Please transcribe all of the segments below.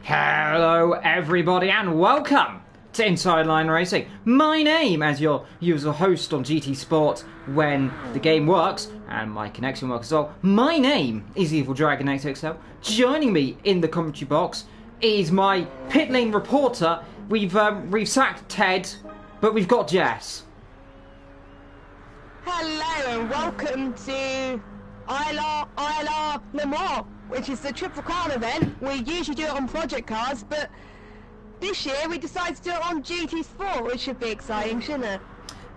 Hello everybody and welcome to Inside Line Racing. My name, as your usual host on GT Sport when the game works, and my connection works as well, my name is Evil Dragon XXL. Joining me in the commentary box is my pit lane reporter. We've sacked Ted, but we've got Jess. Hello and welcome to ILR Le Mans, which is the Triple Crown event. We usually do it on project cars, but this year we decided to do it on GT Sport, which should be exciting, shouldn't it?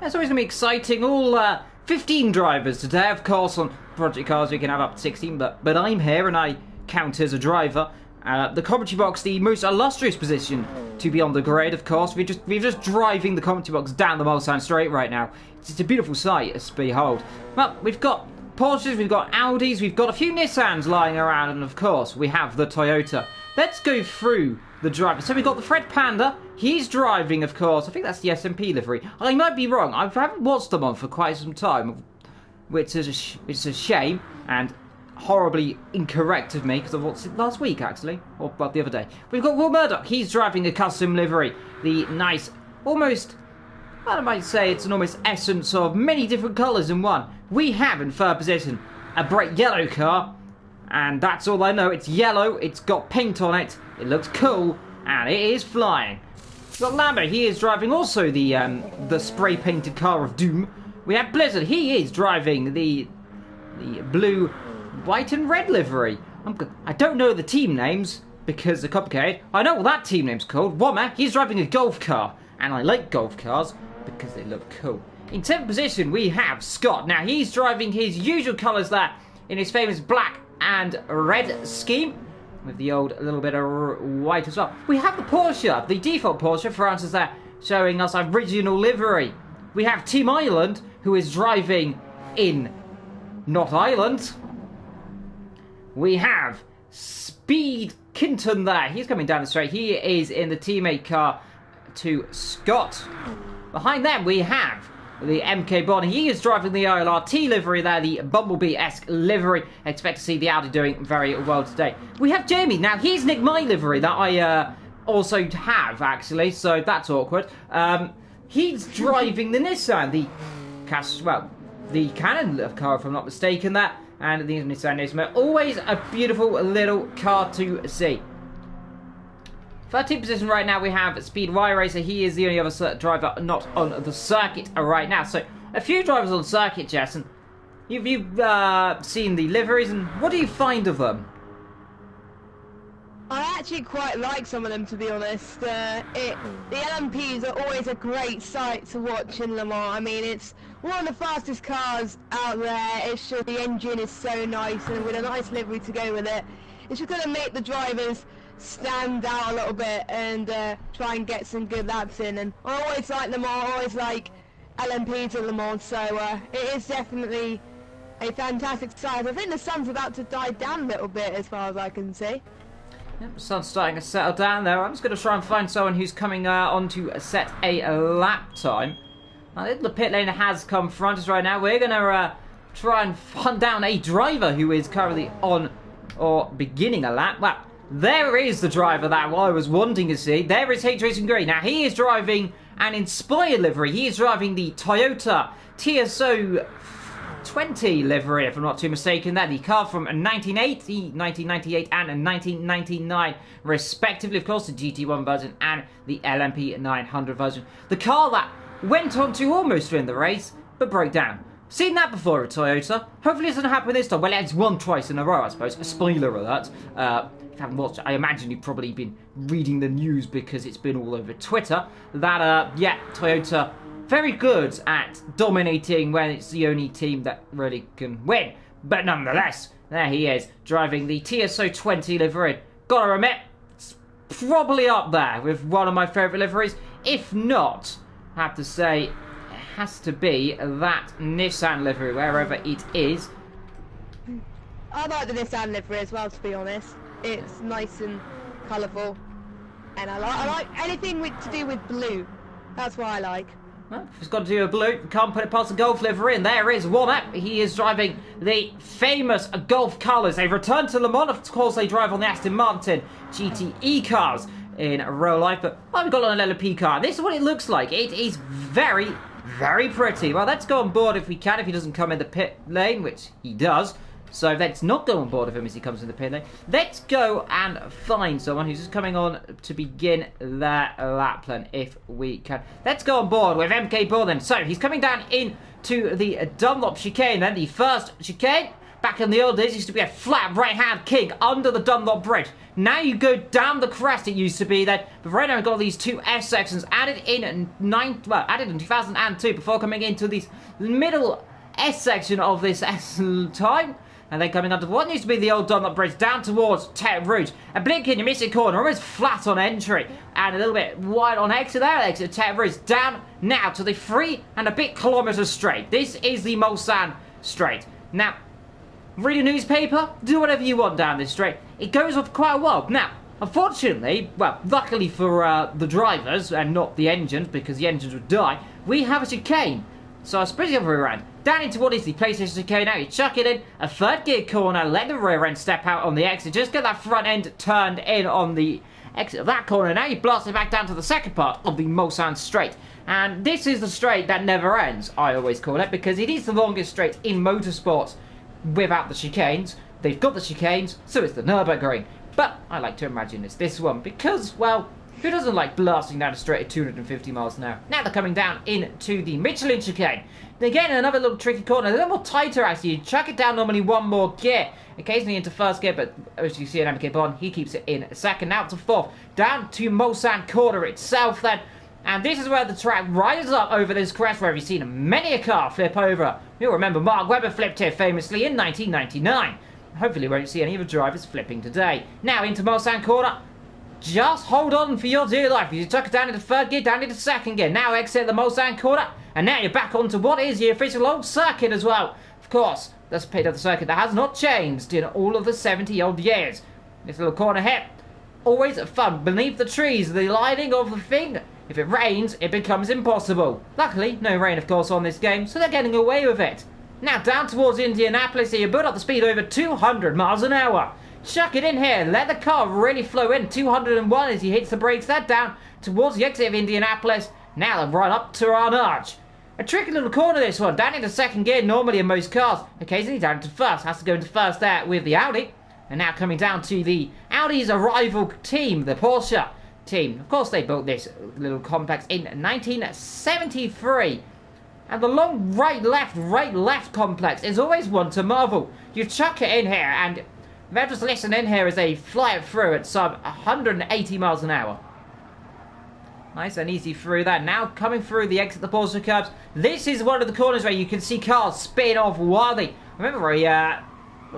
It's always going to be exciting. All 15 drivers today, of course. On project cars we can have up to 16, but I'm here and I count as a driver. The commentary box, the most illustrious position to be on the grid, of course. We're just driving the commentary box down the Mulsanne Straight right now. It's a beautiful sight to behold. Well, we've got Porsches, we've got Audis, we've got a few Nissans lying around, and of course we have the Toyota. Let's go through the drivers. So we've got the Fred Panda. He's driving, of course. I think that's the SMP livery. I might be wrong. I haven't watched them on for quite some time, which is a shame and horribly incorrect of me, because I watched it last week, actually, or well, the other day. We've got Will Murdoch. He's driving a custom livery. The nice, almost, I might say it's an almost essence of many different colours in one. We have, in third position, a bright yellow car, and that's all I know. It's yellow, it's got paint on it, it looks cool, and it is flying. We've got Lambert. He is driving also the spray-painted car of doom. We have Blizzard. He is driving the blue, white and red livery. I don't know the team names because they're complicated. I know what that team name's called. Womack, he's driving a golf car, and I like golf cars because they look cool. In 10th position we have Scott. Now he's driving his usual colours there in his famous black and red scheme, with the old little bit of white as well. We have the Porsche, the default Porsche, for instance, there showing us original livery. We have Team Ireland, who is driving in not Ireland. We have Speed Kinton there. He's coming down the straight. He is in the teammate car to Scott. Behind them we have the MK Bonnie. He is driving the ILRT livery there, the Bumblebee-esque livery. I expect to see the Audi doing very well today. We have Jamie. Now, he's Nick My livery that I also have, actually, so that's awkward. He's driving the Nissan, the Canon car, if I'm not mistaken, that, and the Nissan Nismo. Always a beautiful little car to see. 13th position right now we have Speed Y Racer. He is the only other driver not on the circuit right now. So a few drivers on circuit, Jess. And you've seen the liveries, and what do you find of them? I actually quite like some of them, to be honest. The LMPs are always a great sight to watch in Le Mans. I mean, it's one of the fastest cars out there. It's just the engine is so nice, and with a nice livery to go with it, it's just going to make the drivers stand out a little bit and try and get some good laps in. And I always like Le Mans, I always like LMPs at Le Mans, so it is definitely a fantastic sight. I think the sun's about to die down a little bit as far as I can see. Yep, the sun's starting to settle down there. I'm just going to try and find someone who's coming on to set a lap time. Now, the pit lane has come front us right now. We're going to try and hunt down a driver who is currently on or beginning a lap. Well, there is the driver that I was wanting to see. There is H Racing Green. Now, he is driving an inspired livery. He is driving the Toyota TSO 20 livery, if I'm not too mistaken. That the car from 1980, 1998 and 1999 respectively. Of course, the GT1 version and the LMP 900 version. The car that went on to almost win the race, but broke down. Seen that before at Toyota. Hopefully it doesn't happen this time. Well, it's won twice in a row, I suppose. A spoiler alert. If you haven't watched it, I imagine you've probably been reading the news because it's been all over Twitter. That, yeah, Toyota, very good at dominating when it's the only team that really can win. But nonetheless, there he is, driving the TSO 20 livery. Gotta admit, it's probably up there with one of my favourite liveries. If not, I have to say, has to be that Nissan livery, wherever it is. I like the Nissan livery as well, to be honest. It's nice and colourful, and I like anything to do with blue. That's what I like. Well, he's got to do a blue. Can't put it past the Golf livery, and there is one up. He is driving the famous Golf colours. They've returned to Le Mans. Of course, they drive on the Aston Martin GTE cars in real life, but I've got on an LMP car. This is what it looks like. It is very, very pretty. Well, let's go on board if we can, if he doesn't come in the pit lane, which he does. So let's not go on board of him as he comes in the pit lane. Let's go and find someone who's just coming on to begin their lap plan if we can. Let's go on board with MK Ball then. So he's coming down into the Dunlop chicane then. The first chicane, back in the old days, used to be a flat right-hand kick under the Dunlop bridge. Now you go down the crest it used to be then. But right now we've got these two S sections added in 2002 before coming into this middle S section of this S time. And then coming onto what used to be the old Dunlop Bridge down towards Tet Rouge. A blinking, you miss a corner, almost flat on entry. And a little bit wide on exit there, exit Tet Rouge. Down now to the 3 and a bit kilometres straight. This is the Mulsanne straight. Now, read a newspaper, do whatever you want down this straight. It goes off quite a while. Now, unfortunately, well, luckily for the drivers and not the engines, because the engines would die, we have a chicane. So I suppose the other way around. Down into what is the PlayStation chicane now. You chuck it in, a third gear corner, let the rear end step out on the exit. Just get that front end turned in on the exit of that corner. Now you blast it back down to the second part of the Mulsanne straight. And this is the straight that never ends, I always call it, because it is the longest straight in motorsports without the chicanes. They've got the chicanes, so it's the Nürburgring. But I like to imagine it's this one because, well, who doesn't like blasting down a straight at 250 miles an hour? Now they're coming down into the Michelin chicane. Again, another little tricky corner, a little more tighter actually. You chuck it down normally one more gear, occasionally into first gear, but as you see in MK Bond, he keeps it in second. Now to fourth, down to Mulsanne corner itself then. And this is where the track rises up over this crest where you've seen many a car flip over. You'll remember Mark Webber flipped here famously in 1999. Hopefully we won't see any of the drivers flipping today. Now into Mulsanne corner. Just hold on for your dear life. You tuck it down into third gear, down into second gear. Now exit the Mulsanne corner. And now you're back onto what is the official old circuit as well. Of course, that's a bit of the circuit that has not changed in all of the 70-odd years. This little corner here. Always fun. Beneath the trees, the lighting of the thing. If it rains, it becomes impossible. Luckily, no rain, of course, on this game, so they're getting away with it. Now down towards Indianapolis here, you build up the speed over 200 miles an hour. Chuck it in here, let the car really flow in. 201 as he hits the brakes, that down towards the exit of Indianapolis. Now they're right up to Arnage. A tricky little corner this one, down into second gear normally in most cars. Occasionally down to first, has to go into first there with the Audi. And now coming down to the Audi's rival team, the Porsche team. Of course they built this little complex in 1973. And the long right left complex is always one to marvel. You chuck it in here and they'll just listen in here as they fly it through at some 180 miles an hour. Nice and easy through that. Now coming through the exit of the Porsche curbs. This is one of the corners where you can see cars spin off wildly. Remember he got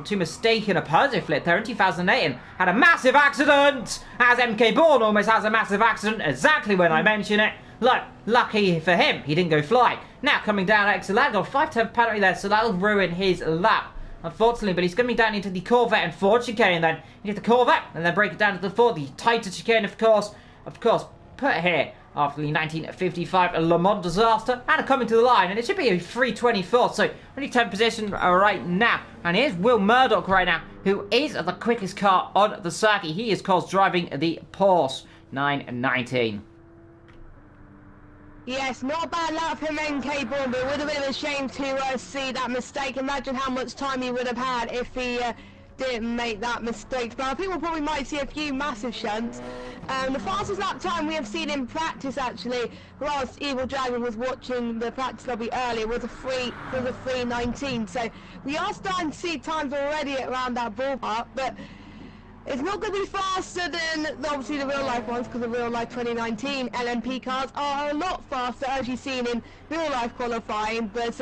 too mistaken a Persian flip there in 2008 and had a massive accident. As MK Bourne almost has a massive accident exactly when I mention it. Look, lucky for him, he didn't go flying. Now coming down exit lap, got a 5-turn penalty there, so that'll ruin his lap. Unfortunately, but he's coming down into the Corvette and Ford chicane then. You get the Corvette and then break it down to the Ford, the tighter chicane of course, put here after the 1955 Le Mans disaster and coming to the line, and it should be a 324, so only 10th position right now. And here's Will Murdoch right now, who is the quickest car on the circuit. He is, of course, driving the Porsche 919. Yes, not a bad lap from NK Bourne, but it would have been a shame to see that mistake. Imagine how much time he would have had if he didn't make that mistake. But I think we probably might see a few massive shunts. The fastest lap time we have seen in practice, actually, whilst Evil Dragon was watching the practice lobby earlier, was a 3:19. So we are starting to see times already around that ballpark, but it's not going to be faster than, obviously, the real-life ones, because the real-life 2019 LMP cars are a lot faster, as you've seen in real-life qualifying. But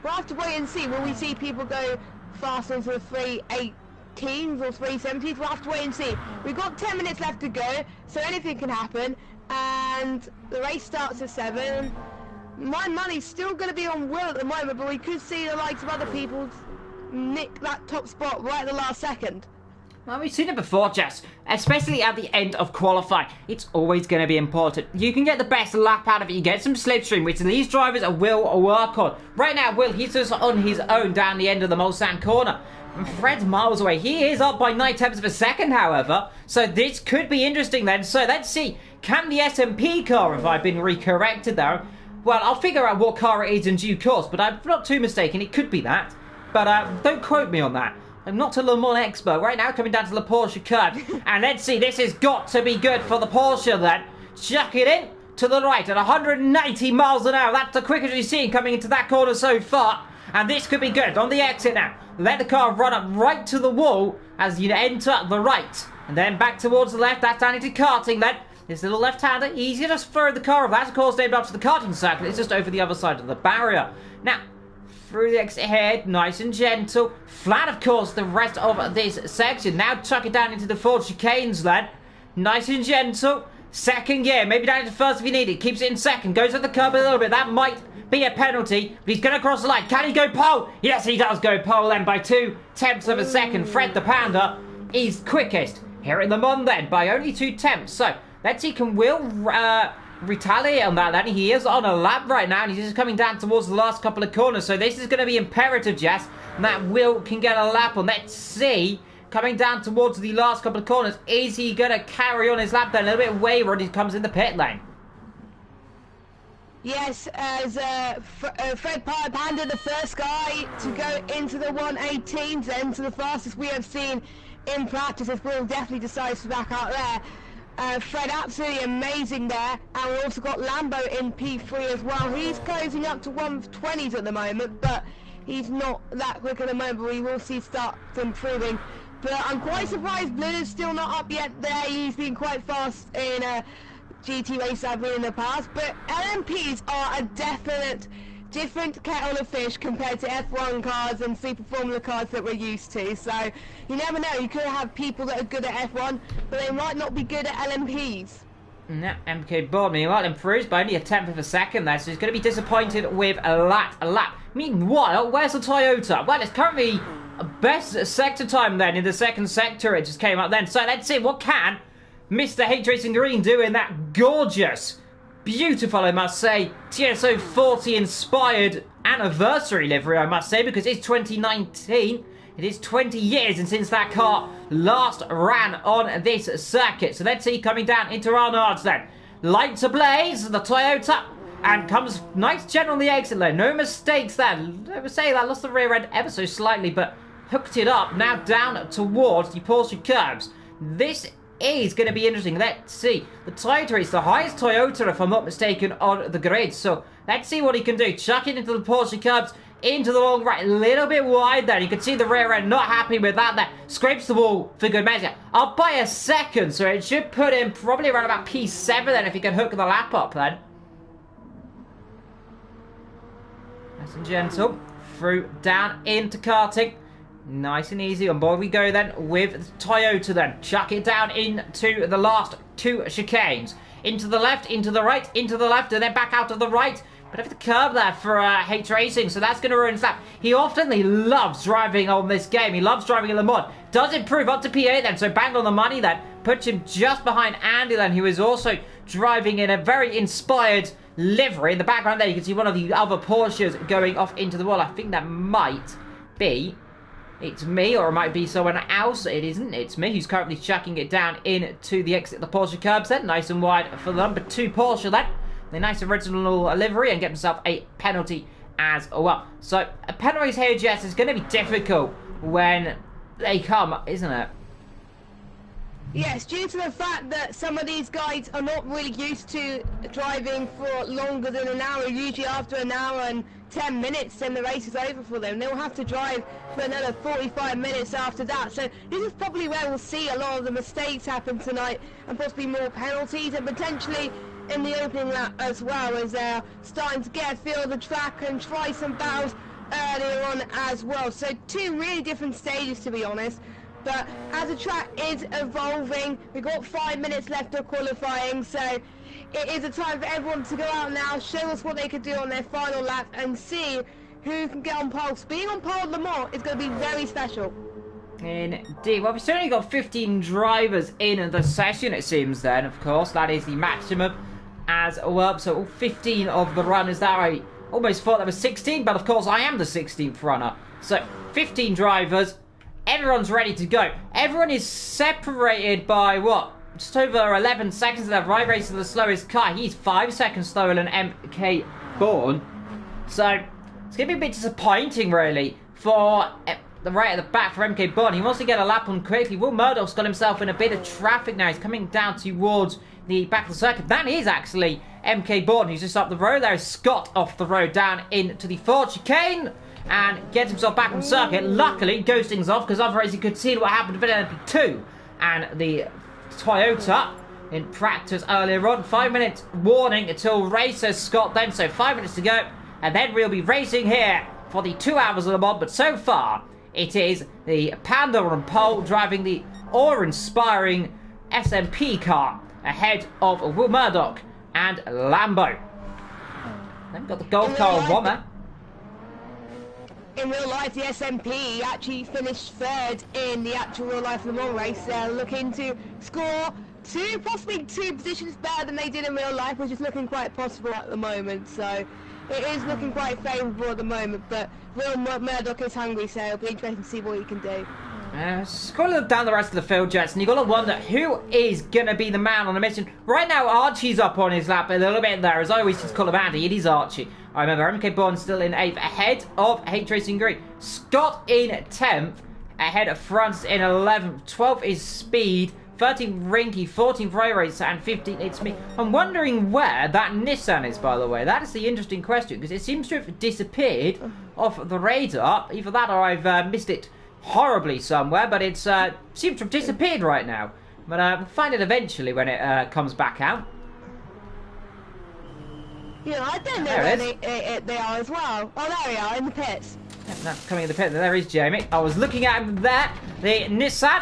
we'll have to wait and see. Will we see people go faster into the 3:18s or 3:17s? We'll have to wait and see. We've got 10 minutes left to go, so anything can happen. And the race starts at 7. My money's still going to be on Will at the moment, but we could see the likes of other people nick that top spot right at the last second. Well, we've seen it before, Jess, especially at the end of qualifying. It's always going to be important. You can get the best lap out of it. You get some slipstream, which these drivers will work on. Right now, Will, he's just on his own down the end of the Mulsanne corner. And Fred's miles away. He is up by 9 tenths of a second, however. So this could be interesting then. So let's see. Can the SMP car, if I've been recorrected there? Well, I'll figure out what car it is in due course, but I'm not too mistaken. It could be that. But don't quote me on that. I'm not a Le Mans expert. Right now, coming down to the Porsche curve. And let's see, this has got to be good for the Porsche then. Chuck it in to the right at 190 miles an hour. That's the quickest we've seen coming into that corner so far. And this could be good on the exit now. Let the car run up right to the wall as you enter the right. And then back towards the left. That's down into karting then. This little left-hander, easy to throw the car off. That's, of course, named after the karting circuit. It's just over the other side of the barrier. Now, through the exit ahead, nice and gentle. Flat, of course, the rest of this section. Now tuck it down into the 4 chicanes then. Nice and gentle. Second gear, maybe down into first if you need it. Keeps it in second, goes at the curb a little bit. That might be a penalty, but he's going to cross the line. Can he go pole? Yes, he does go pole then by 2 tenths of a second. Fred the Panda is quickest here in the Mans then by only 2 tenths. So, let's see, can Will retaliate on that then? He is on a lap right now and he's just coming down towards the last couple of corners. So this is going to be imperative, Jess, that Will can get a lap on. Let's see, coming down towards the last couple of corners, is he going to carry on his lap then? A little bit wayward, he comes in the pit lane. Yes, as Fred Panda, the first guy to go into the 118s, then to the fastest we have seen in practice, as Will definitely decides to back out there. Fred absolutely amazing there, and we've also got Lambo in P3 as well. He's closing up to 120s at the moment, but he's not that quick at the moment, but we will see start improving. But I'm quite surprised Blue is still not up yet there. He's been quite fast in GT races I've been in the past, but LMPs are a definite different kettle of fish compared to F1 cars and Super Formula cars that we're used to. So you never know, you could have people that are good at F1, but they might not be good at LMPs. Yeah, MK bored me. Well, improves by only 1/10 of a second there, so he's going to be disappointed with a lap. Meanwhile, where's the Toyota? Well, it's currently best sector time then in the second sector. It just came up then. So let's see, what can Mr. H Racing Green do in that gorgeous, beautiful, I must say, TSO 40 inspired anniversary livery, I must say, because it's 2019. It is 20 years and since that car last ran on this circuit. So let's see, coming down into Arnaud's then. Lights ablaze, the Toyota, and comes nice gentle on the exit lane. No mistakes there. I would say that lost the rear end ever so slightly, but hooked it up. Now down towards the Porsche curbs. This is going to be interesting. Let's see. The Toyota is the highest Toyota, if I'm not mistaken, on the grid. So let's see what he can do. Chuck it into the Porsche curbs, into the long right, a little bit wide there. You can see the rear end not happy with that there. Scrapes the wall for good measure. Up by a second, so it should put him probably around about P7 then if he can hook the lap up then. Nice and gentle. Through, down, into karting. Nice and easy. On board we go then with Toyota then. Chuck it down into the last 2 chicanes. Into the left, into the right, into the left, and then back out to the right. Bit of the curb there for H Racing, so that's going to ruin his lap. He often loves driving on this game. He loves driving in Le Mans. Does improve up to P8 then, so bang on the money then. Puts him just behind Andy then, who is also driving in a very inspired livery. In the background there, you can see one of the other Porsches going off into the wall. I think that might be... It's me, or it might be someone else. It isn't. It's me who's currently chucking it down into the exit of the Porsche curbs then. Nice and wide for the number 2 Porsche then. The nice original livery and get himself a penalty as well. So, penalties here, Jess, is going to be difficult when they come, isn't it? Yes, due to the fact that some of these guys are not really used to driving for longer than an hour. Usually after an hour and 10 minutes, then the race is over for them. They'll have to drive for another 45 minutes after that. So this is probably where we'll see a lot of the mistakes happen tonight, and possibly more penalties, and potentially in the opening lap as well, as they're starting to get a feel of the track and try some battles earlier on as well. So 2 really different stages, to be honest. But as the track is evolving, we've got 5 minutes left of qualifying, so it is a time for everyone to go out now, show us what they could do on their final lap, and see who can get on pole. Being on pole at Le Mans is going to be very special. Indeed. Well, we've certainly got 15 drivers in the session, it seems then, of course. That is the maximum as well. So all 15 of the runners there. I almost thought there was 16, but of course I am the 16th runner. So 15 drivers. Everyone's ready to go. Everyone is separated by, what? Just over 11 seconds. They're right racing the slowest car. He's 5 seconds slower than MK Bourne. So it's going to be a bit disappointing, really, for the right at the back for MK Bourne. He wants to get a lap on quickly. Will Murdoch's got himself in a bit of traffic now. He's coming down towards the back of the circuit. That is actually MK Bourne, who's just up the road. There is Scott off the road down into the Ford chicane and gets himself back on the circuit. Luckily, ghosting's off because otherwise you could see what happened to LMP2 and the Toyota in practice earlier on. 5 minutes warning until race, says Scott then, so 5 minutes to go, and then we'll be racing here for the 2 hours of Le Mans. But so far it is the Panda on pole driving the awe-inspiring SMP car ahead of Will Murdoch and Lambo. Then we've got the Golf car on Wommer. In real life, the SMP actually finished third in the actual real life Le Mans race. They're looking to score possibly two positions better than they did in real life, which is looking quite possible at the moment. So it is looking quite favourable at the moment, but Will Murdoch is hungry, so it'll be interesting to see what he can do. Just got to look down the rest of the field, Jets, and you've got to wonder who is going to be the man on the mission. Right now, Archie's up on his lap a little bit there. As I always just call him Andy, it is Archie. I remember MK Bourne still in 8th, ahead of H Racing Green. Scott in 10th, ahead of Francis in 11th. 12th is Speed, 13th Rinky, 14th Ray Racer, and 15th It's Me. I'm wondering where that Nissan is, by the way. That is the interesting question, because it seems to have disappeared off the radar. Either that or I've missed it horribly somewhere, but it's seems to have disappeared right now. But we'll find it eventually when it comes back out. Yeah, I don't know where they are as well. Oh, there we are, in the pits. Yeah, no, coming in the pit. There is Jamie. I was looking at him there. The Nissan.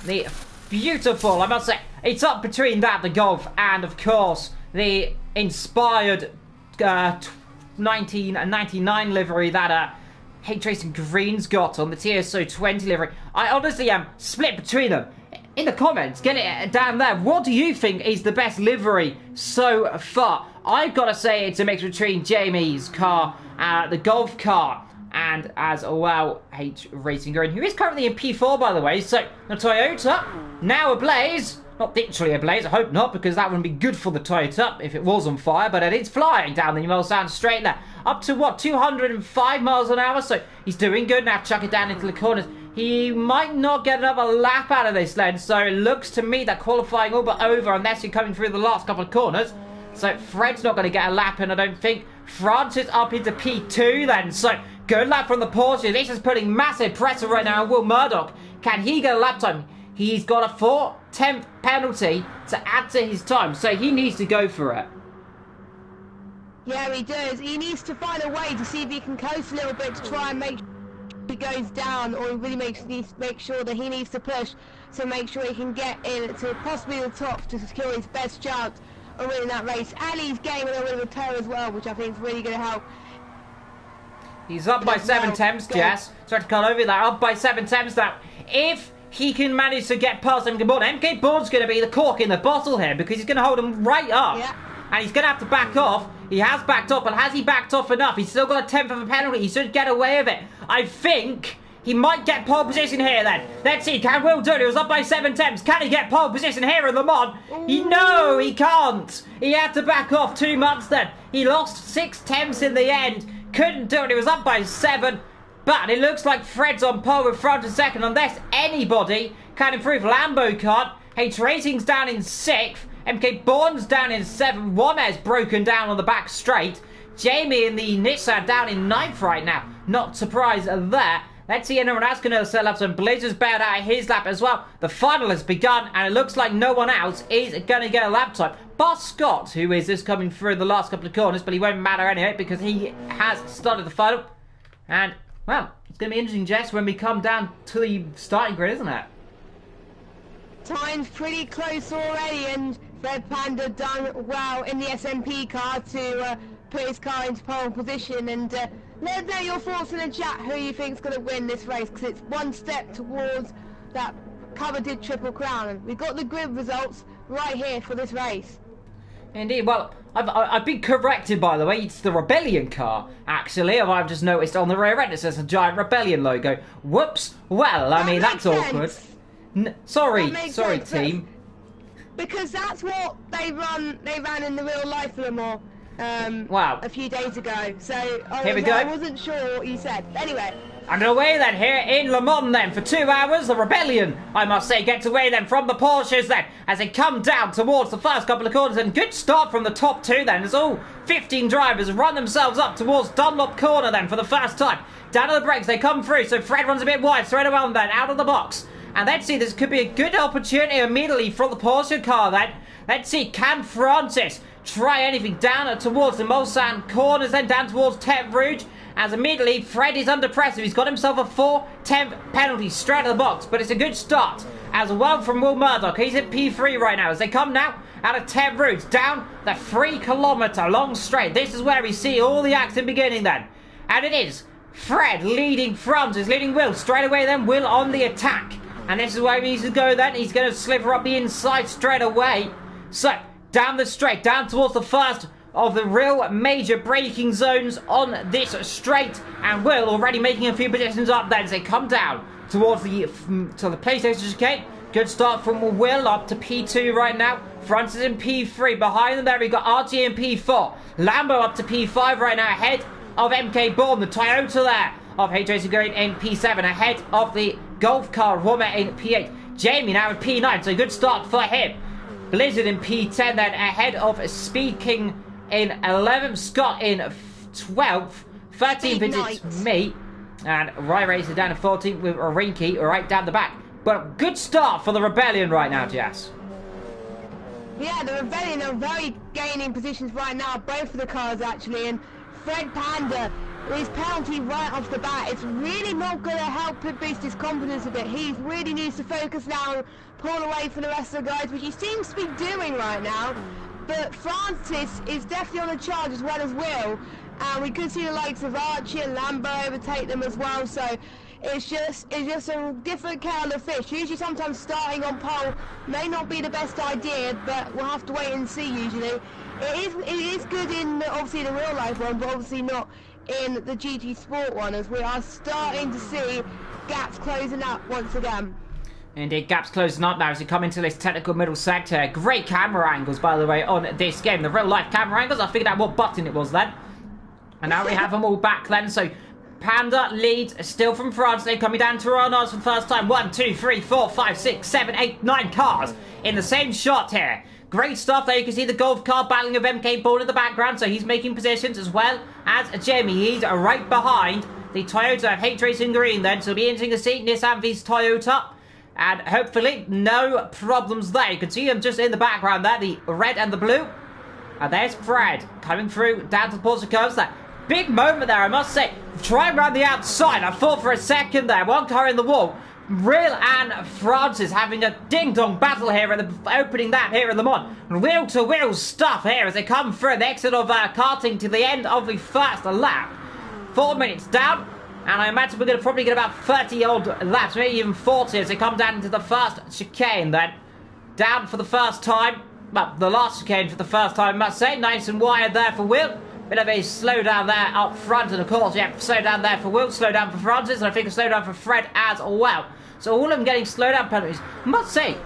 The beautiful, I must say. It's up between that, the Golf, and of course, the inspired 1999 livery that H Racing Green's got on the TSO 20 livery. I honestly am split between them. In the comments, get it down there. What do you think is the best livery so far? I've got to say it's a mix between Jamie's car, the Golf car, and as well H Racing Green, who is currently in P4, by the way. So the Toyota now ablaze. Not literally ablaze, I hope not, because that wouldn't be good for the Toyota if it was on fire, but it is flying down the New Sound straight there. Up to, what, 205 miles an hour, so he's doing good. Now chuck it down into the corners. He might not get another lap out of this then, so it looks to me that qualifying all but over unless you're coming through the last couple of corners. So Fred's not going to get a lap in, I don't think. Francis up into P2 then, so good lap from the Porsche. This is putting massive pressure right now on Will Murdoch. Can he get a lap time? He's got a 4/10 penalty to add to his time, so he needs to go for it. Yeah, he does. He needs to find a way to see if he can coast a little bit to try and make sure he goes down, or he really needs to make sure that he needs to push to make sure he can get in to possibly the top to secure his best chance of winning that race. And he's gaining a little bit of toe as well, which I think is really going to help. He's up by 7/10, Jess. Sorry to cut over that. Up by 7/10 now. If he can manage to get past MK Bourne, MK Bourne's going to be the cork in the bottle here because he's going to hold him right up. Yeah. And he's going to have to back off. He has backed off, but has he backed off enough? He's still got a 10th of a penalty. He should get away with it. I think he might get pole position here then. Let's see, can Will do it? He was up by 7/10. Can he get pole position here in Le Mans? No, he can't. He had to back off 2 months then. He lost 6/10 in the end. Couldn't do it. He was up by 7. But it looks like Fred's on pole with front and second unless anybody can improve. Lambo can't. H Racing's down in 6th. MK Bourne's down in 7th. Wommer's broken down on the back straight. Jamie in the Nissan down in 9th right now. Not surprised there. Let's see anyone else going to set up some Blizzard's bailed out of his lap as well. The final has begun and it looks like no one else is going to get a lap time. But Scott, who is just coming through the last couple of corners, but he won't matter anyway because he has started the final. And well, it's going to be interesting, Jess, when we come down to the starting grid, isn't it? Time's pretty close already, and Fred Panda done well in the SMP car to put his car into pole position. And let us know your thoughts in the chat who you think's going to win this race, because it's one step towards that coveted Triple Crown. And we've got the grid results right here for this race. Indeed. Well, I've been corrected, by the way. It's the Rebellion car, actually. I've just noticed on the rear end it says a giant Rebellion logo. Whoops. Well, I mean, that's awkward. Sorry, team. Because that's what they ran in the real life Le Mans wow. a few days ago. So I wasn't sure what you said. Anyway. And away then, here in Le Mans then, for 2 hours, the Rebellion, I must say, gets away then from the Porsches then, as they come down towards the first couple of corners, and good start from the top two then, as all 15 drivers run themselves up towards Dunlop Corner then for the first time. Down to the brakes, they come through, so Fred runs a bit wide, straight around then, out of the box. And let's see, this could be a good opportunity immediately for the Porsche car then. Let's see, can Francis try anything down towards the Mulsanne corners, then down towards Terre Rouge? As immediately, Fred is under pressure. He's got himself a 4-10 penalty straight out of the box. But it's a good start as well from Will Murdoch. He's at P3 right now as they come now out of Terre Rouge down the 3-kilometre long straight. This is where we see all the action beginning then. And it is Fred leading Francis, leading Will. Straight away then, Will on the attack. And this is where he needs to go then. He's going to sliver up the inside straight away. So, down the straight, down towards the first of the real major braking zones on this straight, and Will already making a few positions up then as they come down towards the PlayStation chicane. Good start from Will up to P2 right now. Francis in P3. Behind them there we got RT in P4. Lambo up to P5 right now, ahead of MK Bourne, the Toyota there of H Racing Green in P7, ahead of the Golf car Romer in P8. Jamie now in P9, so good start for him. Blizzard in P10 then, ahead of Speed King in 11th, Scott in 12th, 13th it's me, and Ry Racer down to 14th with Rinky right down the back. But good start for the Rebellion right now, Jess. Yeah, the Rebellion are very gaining positions right now, both of the cars actually, and Fred Panda, his penalty right off the bat, it's really not going to help him boost his confidence a bit. He really needs to focus now and pull away from the rest of the guys, which he seems to be doing right now. But Francis is definitely on the charge as well as Will, and we could see the likes of Archie and Lambo overtake them as well. So it's just a different kettle of fish. Usually, sometimes starting on pole may not be the best idea, but we'll have to wait and see. Usually, it is good in obviously the real life one, but obviously not in the GT Sport one, as we are starting to see gaps closing up once again. Indeed, gaps closing up now as we come into this technical middle sector. Great camera angles, by the way, on this game. The real-life camera angles, I figured out what button it was then. And now we have them all back then. So, Panda leads still from France. They're coming down to Renars for the first time. 1, 2, 3, 4, 5, 6, 7, 8, 9 cars in the same shot here. Great stuff there. You can see the golf car battling of MK Ball in the background. So, he's making positions as well as Jamie. He's right behind the Toyota of H Racing Green then. So, it'll be interesting to see Nissan vs Toyota. And hopefully, no problems there. You can see them just in the background there, the red and the blue. And there's Fred coming through down to the Porsche curves there. Big moment there, I must say. Trying around the outside. I thought for a second there. One car in the wall. Real and Francis having a ding-dong battle here at the opening that here in Le Mans. Wheel-to-wheel stuff here as they come through the exit of karting to the end of the first lap. 4 minutes down. And I imagine we're going to probably get about 30-odd laps, maybe even 40 as they come down into the first chicane then. Down for the first time. Well, the last chicane for the first time, I must say. Nice and wired there for Will. Bit of a slow down there up front. And of course, yeah, slow down there for Will. Slow down for Francis. And I think a slow down for Fred as well. So all of them getting slow down penalties. I must say,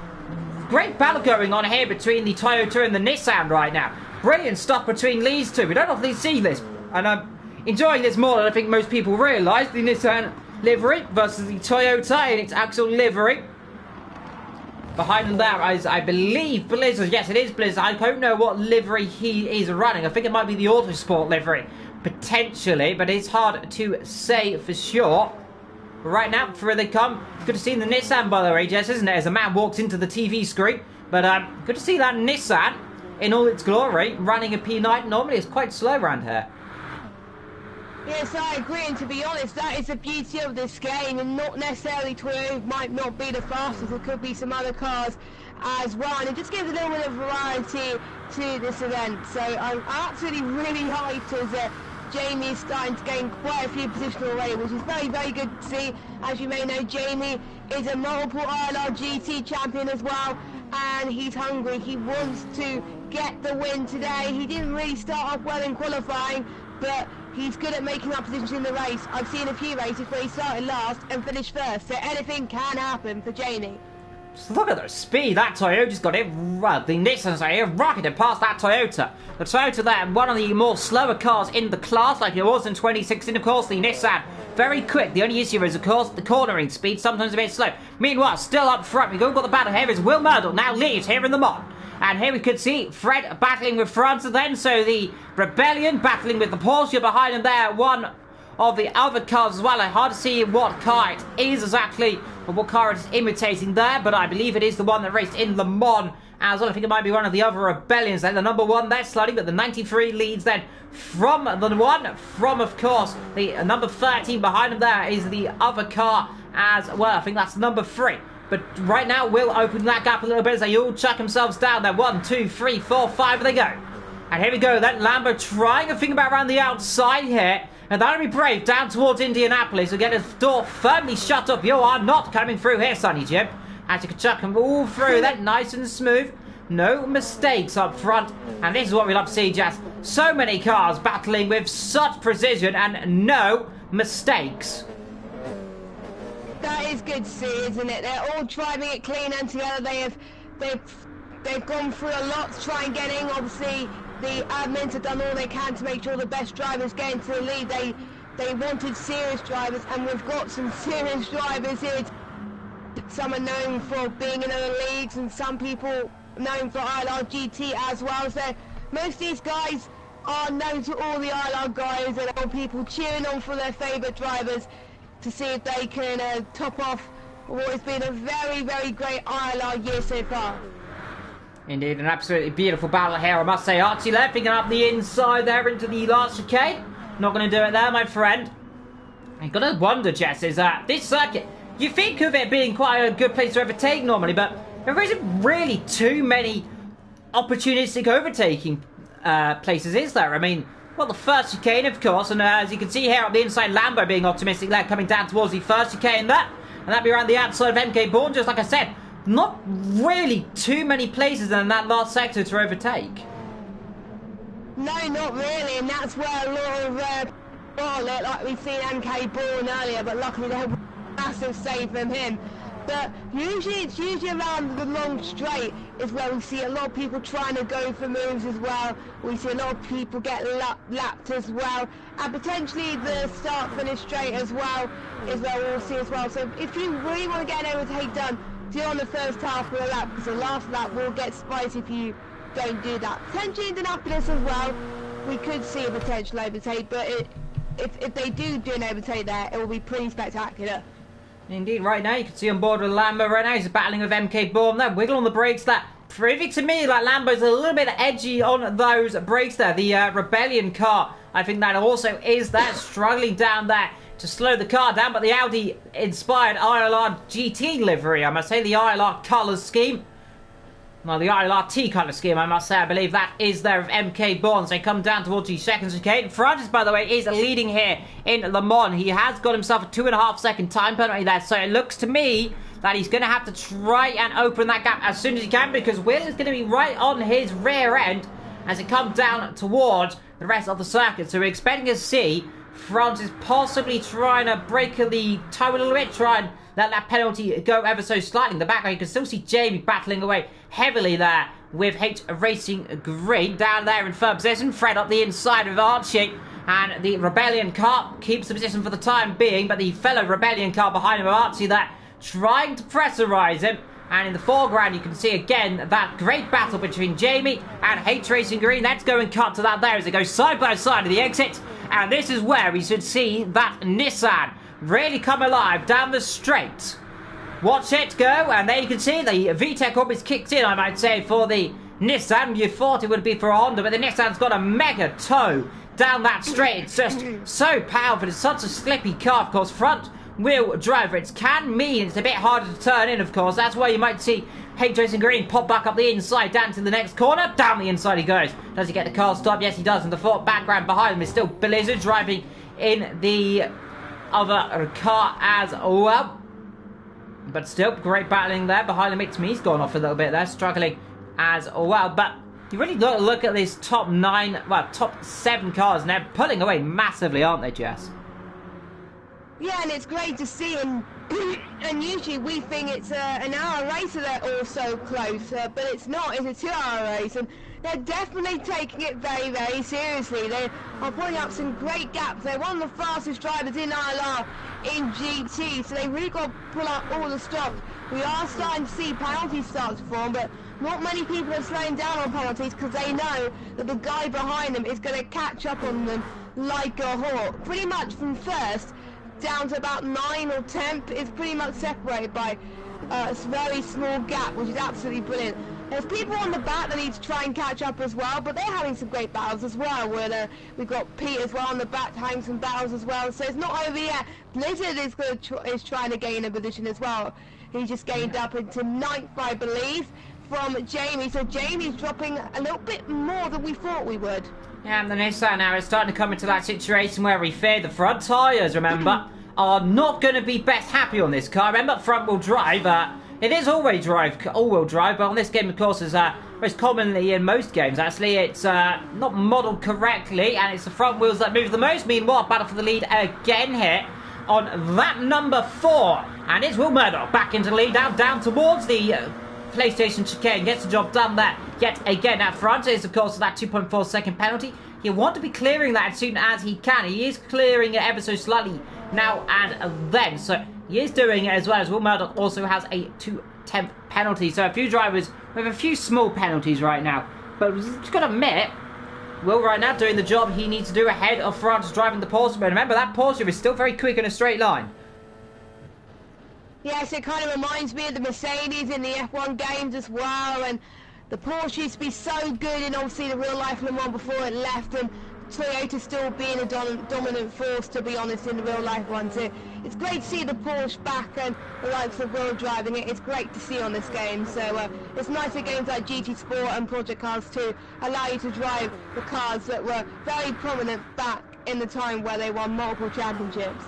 great battle going on here between the Toyota and the Nissan right now. Brilliant stuff between these two. We don't often see this. And I'm enjoying this more than I think most people realise. The Nissan livery versus the Toyota in its actual livery. Behind them there is, I believe, Blizzard. Yes, it is Blizzard. I don't know what livery he is running. I think it might be the Autosport livery, potentially, but it's hard to say for sure. Right now, through they come. Good to see the Nissan, by the way, Jess, isn't it? As a man walks into the TV screen. But good to see that Nissan in all its glory, running a P9. Normally, it's quite slow around here. Yes, I agree, and to be honest, that is the beauty of this game, and not necessarily Toyota might not be the fastest, there could be some other cars as well, and it just gives a little bit of variety to this event. So I'm absolutely really hyped as Jamie is starting to gain quite a few positions already, which is very, very good to see. As you may know, Jamie is a multiple ILRGT champion as well, and he's hungry. He wants to get the win today. He didn't really start off well in qualifying, but he's good at making up positions in the race. I've seen a few races where he started last and finished first, so anything can happen for Jamie. Just look at the speed that Toyota's got it. The Nissan's here rocketed past that Toyota. The Toyota there, one of the more slower cars in the class, like it was in 2016. Of course, the Nissan very quick. The only issue is, of course, the cornering speed, sometimes a bit slow. Meanwhile, still up front, we've got the battle here is Will Murdoch now leads here in the mod. And here we could see Fred battling with France then, so the Rebellion battling with the Porsche behind him there. One of the other cars as well. Hard to see what car it is exactly, or what car it is imitating there, but I believe it is the one that raced in Le Mans as well. I think it might be one of the other Rebellions then. The number one there sliding, but the 93 leads then from the one, from of course the number 13 behind him there is the other car as well. I think that's number 3. But right now, we'll open that gap a little bit as they all chuck themselves down there. 1, 2, 3, 4, 5 they go. And here we go then. Lambo trying to think about around the outside here. And that'll be brave down towards Indianapolis. We'll get his door firmly shut up. You are not coming through here, Sonny Jim. As you can chuck them all through then. Nice and smooth. No mistakes up front. And this is what we love to see, Jess. So many cars battling with such precision and no mistakes. That is good to see, isn't it? They're all driving it clean and together. They've gone through a lot to try and get in. Obviously, the admins have done all they can to make sure the best drivers get into the lead. They wanted serious drivers, and we've got some serious drivers here. Some are known for being in other leagues, and some people known for ILRGT as well. So most of these guys are known to all the ILR guys, and all people cheering on for their favourite drivers to see if they can top off what has been a very, very great ILR year so far. Indeed, an absolutely beautiful battle here, I must say. Archie there picking up the inside there into the last chicane. Not going to do it there, my friend. I've got to wonder, Jess, is this circuit, you think of it being quite a good place to overtake normally, but there isn't really too many opportunistic overtaking places, is there? I mean, well, the first chicane, of course, and as you can see here on the inside, Lambo being optimistic there, coming down towards the first chicane there. And that'd be around the outside of MK Bourne, just like I said. Not really too many places in that last sector to overtake. No, not really, and that's where a lot of like we've seen MK Bourne earlier, but luckily they had a massive save from him. But it's usually around the long straight is where we see a lot of people trying to go for moves as well. We see a lot of people get lapped as well, and potentially the start-finish straight as well is where we'll see as well. So if you really want to get an overtake done, do it on the first half of the lap, because the last lap will get spicy if you don't do that. Potentially Indianapolis as well, we could see a potential overtake, but if they do an overtake there, it will be pretty spectacular. Indeed, right now you can see on board with Lambo right now. He's battling with MK Bourne there, wiggle on the brakes there. Proving to me like Lambo's a little bit edgy on those brakes there. The Rebellion car, I think that also is that, struggling down there to slow the car down. But the Audi-inspired ILR GT livery, I must say, the ILR colour scheme. Well, the ILRT colour scheme, I must say, I believe that is there of MK Bourne. They come down towards the second chicane. Francis, by the way, is leading here in Le Mans. He has got himself a 2.5 second time penalty there, so it looks to me that he's going to have to try and open that gap as soon as he can, because Will is going to be right on his rear end as it comes down towards the rest of the circuit. So we're expecting to see Francis possibly trying to break the toe a little bit, try and let that penalty go ever so slightly. In the background, you can still see Jamie battling away heavily there with H Racing Green down there in third position. Fred up the inside of Archie, and the Rebellion car keeps the position for the time being, but the fellow Rebellion car behind him, Archie there, trying to pressurise him. And in the foreground, you can see again that great battle between Jamie and H Racing Green. Let's go and cut to that there as they go side by side of the exit. And this is where we should see that Nissan really come alive down the straight. Watch it go, and there you can see the VTEC Hub is kicked in, I might say, for the Nissan. You thought it would be for a Honda, but the Nissan's got a mega toe down that straight. It's just so powerful. It's such a slippy car, of course. Front wheel drive, it can mean it's a bit harder to turn in, of course. That's why you might see H Racing Green pop back up the inside, down to the next corner. Down the inside he goes. Does he get the car stopped? Yes, he does. And the background behind him is still Blizzard driving in the other car as well. But still, great battling there. Behind him, it's me. He's gone off a little bit there, struggling as well. But you really look at these top 7 cars, and they're pulling away massively, aren't they, Jess? Yeah, and it's great to see, and usually we think it's an hour race and they're all so close, but it's not. It's a 2-hour race, and they're definitely taking it very, very seriously. They are putting up some great gaps. They're one of the fastest drivers in ILR in GT, so they really got to pull up all the stops. We are starting to see penalties start to form, but not many people are slowing down on penalties because they know that the guy behind them is going to catch up on them like a hawk. Pretty much from first down to about 9 or 10th is pretty much separated by a very small gap, which is absolutely brilliant. There's people on the back that need to try and catch up as well, but they're having some great battles as well. We've got Pete as well on the back having some battles as well, so it's not over yet. Blizzard is trying to gain a position as well. He just gained up into 9th, I believe, from Jamie, so Jamie's dropping a little bit more than we thought we would. Yeah, and the Nissan now is starting to come into that situation where we fear the front tyres, remember, are not going to be best happy on this car. Remember, front-wheel drive, it is all-wheel drive, but on this game, of course, is most commonly in most games, actually, it's not modelled correctly, and it's the front wheels that move the most. Meanwhile, battle for the lead again here on that number 4, and it's Will Murdoch back into the lead, down towards the PlayStation chicane, gets the job done there. Yet again, that front is, of course, that 2.4 second penalty. He'll want to be clearing that as soon as he can. He is clearing it ever so slightly now and then. So he is doing it as well, as Will Murdoch also has a 2/10 penalty. So a few drivers with a few small penalties right now. But we've just got to admit, Will right now doing the job he needs to do ahead of France driving the Porsche. But remember, that Porsche is still very quick in a straight line. Yes, it kind of reminds me of the Mercedes in the F1 games as well, and the Porsche used to be so good in obviously the real life Le Mans before it left, and Toyota still being a dominant force, to be honest, in the real life one too. It's great to see the Porsche back and the likes of Will driving it. It's great to see on this game, so it's nice that games like GT Sport and Project Cars 2 allow you to drive the cars that were very prominent back in the time where they won multiple championships.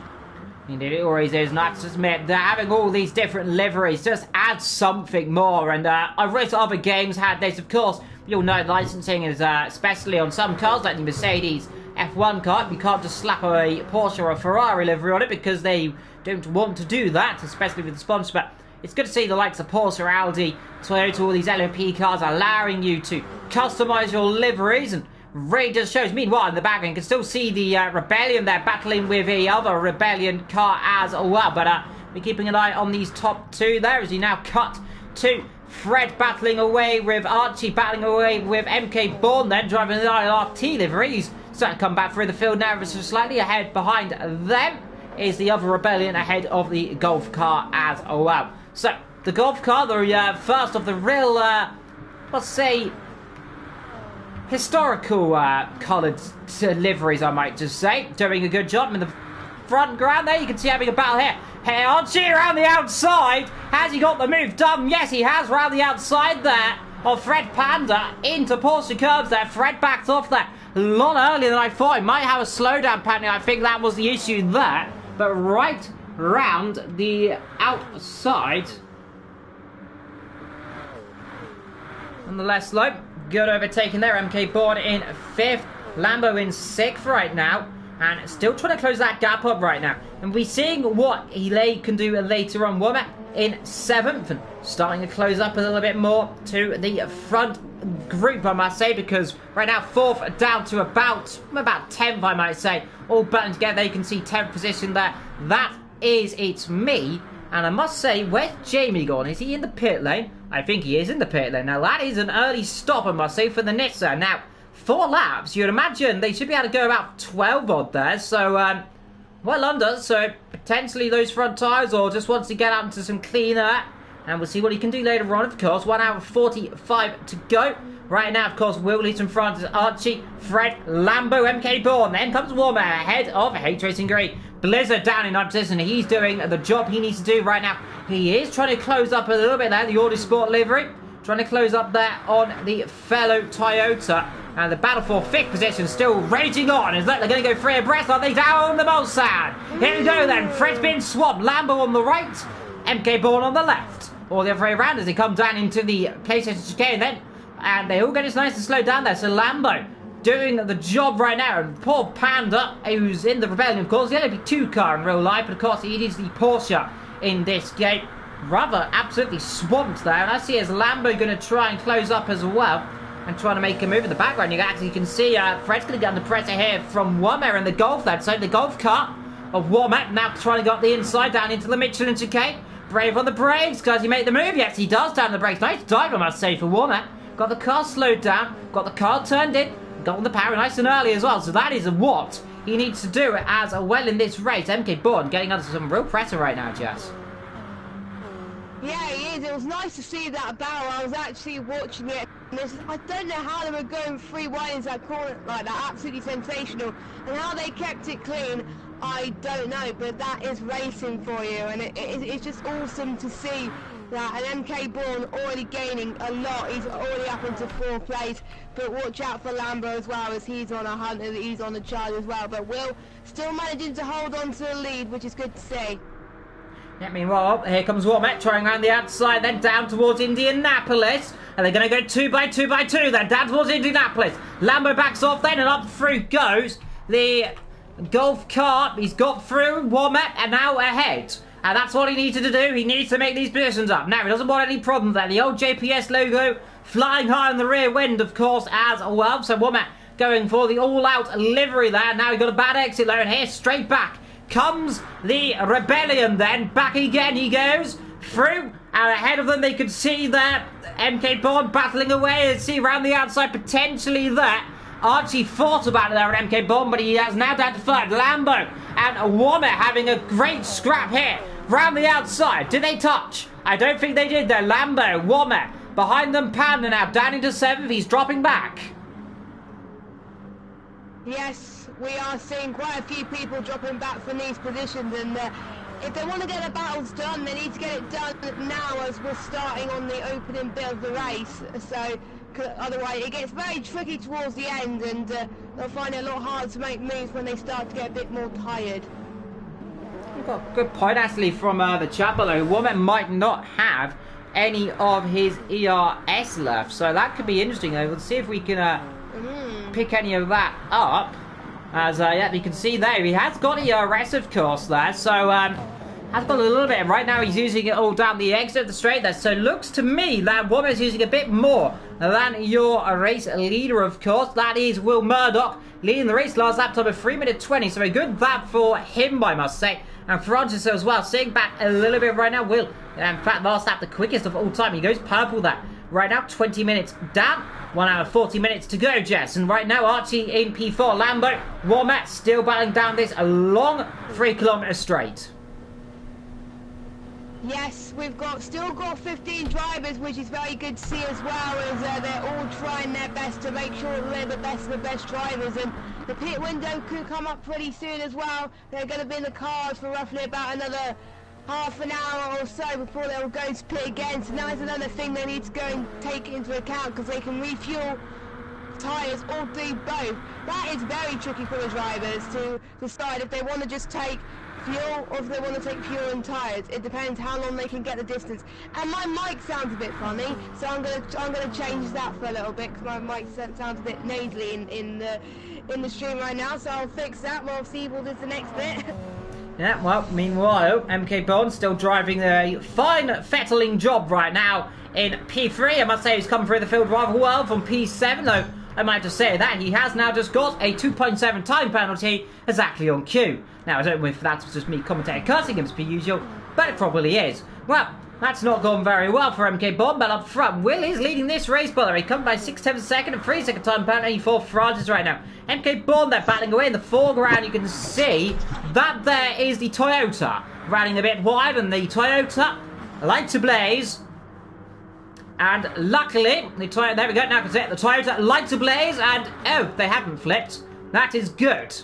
Indeed, it always is. Not to admit that having all these different liveries just adds something more. And I've raced other games had this, of course. You'll know licensing is, especially on some cars like the Mercedes F1 car, you can't just slap a Porsche or a Ferrari livery on it because they don't want to do that, especially with the sponsor. But it's good to see the likes of Porsche, Audi, Toyota, all these LMP cars allowing you to customise your liveries, and really just shows. Meanwhile, in the background, you can still see the Rebellion there battling with the other Rebellion car as well. But we're keeping an eye on these top 2 there as he now cut to Fred battling away with Archie, battling away with MK Bourne, then driving the ILRT liveries. Starting to come back through the field now, so slightly ahead behind them is the other Rebellion ahead of the Golf car as well. So, the Golf car, the first of the real, let's say, historical coloured liveries, I might just say. Doing a good job in the front ground there. You can see having a battle here. Hey, Archie around the outside. Has he got the move done? Yes, he has, around the outside there of Fred Panda into Porsche curbs there. Fred backed off there a lot earlier than I thought. He might have a slowdown pattern. I think that was the issue there. But right round the outside. Nonetheless, slow. Good overtaking there. MK Bourne in 5th. Lambo in 6th right now. And still trying to close that gap up right now. And we're seeing what Ele can do later on. Womack in 7th. And starting to close up a little bit more to the front group, I must say. Because right now, 4th down to about 10th, I might say. All buttoned together. You can see 10th position there. That is It's Me. And I must say, where's Jamie gone? Is he in the pit lane? I think he is in the pit lane. Now, that is an early stop, I must say, for the Nissan. Now, 4 laps, you'd imagine they should be able to go about 12 odd there. So, well under. So, potentially those front tyres, or just wants to get out into some cleaner And we'll see what he can do later on, of course. 1 hour 45 to go. Right now, of course, Will leads in front is Archie, Fred, Lambo, MK Bourne. Then comes Warmer ahead of H Racing Green. Blizzard down in 9th position. He's doing the job he needs to do right now. He is trying to close up a little bit there, the Audi Sport livery. Trying to close up there on the fellow Toyota. And the battle for 5th position still raging on. Is that they're going to go 3 abreast? Are they down the Mulsanne? Here we go then. Fred's been swapped. Lambo on the right. MK Bourne on the left. All the other way around as they come down into the PlayStation chicane then. And they all get it nice and slow down there. So Lambo doing the job right now. And poor Panda, who's in the Rebellion, of course. He's only 2-car in real life. But of course, he is the Porsche in this game. Rather absolutely swamped there. And I see as Lambo going to try and close up as well. And trying to make a move in the background. You actually can see Fred's going to get under pressure here from Womer in the Golf then. So the Golf car of Womer now trying to get the inside down into the Michelin chicane. Brave on the brakes. Does he make the move? Yes, he does down the brakes. Nice dive, I must say, for Womer. Got the car slowed down. Got the car turned in. Got on the power nice and early as well. So that is what he needs to do as well in this race. MK Bourne getting under some real pressure right now, Jess. Yeah, he is. It was nice to see that barrel. I was actually watching it. I don't know how they were going 3 wide into that corner like that. Absolutely sensational. And how they kept it clean, I don't know. But that is racing for you. And it's just awesome to see that. And MK Bourne already gaining a lot. He's already up into 4th place. But watch out for Lambo as well, as he's on a hunt and he's on the charge as well. But Will still managing to hold on to the lead, which is good to see. Yeah, meanwhile, here comes Womet trying around the outside, then down towards Indianapolis. And they're going to go 2 by 2 by 2, then down towards Indianapolis. Lambo backs off then, and up through goes the Golf cart. He's got through Womet and now ahead. And that's what he needed to do. He needs to make these positions up. Now, he doesn't want any problems there. The old JPS logo flying high in the rear wind, of course, as well. So Womet going for the all-out livery there. Now he's got a bad exit there, and here, straight back comes the Rebellion then. Back again he goes through, and ahead of them they could see there MK Bourne battling away and see around the outside potentially there. Archie fought about it there at MK Bourne, but he has now down to 3rd. Lambo and Womet having a great scrap here round the outside. Did they touch? I don't think they did there. Lambo, Womet behind them. Panda now down into 7th. He's dropping back. Yes, we are seeing quite a few people dropping back from these positions, and if they want to get the battles done, they need to get it done now as we're starting on the opening bit of the race. So otherwise it gets very tricky towards the end, and they'll find it a lot harder to make moves when they start to get a bit more tired. We've got a good point actually from the chat below. Woman might not have any of his ERS left, so that could be interesting though. Let's see if we can pick any of that up. As yeah, you can see there, he has got ERS of course there, so has got a little bit. Right now he's using it all down the exit of the straight there, so looks to me that Woman's using a bit more than your race leader, of course. That is Will Murdoch, leading the race last lap time of 3:20, so a good lap for him, I must say. And Francis as well, sitting back a little bit right now. Will, in fact, last lap the quickest of all time. He goes purple there. Right now, 20 minutes down. 1 hour 40 minutes to go, Jess. And right now, Archie in P4. Lambo, Womet still battling down this a long 3 kilometre straight. Yes, we've still got 15 drivers, which is very good to see as well, as they're all trying their best to make sure that they're the best of the best drivers. And the pit window could come up pretty soon as well. They're going to be in the cars for roughly about another half an hour or so before they'll go to pit again. So now is another thing they need to go and take into account, because they can refuel tyres or do both. That is very tricky for the drivers to decide if they want to just take fuel or if they want to take fuel and tyres. It depends how long they can get the distance. And my mic sounds a bit funny, so I'm gonna change that for a little bit, because my mic sounds a bit nasally in the stream right now. So I'll fix that while Siebel does the next bit. Yeah, well, meanwhile, MK Bond still driving a fine fettling job right now in P3. I must say he's come through the field rather well from P7, though I might just say that he has now just got a 2.7 time penalty exactly on cue. Now, I don't know if that's just me commentating cursing him as per usual, but it probably is. Well, that's not gone very well for MK Bond, but up front, Will is leading this race, by the way. He comes by 6/10 second and 3-second time penalty for Francis right now. MK Bond, they're battling away in the foreground. You can see that there is the Toyota running a bit wide, and the Toyota lights ablaze. And luckily, there we go, now I can see it, the Toyota lights ablaze, and oh, they haven't flipped. That is good.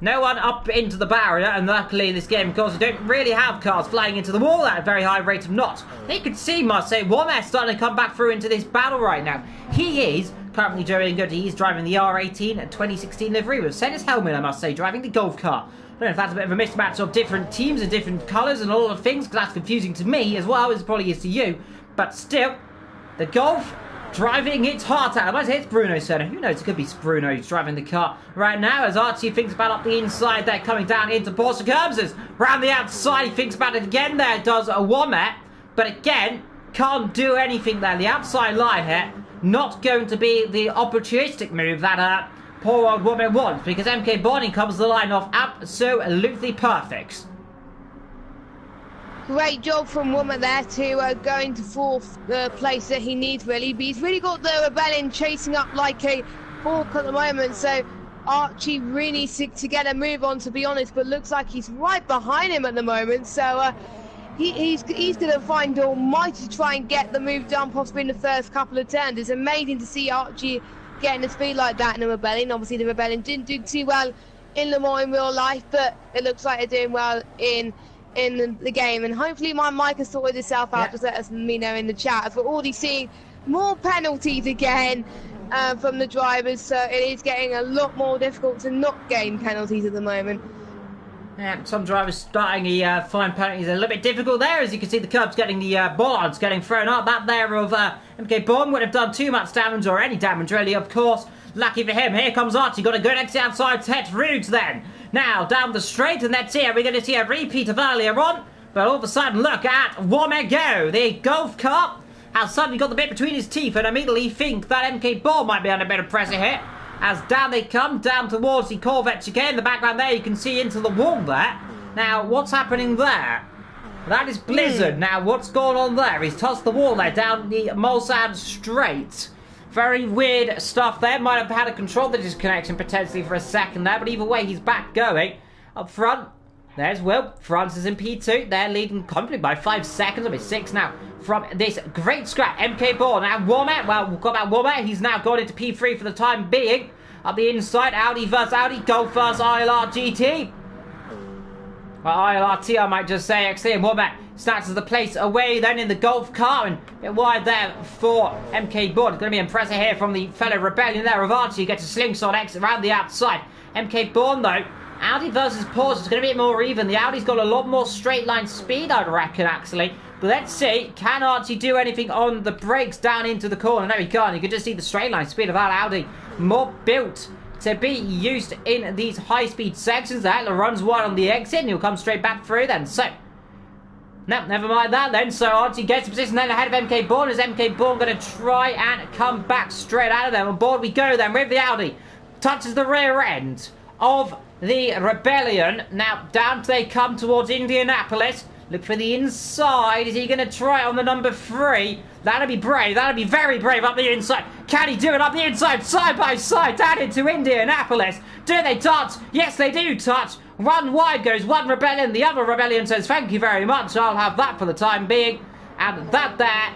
No one up into the barrier, and luckily in this game, of course, you don't really have cars flying into the wall at a very high rate of knots. You can see Marseille Womack starting to come back through into this battle right now. He is currently doing good. He is driving the R18 and 2016 livery with set his helmet, I must say, driving the Golf car. I don't know if that's a bit of a mismatch of different teams and different colours and all of things, because that's confusing to me as well, as it probably is to you. But still, the Golf driving its heart out. I might say it's Bruno Senna. Who knows? It could be Bruno who's driving the car right now as Archie thinks about up the inside there, coming down into Porsche curbs. Round the outside, he thinks about it again there, does a Womack. But again, can't do anything there. The outside line here, not going to be the opportunistic move that poor old Womack wants, because MK Bonnie comes the line off absolutely perfect. Great job from Womack there to go into fourth place that he needs, really. But he's really got the Rebellion chasing up like a hawk at the moment. So Archie really needs to get a move on, to be honest. But looks like he's right behind him at the moment. So he's going to find almighty to try and get the move done, possibly in the first couple of turns. It's amazing to see Archie getting the speed like that in the Rebellion. Obviously, the Rebellion didn't do too well in Le Mans in real life, but it looks like they're doing well in the game, and hopefully my mic has sorted itself out. Just let me know in the chat. We're already seeing more penalties again from the drivers, so it is getting a lot more difficult to not gain penalties at the moment. Yeah, some drivers starting the fine penalties a little bit difficult there. As you can see, the curbs getting the bollards getting thrown up. That there of MK Bomb would have done too much damage, or any damage really, of course. Lucky for him. Here comes Archie. Got to go next to the outside to head route then. Now down the straight, and that's it. We're going to see a repeat of earlier on. But all of a sudden, look at Womack go. The Golf car has suddenly got the bit between his teeth, and immediately think that MK Bomb might be under a bit of pressure here. As down they come, down towards the Corvette chicane. In the background there, you can see into the wall there. Now, what's happening there? That is Blizzard. Now, what's going on there? He's tossed the wall there down the Mulsanne Straight. Very weird stuff there. Might have had a control disconnection potentially for a second there. But either way, he's back going. Up front, there's Will. France is in P2. They're leading comfortably by 5 seconds. It'll be 6 now from this great scrap. MK Ball. Now Womack. Well, we've got that Womack. He's now gone into P3 for the time being. Up the inside, Audi versus Audi. Golf versus ILRGT. Well, ILRT, I might just say, actually, and Womack snatches the place away then in the Golf car, and a bit wide there for MK Bond. Going to be impressive here from the fellow Rebellion there of Archie. Gets a slingshot exit around the outside. MK Bond, though, Audi versus Porsche is going to be a bit more even. The Audi's got a lot more straight line speed, I'd reckon, actually. But let's see, can Archie do anything on the brakes down into the corner? No, he can't. You can just see the straight line speed of that Audi. More built to be used in these high-speed sections. That runs wide on the exit, and he'll come straight back through then. So, no, never mind that then. So Archie gets position then ahead of MK Bourne. Is MK Bourne going to try and come back straight out of them? On board we go then with the Audi. Touches the rear end of the Rebellion. Now down they come towards Indianapolis. Look for the inside. Is he going to try it on the number 3? That'll be brave. That'll be very brave up the inside. Can he do it up the inside, side by side, down into Indianapolis? Do they touch? Yes, they do touch. Run wide goes one Rebellion. The other Rebellion says, thank you very much. I'll have that for the time being. And that there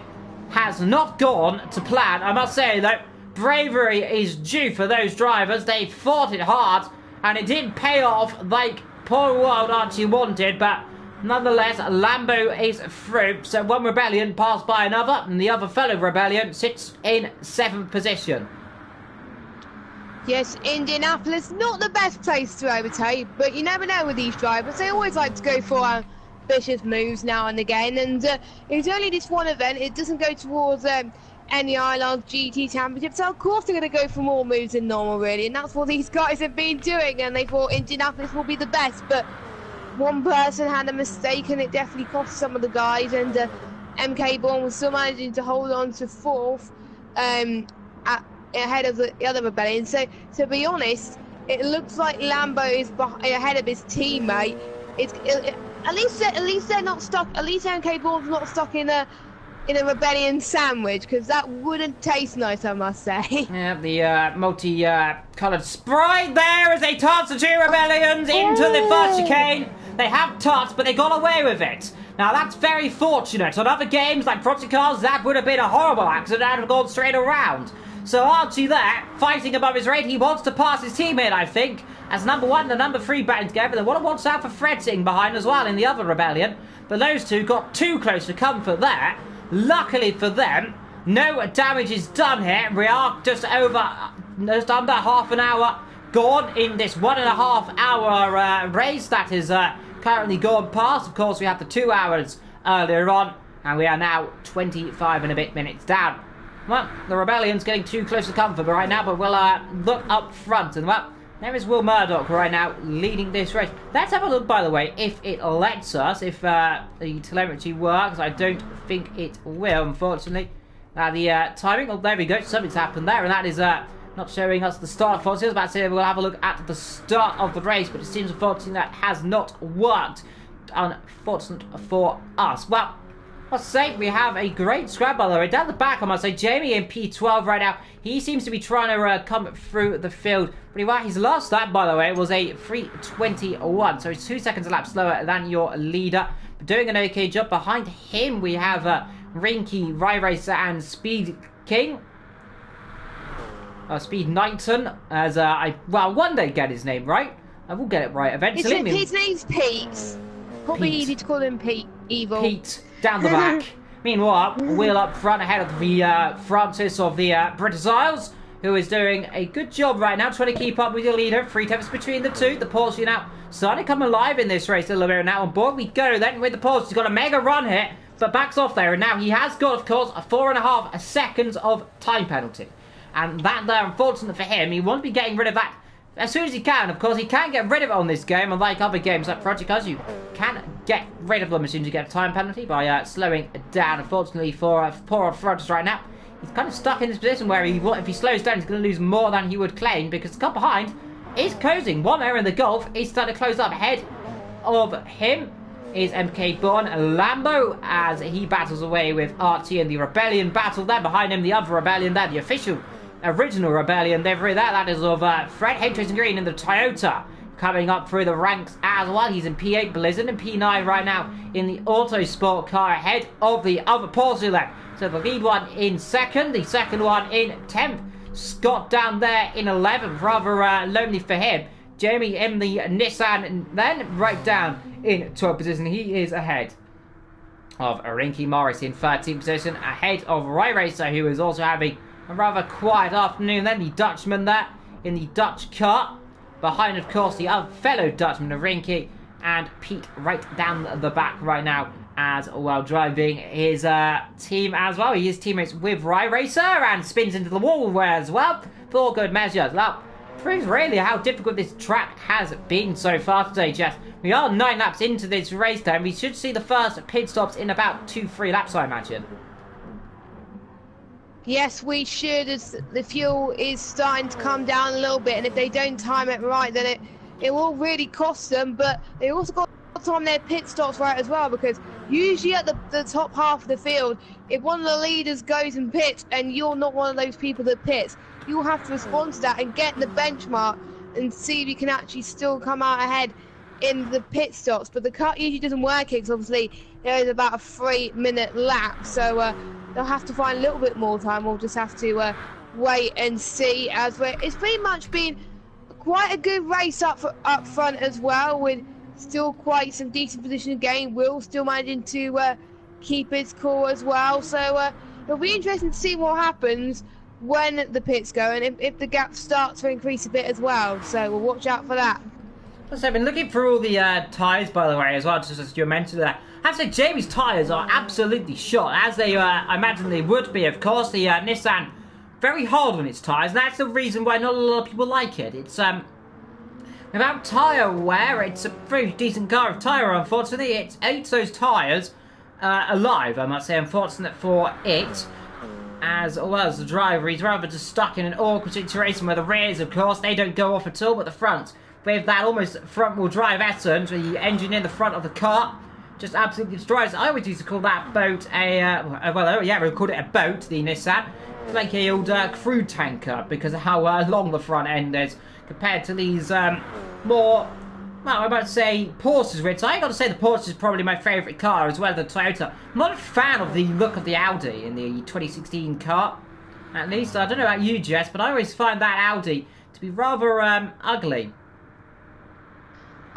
has not gone to plan. I must say, though, bravery is due for those drivers. They fought it hard, and it didn't pay off like poor old Archie wanted, but nonetheless, Lambo is through. So one Rebellion passed by another, and the other fellow Rebellion sits in 7th position. Yes, Indianapolis, not the best place to overtake, but you never know with these drivers. They always like to go for ambitious moves now and again, and it's only this one event. It doesn't go towards any ILRGT championship, so of course they're going to go for more moves than normal, really, and that's what these guys have been doing, and they thought Indianapolis will be the best, but one person had a mistake, and it definitely cost some of the guys, and MK Bourne was still managing to hold on to 4th ahead of the other Rebellion. So to be honest, it looks like Lambo is ahead of his teammate. At least they're not stuck. At least MK Bourne's not stuck in a Rebellion sandwich, because that wouldn't taste nice, I must say. Yeah, the multi-coloured sprite there as they toss the 2 Rebellions into the first chicane. They have touched, but they got away with it. Now, that's very fortunate. On other games, like Project Cars, that would have been a horrible accident and have gone straight around. So Archie there, fighting above his rate, he wants to pass his teammate, I think, as number 1 and the number 3 batting together. Then what watch out for Fred sitting behind as well in the other rebellion. But those two got too close for comfort there. Luckily for them, no damage is done here. We are just under half an hour gone in this 1.5 hour race that is currently gone past. Of course, we had the 2 hours earlier on, and we are now 25 and a bit minutes down. Well, the Rebellion's getting too close to comfort right now, but we'll look up front. And, well, there is Will Murdoch right now leading this race. Let's have a look, by the way, if it lets us, if the telemetry works. I don't think it will, unfortunately. The timing, oh, there we go. Something's happened there, and that is not showing us the start. I was about to say we'll have a look at the start of the race, but it seems, unfortunately, that has not worked. Unfortunate for us. Well, I must say, we have a great scrap, by the way. Down the back, I must say, Jamie in P12 right now. He seems to be trying to come through the field pretty well. His last lap, by the way, was a 3:21, so he's 2 seconds a lap slower than your leader. But doing an okay job. Behind him, we have Rinky, Ry Racer, and Speed King. Speed Knighton, as well, one day get his name right. I will get it right eventually. His name's Pete. Probably easy to call him Pete. Evil. Pete, down the back. Meanwhile, Will up front ahead of the Francis of the British Isles, who is doing a good job right now, trying to keep up with your leader. 3 tenths between the two. The Porsche now starting to come alive in this race a little bit. Now on board we go then with the Porsche. He's got a mega run here, but backs off there. And now he has got, of course, a 4.5 seconds of time penalty. And that there, unfortunate for him, he won't be getting rid of that as soon as he can. Of course, he can get rid of it on this game, unlike other games like Project Cars. You can get rid of them as soon as you get a time penalty by slowing down. Unfortunately for poor old Francis right now, he's kind of stuck in this position where if he slows down, he's going to lose more than he would claim, because the car behind is closing. One there in the Gulf is starting to close up. Ahead of him is MK-born Lambo as he battles away with Archie in the Rebellion battle. There behind him, the other Rebellion there, the official original Rebellion. That is of Fred Haytracing Green in the Toyota, coming up through the ranks as well. He's in P8, Blizzard, and P9 right now in the Autosport car, ahead of the other Porsche there. So the lead one in second, the second one in 10th. Scott down there in 11th, rather lonely for him. Jamie in the Nissan, and then right down in 12th position. He is ahead of Rinky Morris in 13th position, ahead of Ry Racer, who is also having a rather quiet afternoon. Then the Dutchman there in the Dutch car. Behind, of course, the other fellow Dutchman of Rinky and Pete right down the back right now as well, driving his team as well. He is teammates with Ry Racer and spins into the wall as well for good measure. That proves really how difficult this track has been so far today, Jeff. We are 9 laps into this race time. We should see the first pit stops in about 2-3 laps, I imagine. Yes, we should, as the fuel is starting to come down a little bit, and if they don't time it right, then it will really cost them. But they also got to time their pit stops right as well, because usually at the top half of the field, if one of the leaders goes and pits and you're not one of those people that pits, you'll have to respond to that and get in the benchmark and see if you can actually still come out ahead in the pit stops. But the cut usually doesn't work, because obviously there is about a 3-minute lap, so they'll have to find a little bit more time. We'll just have to wait and see. It's pretty much been quite a good race up front as well, with still quite some decent position to gain. Will still managing to keep his cool as well. So it'll be interesting to see what happens when the pits go, and if the gap starts to increase a bit as well. So we'll watch out for that. So I've been looking through all the tyres, by the way, as well, just as you mentioned that. I have to say, Jamie's tyres are absolutely shot, as they, I imagine they would be, of course. The Nissan, very hard on its tyres, and that's the reason why not a lot of people like it. It's, without tyre wear, it's a very decent car of tyre, unfortunately. It ate those tyres alive, I must say, unfortunate for it. As well as the driver, he's rather just stuck in an awkward situation where the rears, of course, they don't go off at all, but the front, with that almost front-wheel drive essence, with the engine in the front of the car, just absolutely destroys. I always used to call that boat we called it a boat, the Nissan. It's like a old crude tanker, because of how long the front end is, compared to these more well, I'm about to say Porsche's rich. I got to say the Porsche is probably my favourite car as well as the Toyota. I'm not a fan of the look of the Audi in the 2016 car. At least, I don't know about you, Jess, but I always find that Audi to be rather ugly.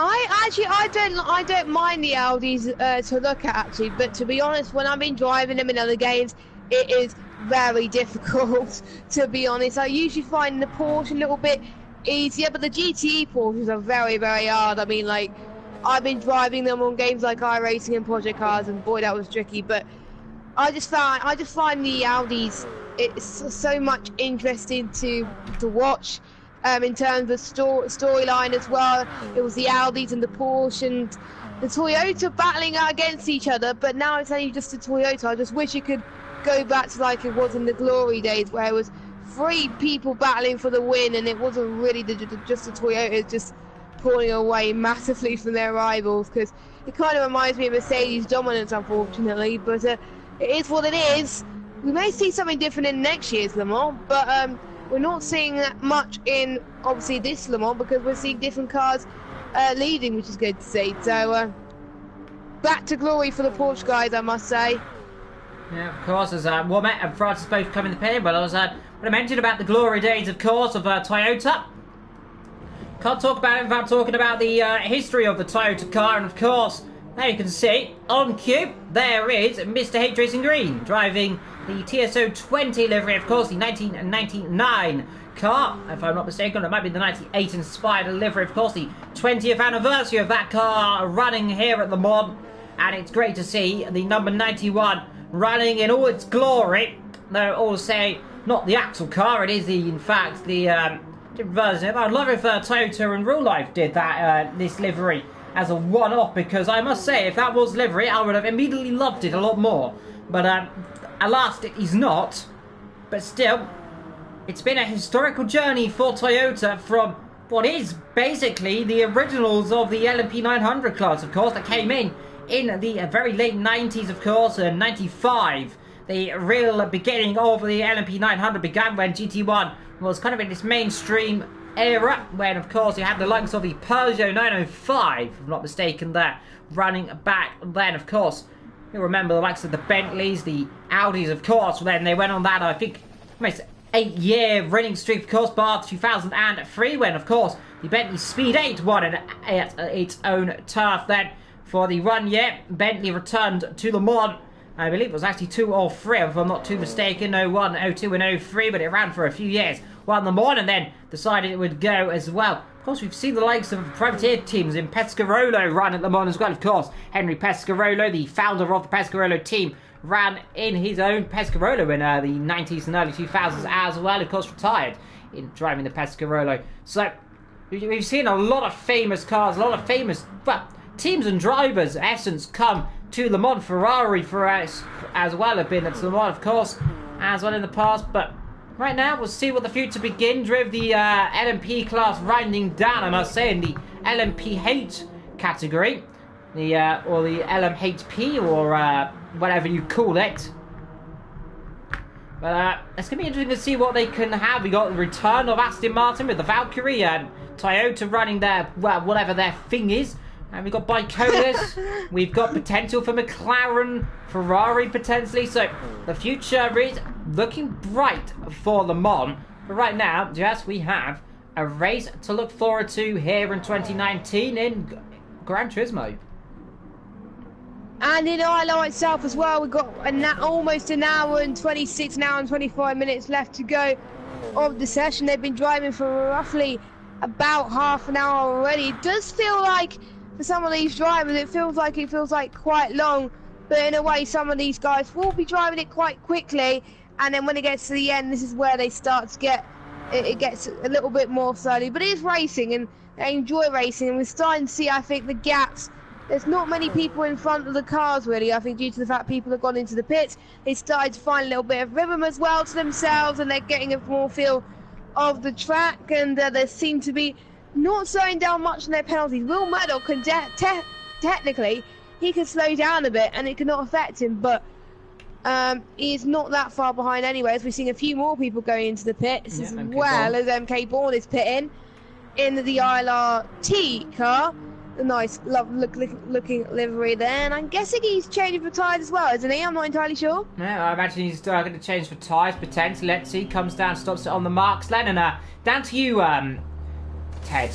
I don't mind the Audis to look at actually, but to be honest, when I've been driving them in other games, it is very difficult. To be honest, I usually find the Porsche a little bit easier, but the GTE Porsches are very, very hard. I mean, like, I've been driving them on games like iRacing and Project Cars, and boy, that was tricky. But I just find the Audis, it's so much interesting to watch. In terms of storyline as well, it was the Audis and the Porsche and the Toyota battling out against each other, but now it's only just the Toyota. I just wish it could go back to like it was in the glory days, where it was 3 people battling for the win, and it wasn't really just the Toyota just pulling away massively from their rivals, because it kind of reminds me of Mercedes' dominance, unfortunately, but it is what it is. We may see something different in next year's Le Mans, but we're not seeing that much in, obviously, this Le Mans, because we're seeing different cars leading, which is good to see. So, back to glory for the Porsche guys, I must say. Yeah, of course, as Womet and Francis both come in the pit, but as I mentioned about the glory days, of course, of Toyota. Can't talk about it without talking about the history of the Toyota car, and of course, there you can see, on cue, there is Mr. H Racing Green, driving the TSO 20 livery, of course, the 1999 car, if I'm not mistaken. It might be the 98 inspired livery, of course, the 20th anniversary of that car running here at Le Mans, and it's great to see the number 91 running in all its glory. Though all say not the actual car, it is in fact the different version. I'd love if Toyota in real life did that this livery as a one-off, because I must say, if that was livery, I would have immediately loved it a lot more. But alas, it is not. But still, it's been a historical journey for Toyota from what is basically the originals of the LMP 900 class, of course, that came in the very late 90s, of course, 95. The real beginning of the LMP 900 began when GT1 was kind of in its mainstream era, when, of course, you had the likes of the Peugeot 905, if I'm not mistaken, there, running back then, of course. You remember the likes of the Bentleys, the Audis, of course. Then they went on that, I think, almost 8-year winning streak, of course, bar 2003, when, of course, the Bentley Speed 8 won it at its own turf. Then, for the 1 year, Bentley returned to Le Mans. I believe it was actually 2 or 3, if I'm not too mistaken, 01, 02 and 03, but it ran for a few years. Won Le Mans and then decided it would go as well. Of course, we've seen the likes of privateer teams in Pescarolo run at Le Mans as well, of course. Henry Pescarolo, the founder of the Pescarolo team, ran in his own Pescarolo in the 90s and early 2000s as well, of course, retired in driving the Pescarolo. So, we've seen a lot of famous cars, a lot of famous teams and drivers, in essence, come to Le Mans. Ferrari for us as well have been at Le Mans, of course, as well in the past, but right now, we'll see what the future begins with the LMP class winding down, I must say, in the LMP8 category, or the LMHP, or whatever you call it. But it's going to be interesting to see what they can have. We got the return of Aston Martin with the Valkyrie, and Toyota running their, well, whatever their thing is. And we've got Bicolas, we've got potential for McLaren, Ferrari potentially, so the future is looking bright for Le Mans. But right now, Jess, we have a race to look forward to here in 2019 in Gran Turismo. And in ILR itself as well, we've got almost an hour and 26, an hour and 25 minutes left to go of the session. They've been driving for roughly about half an hour already. It does feel like, for some of these drivers, it feels like quite long, but in a way some of these guys will be driving it quite quickly, and then when it gets to the end, this is where they start to get it gets a little bit more slowly. But it is racing, and they enjoy racing, and we're starting to see, I think, the gaps. There's not many people in front of the cars, really. I think due to the fact people have gone into the pits, they started to find a little bit of rhythm as well to themselves, and they're getting a more feel of the track, and they seem to be not slowing down much on their penalties. Will Murdoch can technically, he can slow down a bit and it cannot affect him, but he is not that far behind anyway, as we're seeing a few more people going into the pits, as well as MK Bourne is pitting in the ILRT car. the nice, looking livery there. And I'm guessing he's changing for tyres as well, isn't he? I'm not entirely sure. Yeah, I imagine he's going to change for tyres potentially. Let's see. Comes down, stops it on the marks lane, and down to you, Ted.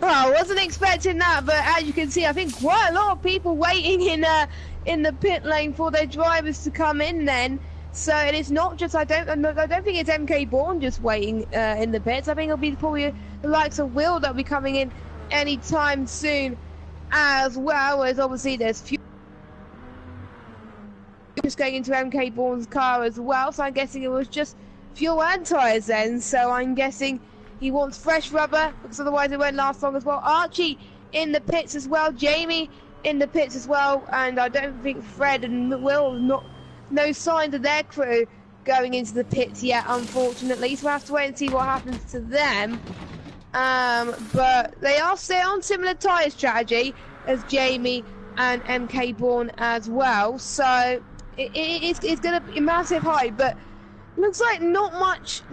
Well, I wasn't expecting that, but as you can see, I think quite a lot of people waiting in the pit lane for their drivers to come in. Then, so and it's not just I don't think it's MK Bourne just waiting in the pits. I think it'll be probably the likes of Will that'll be coming in anytime soon, as well as obviously there's few just going into MK Bourne's car as well. So I'm guessing it was just fuel and tyres then. So I'm guessing he wants fresh rubber because otherwise it won't last long as well. Archie in the pits as well. Jamie in the pits as well. And I don't think Fred and Will, no signs of their crew going into the pits yet, unfortunately. So we'll have to wait and see what happens to them. But they are still on similar tyre strategy as Jamie and MK Bourne as well. So it's going to be massive hype, but looks like not much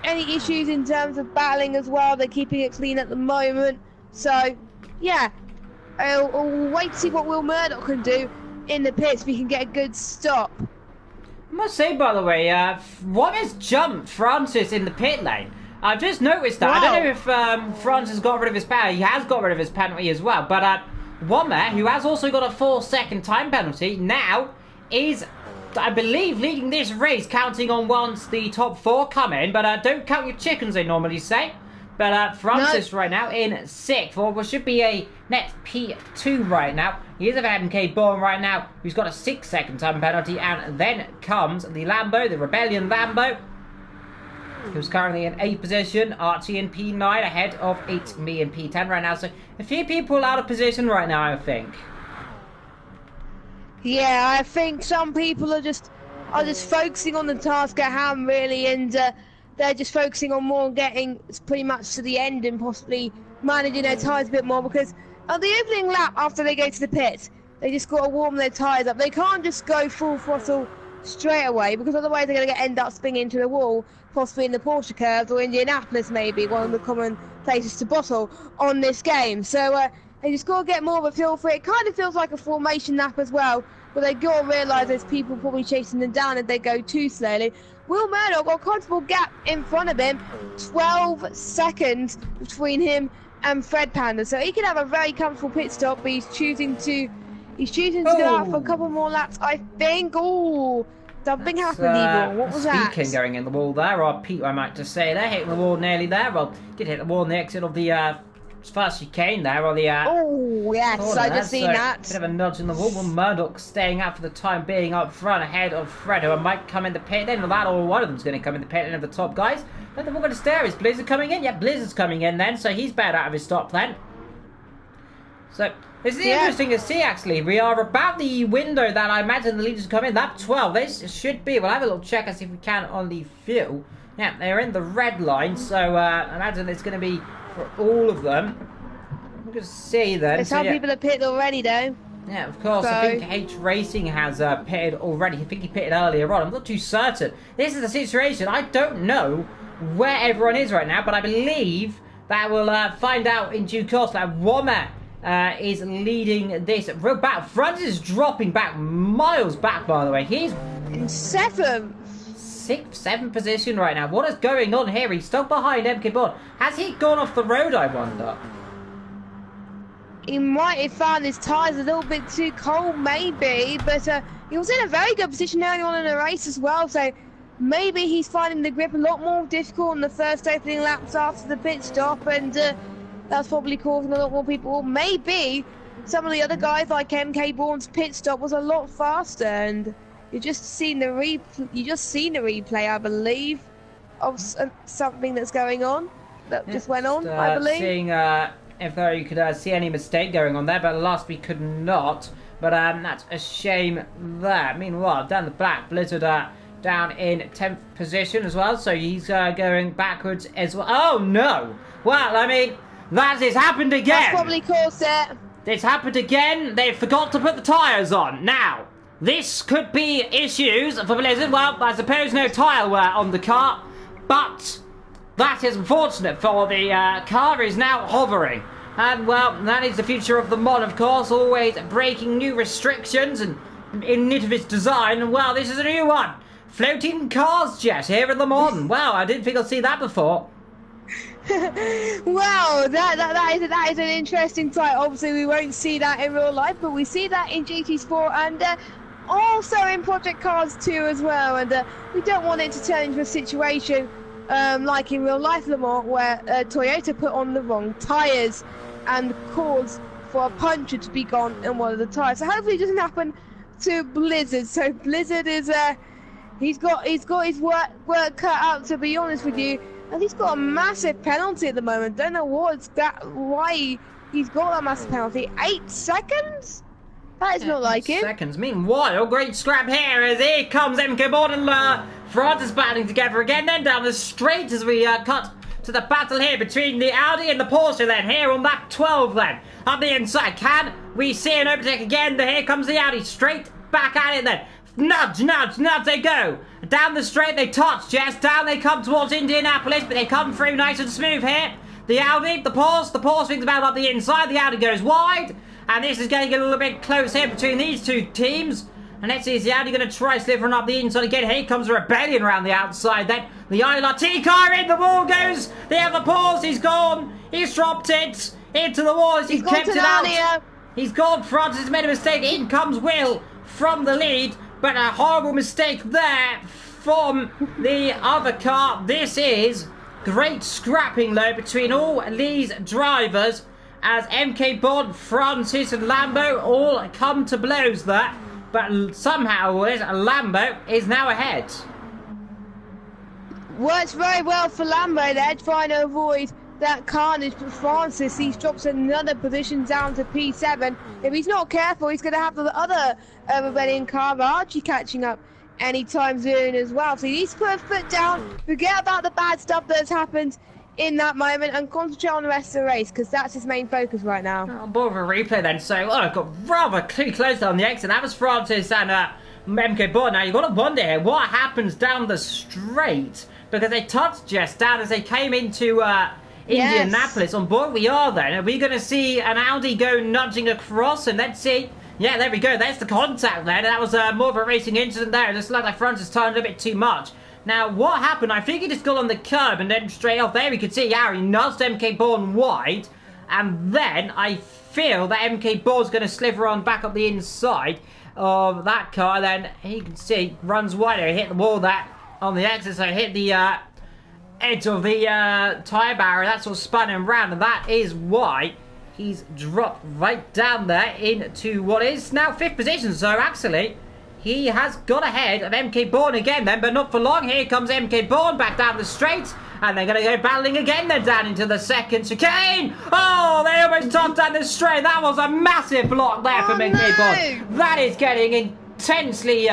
any issues in terms of battling as well. They're keeping it clean at the moment. So yeah, I'll wait to see what Will Murdoch can do in the pits if he can get a good stop. I must say, by the way, what has jumped Francis in the pit lane? I've just noticed that. Wow. I don't know if Francis got rid of his penalty. He has got rid of his penalty as well. But Womer, who has also got a 4-second time penalty, now is, I believe, leading this race, counting on once the top 4 come in. But don't count your chickens, they normally say. But Francis right now in 6th, or what should be a net P2 right now. He is of MK Bourne right now, who's got a 6-second time penalty. And then comes the Lambo, the Rebellion Lambo, who's currently in 8th position. Archie in P9 ahead of me in P10 right now. So a few people out of position right now, I think. Yeah, I think some people are just focusing on the task at hand, really, and they're just focusing on more getting pretty much to the end and possibly managing their tyres a bit more, because on the opening lap after they go to the pit, they just got to warm their tyres up. They can't just go full throttle straight away, because otherwise they're going to end up spinning into the wall, possibly in the Porsche curves or Indianapolis, maybe one of the common places to bottle on this game. So they just got to get more of a feel for it. It kind of feels like a formation lap as well, but they got to realise there's people probably chasing them down if they go too slowly. Will Murdoch got a comfortable gap in front of him, 12 seconds between him and Fred Panda, so he can have a very comfortable pit stop, but he's choosing to go out for a couple more laps, I think. Oh, something happened, Eagle. What was that? Speaking going in the wall there, or Pete, I might just say there, hitting the wall nearly there. Well, did hit the wall on the exit of the first chicane there, or the oh yes, I just seen that. Bit of a nudge in the wall. Will Murdoch staying out for the time being up front ahead of Fred, who might come in the pit then, or that, or one of them's going to come in the pit lane of the top guys. But they're all going to stare. Is Blizzard coming in? Yeah, Blizzard's coming in then, so he's bailed out of his stop then. So this is interesting to see, actually. We are about the window that I imagine the leaders come in. Lap 12. This should be. We'll have a little check and see if we can on the fuel. Yeah, they're in the red line, so I imagine it's going to be for all of them. We'll just see then. There's some people that pitted already, though. Yeah, of course. So, I think H Racing has pitted already. I think he pitted earlier on. I'm not too certain. This is the situation. I don't know where everyone is right now, but I believe that we'll find out in due course. That Womer is leading this real back. Francis is dropping back miles back, by the way. He's in 7th. 7th position right now. What is going on here? He's stuck behind MK Bourne. Has he gone off the road, I wonder? He might have found his tyres a little bit too cold, maybe, but he was in a very good position early on in the race as well, so maybe he's finding the grip a lot more difficult in the first opening laps after the pit stop, and that's probably causing a lot more people. Or maybe some of the other guys, like MK Bourne's pit stop, was a lot faster, and you just seen the replay, I believe, of something that's going on that just went on. I believe. Seeing if you could see any mistake going on there, but alas, we could not. But that's a shame there. Meanwhile, down the back, Blizzard down in 10th position as well, so he's going backwards as well. Oh no! Well, I mean, that has happened again. That's probably caused it. It's happened again. They forgot to put the tyres on. Now, this could be issues for Blizzard. Well, I suppose no tyre wear on the car, but that is unfortunate for the car is now hovering. And, well, that is the future of the mod, of course, always breaking new restrictions and in need of its design. And, well, this is a new one. Floating cars, Jess, here in the mod. Wow, I didn't think I'd see that before. Wow, that is an interesting sight. Obviously, we won't see that in real life, but we see that in GT Sport and also in Project Cars 2 as well. And we don't want it to turn into a situation like in real life Le Mans, where Toyota put on the wrong tyres and caused for a puncture to be gone in one of the tyres. So hopefully it doesn't happen to Blizzard. So Blizzard is he's got his work cut out, to be honest with you, and he's got a massive penalty at the moment. Don't know why he's got that massive penalty. 8 seconds? That is not like it. Seconds. Meanwhile, great scrap here as here comes MK Board and France battling together again. Then down the straight as we cut to the battle here between the Audi and the Porsche. Then here on that 12 then up the inside. Can we see an overtake again? Here comes the Audi straight back at it then. Nudge, nudge, nudge they go. Down the straight they touch, Jess. Down they come towards Indianapolis, but they come through nice and smooth here. The Audi, the Porsche swings about up the inside. The Audi goes wide. And this is getting a little bit close here between these two teams. And let's see, is the Audi going to try slithering up the inside again? Here comes a rebellion around the outside. Then the ILRT car in, the wall goes. The other Porsche, he's gone. He's dropped it into the wall. He's kept it out. He's gone. Francis made a mistake. In comes Will from the lead. But a horrible mistake there from the other car. This is great scrapping though between all these drivers as MK Bond, Francis and Lambo all come to blows there. But somehow Lambo is now ahead. Works very well for Lambo there, trying to avoid that carnage. But Francis, he drops another position down to P7. If he's not careful, he's going to have the other rebellion car, Archie, catching up anytime soon as well. So he needs to put a foot down, forget about the bad stuff that's happened in that moment and concentrate on the rest of the race, because that's his main focus right now. Oh, more of a replay then. So, I've got rather close on the exit. That was Francis and MK Board. Now, you've got to wonder here, what happens down the straight? Because they touched Jess down as they came into Indianapolis. Yes. On board we are then. Are we going to see an Audi go nudging across? And let's see. Yeah, there we go. There's the contact there. That was more of a racing incident there. It just looked like Francis turned a bit too much. Now, what happened? I think he just got on the curb and then straight off there. We could see Harry nudged MK Bourne wide. And then I feel that MK Bourne's going to slither on back up the inside of that car. Then he can see runs wider. He hit the wall there on the exit. So hit the edge of the tyre barrier. That's all spun him round. And that is why he's dropped right down there into what is now 5th position. So actually, he has got ahead of MK Bourne again then, but not for long. Here comes MK Bourne back down the straight. And they're going to go battling again then down into the second chicane. Oh, they almost topped down the straight. That was a massive block there from MK Bourne. That is getting intensely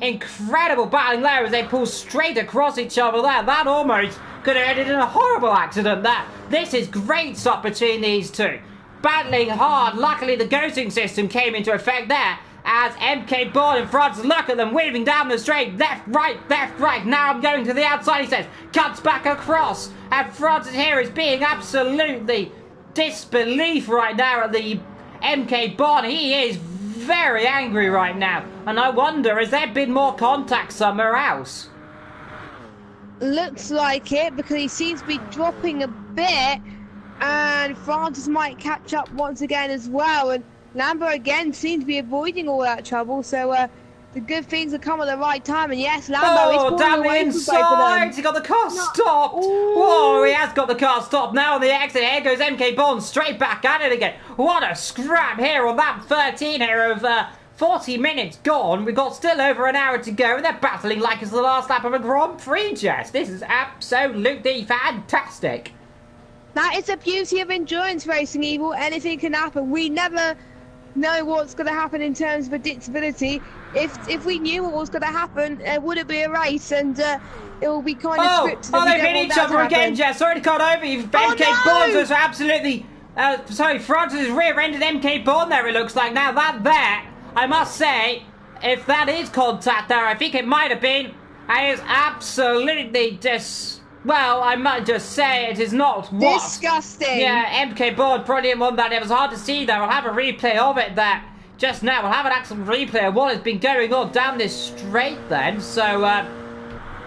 incredible battling there as they pull straight across each other there. That almost could have ended in a horrible accident there. This is great stuff between these two. Battling hard. Luckily, the ghosting system came into effect there. As MK Bourne and Francis look at them weaving down the straight. Left, right. Now I'm going to the outside, he says. Cuts back across. And Francis here is being absolutely disbelief right now at the MK Bourne. He is very angry right now. And I wonder, has there been more contact somewhere else? Looks like it, because he seems to be dropping a bit. And Francis might catch up once again as well. And Lambo again seems to be avoiding all that trouble, so the good things have come at the right time. And yes, Lambo is pulling away from both of them. He got the car stopped. Whoa, he has got the car stopped now on the exit. Here goes MK Bourne straight back at it again. What a scrap here on that 13 here of 40 minutes gone. We've got still over an hour to go, and they're battling like it's the last lap of a Grand Prix, Jess. This is absolutely fantastic. That is the beauty of endurance racing, Evil. Anything can happen. We never know what's going to happen in terms of predictability. If we knew what was going to happen, would it be a race? And it will be kind of scripted. Oh, they've hit each other again, Jess. Sorry to cut over you. MK Bourne was absolutely... Francis rear-ended MK Bourne there, it looks like. Now, that there, I must say, if that is contact there, I think it might have been. It is absolutely Well, I might just say it is not what... Disgusting. Yeah, MK Board probably didn't want that. It was hard to see there. I'll have a replay of it there just now. We'll have an actual replay of what has been going on down this straight then. So,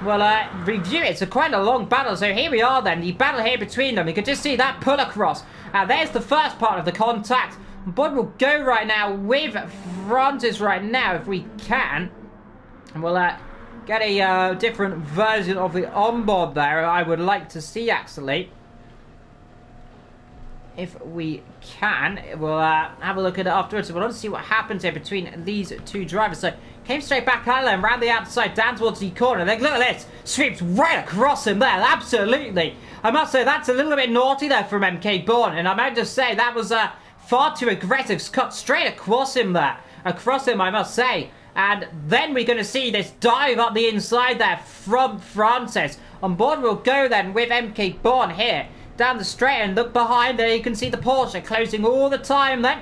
we'll review it. It's quite a long battle. So here we are then. The battle here between them. You can just see that pull across. There's the first part of the contact. But we'll go right now with Francis right now if we can. And we'll get a different version of the onboard there. I would like to see actually. If we can, we'll have a look at it afterwards. So we'll want to see what happens here between these two drivers. So came straight back out and round the outside down towards the corner. Then look at this, sweeps right across him there. Absolutely, I must say that's a little bit naughty there from MK Bourne, and I might just say that was far too aggressive. Cut straight across him there, across him I must say. And then we're going to see this dive up the inside there from Francis. On board we'll go then with MK Bourne here. Down the straight and look behind there, you can see the Porsche closing all the time then.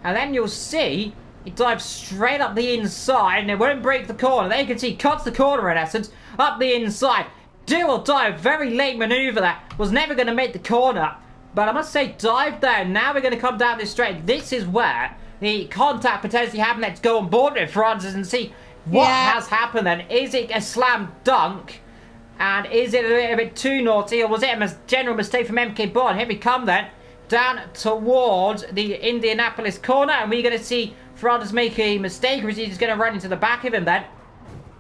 And then you'll see it dives straight up the inside and it won't break the corner. There you can see cuts the corner in essence, up the inside. Do or die, very late manoeuvre there. Was never going to make the corner. But I must say, dive there. Now we're going to come down this straight. This is where the contact potentially happened. Let's go on board with Francis and see what has happened then. Is it a slam dunk? And is it a little bit too naughty, or was it a general mistake from MK Bourne? Here we come then, down towards the Indianapolis corner, and we're going to see Francis make a mistake, or is he just going to run into the back of him then?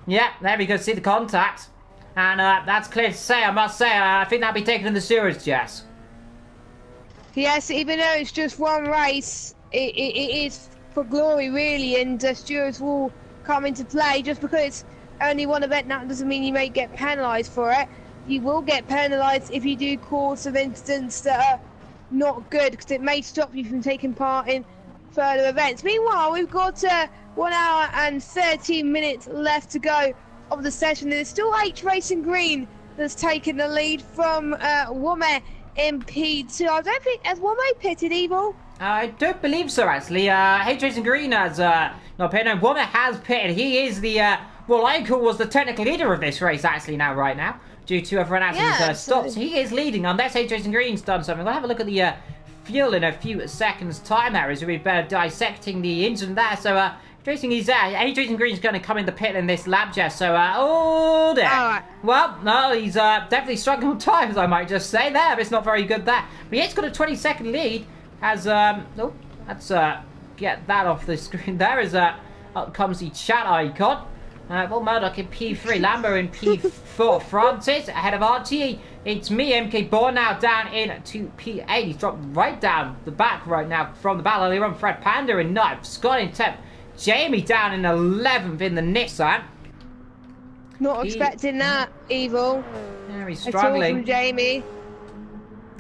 Yeah, there we go, see the contact. And that's clear to say, I must say, I think that'll be taken in the sewers, Jess. Yes, even though it's just one race, it is for glory really, and stewards will come into play. Just because it's only one event, that doesn't mean you may get penalised for it. You will get penalised if you do cause some incidents that are not good, because it may stop you from taking part in further events. Meanwhile, we've got 1 hour and 13 minutes left to go of the session. There's still H Racing Green that's taken the lead from Wome in P2. I don't think, has Wome pitted, Evil? I don't believe so, actually. H Racing Green has not pitted. No, Wome has pitted. He is the... well, Eichel was the technical leader of this race, actually, right now, due to everyone else's stops. He is leading, unless H Racing Green's done something. We'll have a look at the fuel in a few seconds' time there, as we've been dissecting the incident there. So, H Racing Green's going to come in the pit in this lap, Jess. So, oh, dear. All right. Well, no, he's definitely struggling with times, I might just say there. It's not very good there. But he's got a 20-second lead, as, oh, let's get that off the screen there, as up comes the chat icon. Well, Murdoch in P3, Lambo in P4, Francis ahead of RTE. It's me, MK Bourne, now down into P8. He's dropped right down the back right now from the battle earlier on. Fred Panda in 9th, Scott in 10th, Jamie down in 11th in the Nissan. Not expecting that, Evil. Yeah, he's struggling. From Jamie.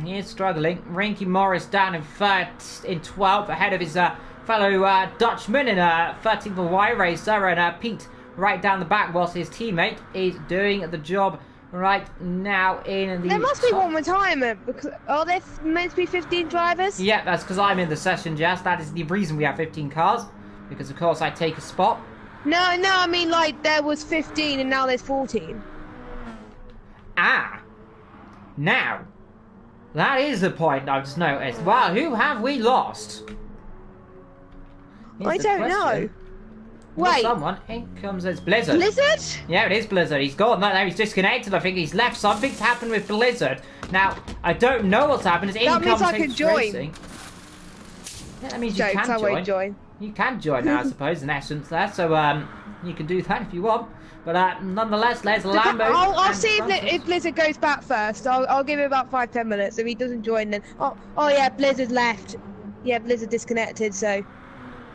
He is struggling. Rinky Morris down in 12th, ahead of his fellow Dutchman in 13th Y Racer, and Pete right down the back, whilst his teammate is doing the job right now in the... There must be one retirement, because are there meant to be 15 drivers? Yeah, that's because I'm in the session, Jess. That is the reason we have 15 cars, because of course I take a spot. No, I mean like there was 15 and now there's 14. Ah. Now, that is the point I've just noticed. Wow, who have we lost? I don't know. Wait. Someone. In comes as Blizzard. Blizzard? Yeah, it is Blizzard. He's gone. Now he's disconnected. I think he's left. Something's happened with Blizzard. Now, I don't know what's happened. That means I can join. Racing. Yeah, that means you can I won't join. You can join now, I suppose, in essence there. So, you can do that if you want. But nonetheless, there's Lambo. I'll see if Blizzard goes back first. I'll give it about 5-10 minutes. If he doesn't join, then... Oh yeah, Blizzard left. Yeah, Blizzard disconnected, so...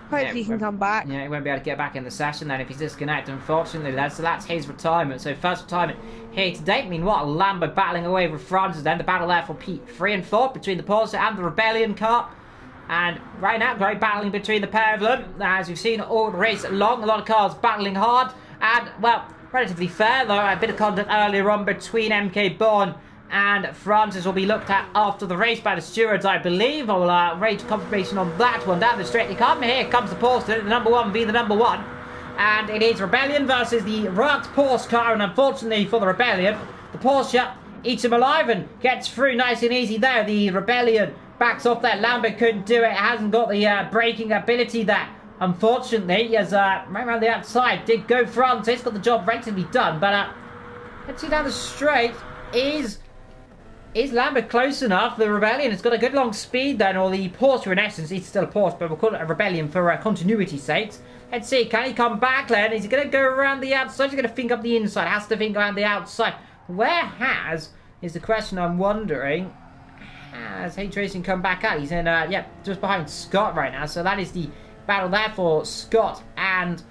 Hopefully he can come back. Yeah, he won't be able to get back in the session then if he's disconnected, unfortunately. So that's his retirement. So first retirement here to date. Meanwhile, Lambo battling away with Francis then. The battle there for P3 and 4 between the Porsche and the Rebellion car. And right now, great battling between the pair of them. As we've seen all race long, a lot of cars battling hard. And, well, relatively fair, though. A bit of content earlier on between MK Bourne and Francis will be looked at after the race by the stewards, I believe. I'll rate confirmation on that one. Down the straight they come. Here comes the Porsche, the number one be the number one. And it is Rebellion versus the Rux Porsche car. And unfortunately for the Rebellion, the Porsche eats him alive and gets through nice and easy there. The Rebellion backs off there. Lambert couldn't do it. Hasn't got the braking ability there. Unfortunately, as right around the outside, did go Francis, got the job relatively done. But let's see down the straight. Is Lambert close enough? The Rebellion has got a good long speed then, or the Porsche in essence. It's still a Porsche, but we'll call it a Rebellion for continuity's sake. Let's see, can he come back then? Is he going to go around the outside? He's going to think up the inside. Has to think around the outside. Where is the question I'm wondering. Has H Racing come back out? He's in, yeah, just behind Scott right now. So that is the battle there for Scott and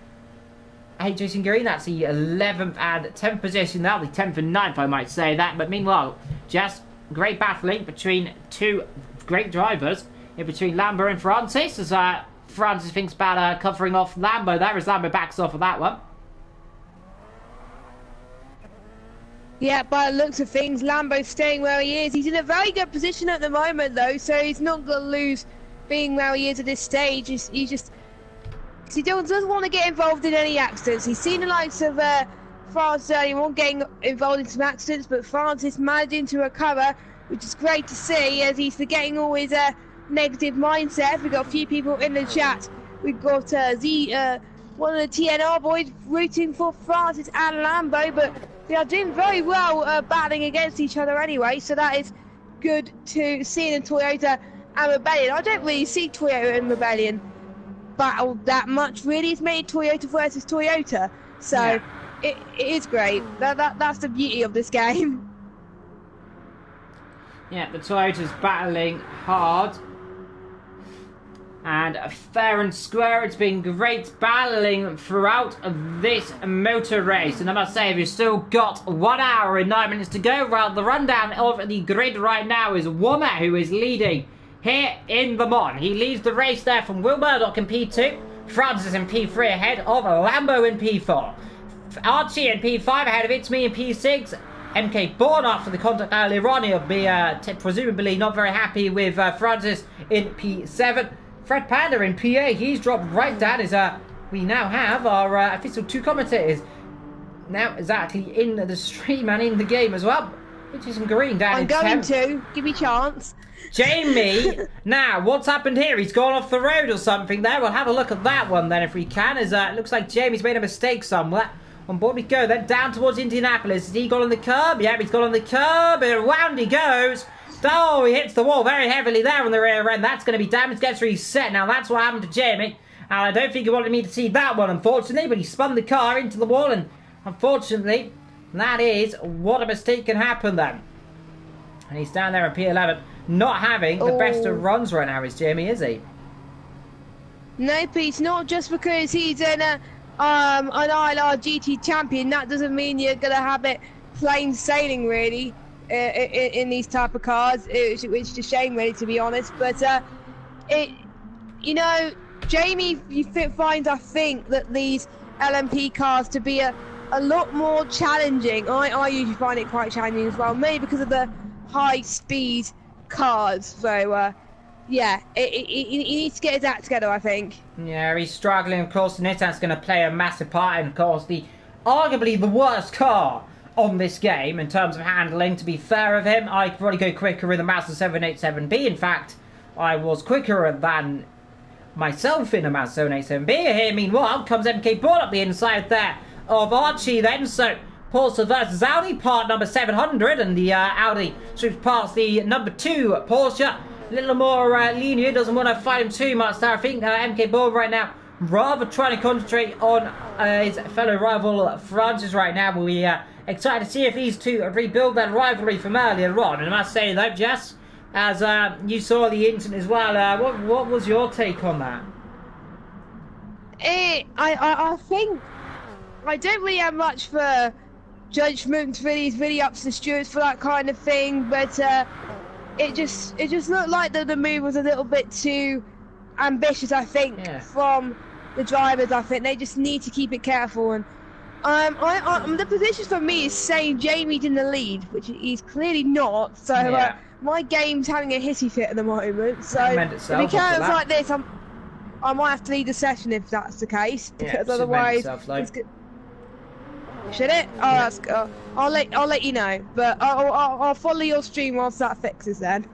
H Racing Green. That's the 11th and 10th position. That'll be 10th and 9th, I might say that. But meanwhile, just great battling between two great drivers. In between Lambo and Francis. As Francis thinks about covering off Lambo there. As Lambo backs off of that one. Yeah, by the looks of things, Lambo's staying where he is. He's in a very good position at the moment, though, so he's not going to lose being where he is at this stage. He doesn't want to get involved in any accidents. He's seen the likes of Francis earlier on getting involved in some accidents, but Francis managing to recover, which is great to see, as he's forgetting all his negative mindset. We've got a few people in the chat. We've got one of the TNR boys rooting for Francis and Lambo, but they are doing very well battling against each other anyway, so that is good to see in Toyota and Rebellion. I don't really see Toyota and Rebellion battle that much, really. It's mainly Toyota versus Toyota, so yeah. It is great. That's the beauty of this game. Yeah, the Toyota's battling hard. And fair and square, it's been great battling throughout this motor race. And I must say, we've still got 1 hour and 9 minutes to go. Well, the rundown of the grid right now is Womack, who is leading here in the Mon. He leads the race there from Will Murdoch in P2. Francis in P3 ahead of Lambo in P4. Archie in P5 ahead of It's Me in P6. MK Bourne after the contact earlier on. He'll be presumably not very happy with Francis in P7. Fred Panda in PA, he's dropped right down as we now have our official 2 commentators now exactly in the stream and in the game as well. Which is some green down in 10th. I'm going to. Give me a chance. Jamie, now what's happened here? He's gone off the road or something there. We'll have a look at that one then if we can. As it looks like Jamie's made a mistake somewhere. On board we go then down towards Indianapolis. Has he gone on the curb? Yeah, he's gone on the curb. And round he goes. Oh, he hits the wall very heavily there on the rear end. That's going to be damage. Gets reset. Now, that's what happened to Jamie. And I don't think he wanted me to see that one, unfortunately. But he spun the car into the wall. And unfortunately, that is what a mistake can happen then. And he's down there in P11. Not having the best of runs right now, is Jamie, is he? Nope, it's not just because he's an ILRGT champion. That doesn't mean you're going to have it plain sailing, really. In these type of cars, which is a shame, really, to be honest. But Jamie finds, I think, that these LMP cars to be a lot more challenging. I usually find it quite challenging as well, maybe because of the high speed cars. So yeah, he needs to get his act together, I think. Yeah, he's struggling. Of course, Nissan's going to play a massive part, and of course, arguably the worst car on this game in terms of handling. To be fair of him, I could probably go quicker with the Mazda 787B. In fact, I was quicker than myself in a Mazda 787B. Here, meanwhile, comes MK Bourne up the inside there of Archie then. So, Porsche versus Audi, part number 700, and the Audi sweeps past the number 2 Porsche. A little more lenient, doesn't want to fight him too much there. I think MK Bourne right now rather trying to concentrate on his fellow rival Francis right now. We excited to see if these two rebuild that rivalry from earlier on. And I must say though, Jess, as you saw the incident as well, what was your take on that? I think I don't really have much for judgment. Really up to the stewards for that kind of thing. But it just looked like the move was a little bit too ambitious, I think, from the drivers. I think they just need to keep it careful. And the position for me is saying Jamie's in the lead, which he's clearly not. So my game's having a hissy fit at the moment. So if he carries like this, I might have to lead the session if that's the case, because otherwise Should it? Oh, that's good. I'll let you know, but I'll follow your stream whilst that fixes then.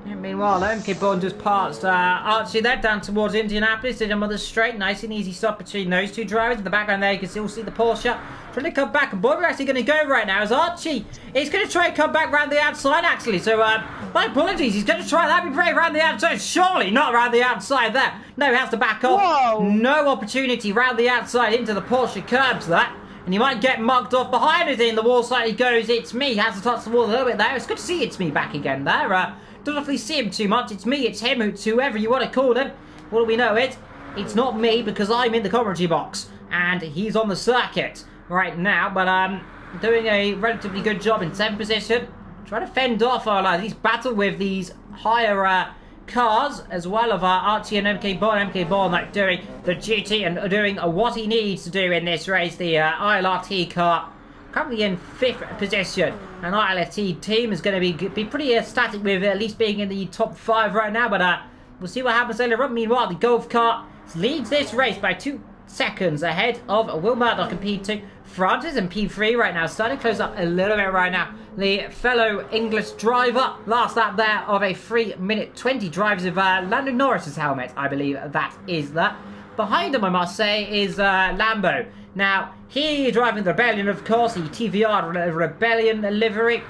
Yeah, meanwhile, MK Bond just passed Archie there down towards Indianapolis. Did another straight, nice and easy stop between those two drivers. In the background there, you can still see the Porsche trying to come back. And boy, we're actually going to go right now as Archie is going to try and come back round the outside, actually. So, my apologies, he's going to try that. Be brave round the outside. Surely not round the outside there. No, he has to back off. Whoa. No opportunity round the outside into the Porsche curbs that. And he might get mugged off behind it in the wall slightly goes. It's me. He has to touch the wall a little bit there. It's good to see It's Me back again there. Don't really see him too much. It's me, it's him, it's whoever you want to call him. What do we know it? It's not me because I'm in the commentary box. And he's on the circuit right now. But doing a relatively good job in 7th position. Trying to fend off these battle with these higher cars as well of Archie and MK Bond. MK Bond like doing the duty and doing what he needs to do in this race. The ILRT car currently in 5th position. An ILRT team is going to be pretty ecstatic with at least being in the top 5 right now. But we'll see what happens later on. Meanwhile, the Golf car leads this race by 2 seconds ahead of Will Murdoch in P2. Francis in P3 right now, starting to close up a little bit right now. The fellow English driver, last lap there of a 3-minute 20, drives with Lando Norris's helmet, I believe that is that. Behind him, I must say, is Lambo. Now, he driving the Rebellion, of course, the TVR Rebellion livery,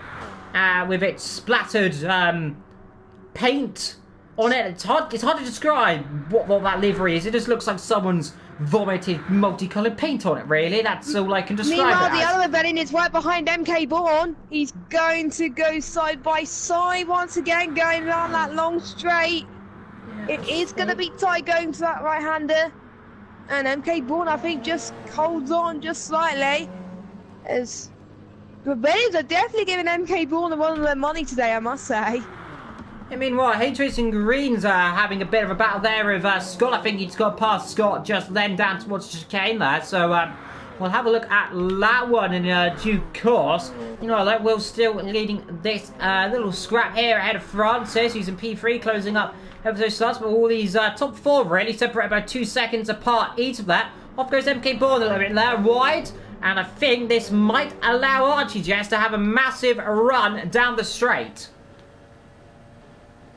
with its splattered paint on it. It's hard to describe what that livery is. It just looks like someone's vomited multicoloured paint on it, really. That's all I can describe Meanwhile, it as. the other Rebellion is right behind MK Bourne. He's going to go side by side once again, going around that long straight. Yeah, it is going to be tight going to that right-hander. And MK Bourne, I think, just holds on just slightly. As Rebellions are definitely giving MK Bourne a run of their money today, I must say. I mean, what? H Racing Green's having a bit of a battle there with Scott. I think he's got past Scott just then down towards the chicane there. So we'll have a look at that one in due course. You know, like Will's still leading this little scrap here ahead of Francis, who's in P3, closing up episode starts. But all these top 4 really separated by 2 seconds apart each of that. Off goes MK Bourne a little bit there, wide. And I think this might allow Archie Jess to have a massive run down the straight.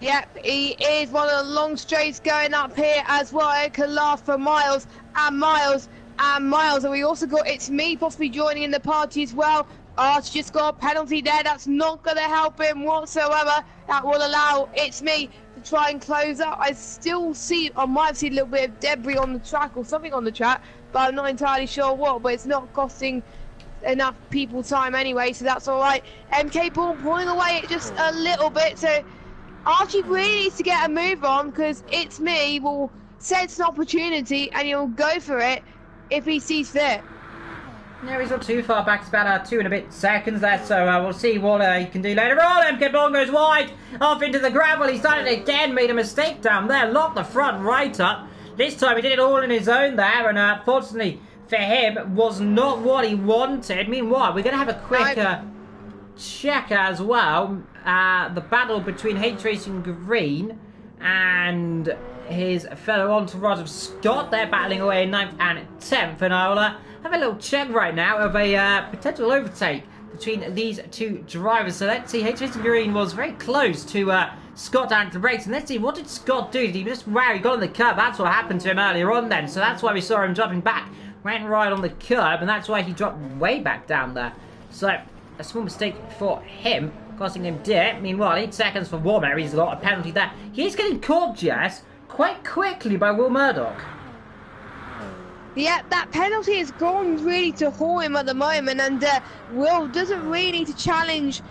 Yep, he is one of the long straights going up here as well. It can last for miles and miles and miles. And we also got It's Me possibly joining in the party as well. Arch just got a penalty there. That's not going to help him whatsoever. That will allow It's Me to try and close up. I still see, I might have seen a little bit of debris on the track or something on the track, but I'm not entirely sure what. But it's not costing enough people time anyway, so that's all right. MK Bourne pulling away it just a little bit. So Archie really needs to get a move on, because It's Me will sense an opportunity and he'll go for it if he sees fit. No, he's not too far back. It's about 2 and a bit seconds there, so we'll see what he can do later on. MK Bond goes wide, off into the gravel. He started again, made a mistake down there, locked the front right up. This time he did it all on his own there, and fortunately for him, was not what he wanted. Meanwhile, we're going to have a quick check as well. The battle between H Racing Green and his fellow entourage of Scott. They're battling away in 9th and 10th, and I'll have a little check right now of a potential overtake between these two drivers. So let's see, H Racing Green was very close to Scott down to the brakes, and let's see, what did Scott do? Did he just, wow, he got on the curb? That's what happened to him earlier on then, so that's why we saw him dropping back, went right on the curb, and that's why he dropped way back down there. So a small mistake for him, costing him dip. Meanwhile, 8 seconds for Warner. He's got a penalty there. He's getting caught, Jess, quite quickly by Will Murdoch. Yeah, that penalty has gone really to haul him at the moment, and Will doesn't really need to challenge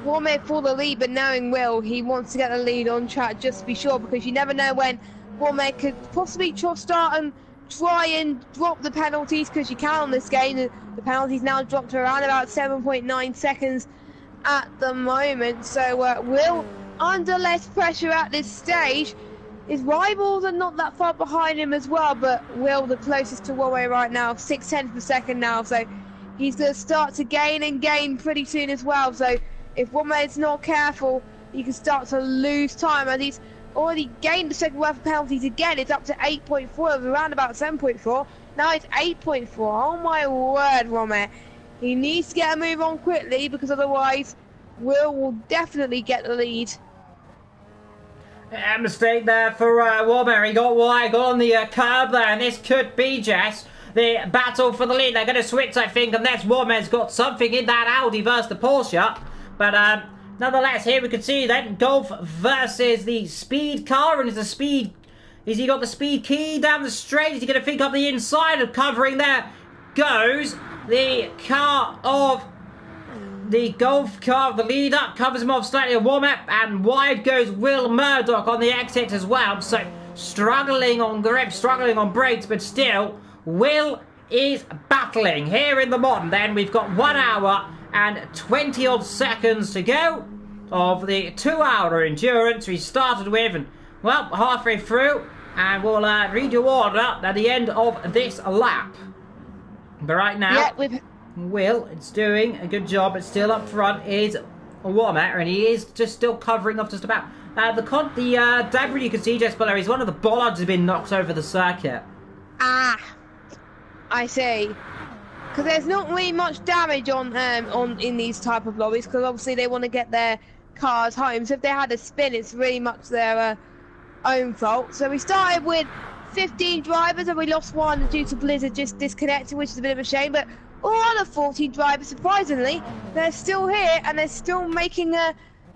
Warmer for the lead, but knowing Will, he wants to get the lead on track just to be sure, because you never know when Warmer could possibly start and try and drop the penalties, because you can on this game. The penalties now dropped to around about 7.9 seconds at the moment, so Will under less pressure at this stage. His rivals are not that far behind him as well, but Will the closest to Huawei right now, 6/10 per second now, so he's going to start to gain and gain pretty soon as well. So if Huawei is not careful, he can start to lose time, and he's already gained the second worth of penalties again. It's up to 8.4, around about 7.4. Now it's 8.4. Oh my word, Huawei. He needs to get a move on quickly because otherwise will definitely get the lead. A mistake there for Warmer. He got wide, got on the curb there, and this could be just the battle for the lead. They're going to switch, I think, unless Warmer's got something in that Audi versus the Porsche. But nonetheless, here we can see then Golf versus the speed car, and is the speed... Has he got the speed key down the straight? Is he going to pick up the inside of covering there? Goes the car of... The Golf car of the leader, covers him off slightly a warm-up, and wide goes Will Murdoch on the exit as well. So struggling on grip, struggling on brakes, but still, Will is battling. Here in the modern then, we've got 1 hour and 20 odd seconds to go of the 2-hour endurance we started with, and well, halfway through, and we'll read your order at the end of this lap. But right now... Yeah, Will, it's doing a good job, but still up front is Warmer, and he is just still covering off just about. The debris you can see just below is one of the bollards has been knocked over the circuit. Ah, I see. Because there's not really much damage on in these type of lobbies, because obviously they want to get their cars home. So if they had a spin, it's really much their own fault. So we started with 15 drivers, and we lost one due to Blizzard just disconnecting, which is a bit of a shame. But all the 14 drivers, surprisingly, they're still here, and they're still making a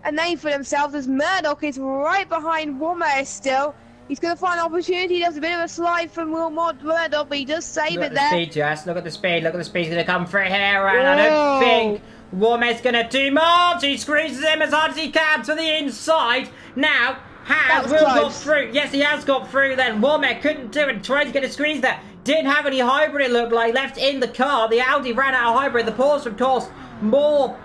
name for themselves, as Murdoch is right behind Womack still. He's going to find an opportunity. He does a bit of a slide from Will Murdoch, but he does save it there. Speed, Jess. Look at the speed. Look at the speed. He's going to come through here, and I don't think Womack's going to do much. He squeezes him as hard as he can to the inside. Now, has Will got through? Yes, he has got through then. Womack couldn't do it. Tried to get a squeeze there. Didn't have any hybrid, it looked like, left in the car. The Audi ran out of hybrid. The Porsche, of course, more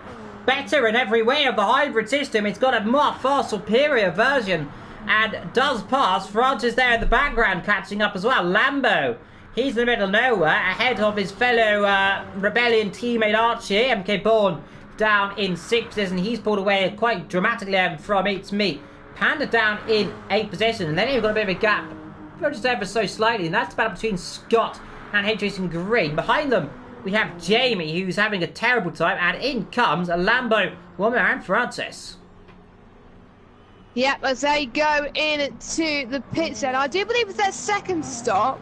better in every way of the hybrid system. It's got a more far superior version and does pass. France is there in the background catching up as well. Lambo, he's in the middle of nowhere, ahead of his fellow Rebellion teammate Archie. MK Bourne down in 6th, and he's pulled away quite dramatically from It's Me. Panda down in 8th position, and then you've got a bit of a gap. Just ever so slightly, and that's about between Scott and Jason Green. Behind them, we have Jamie, who's having a terrible time, and in comes a Lambo woman and Francis. Yep, as they go into the pit zone. I do believe it's their second stop,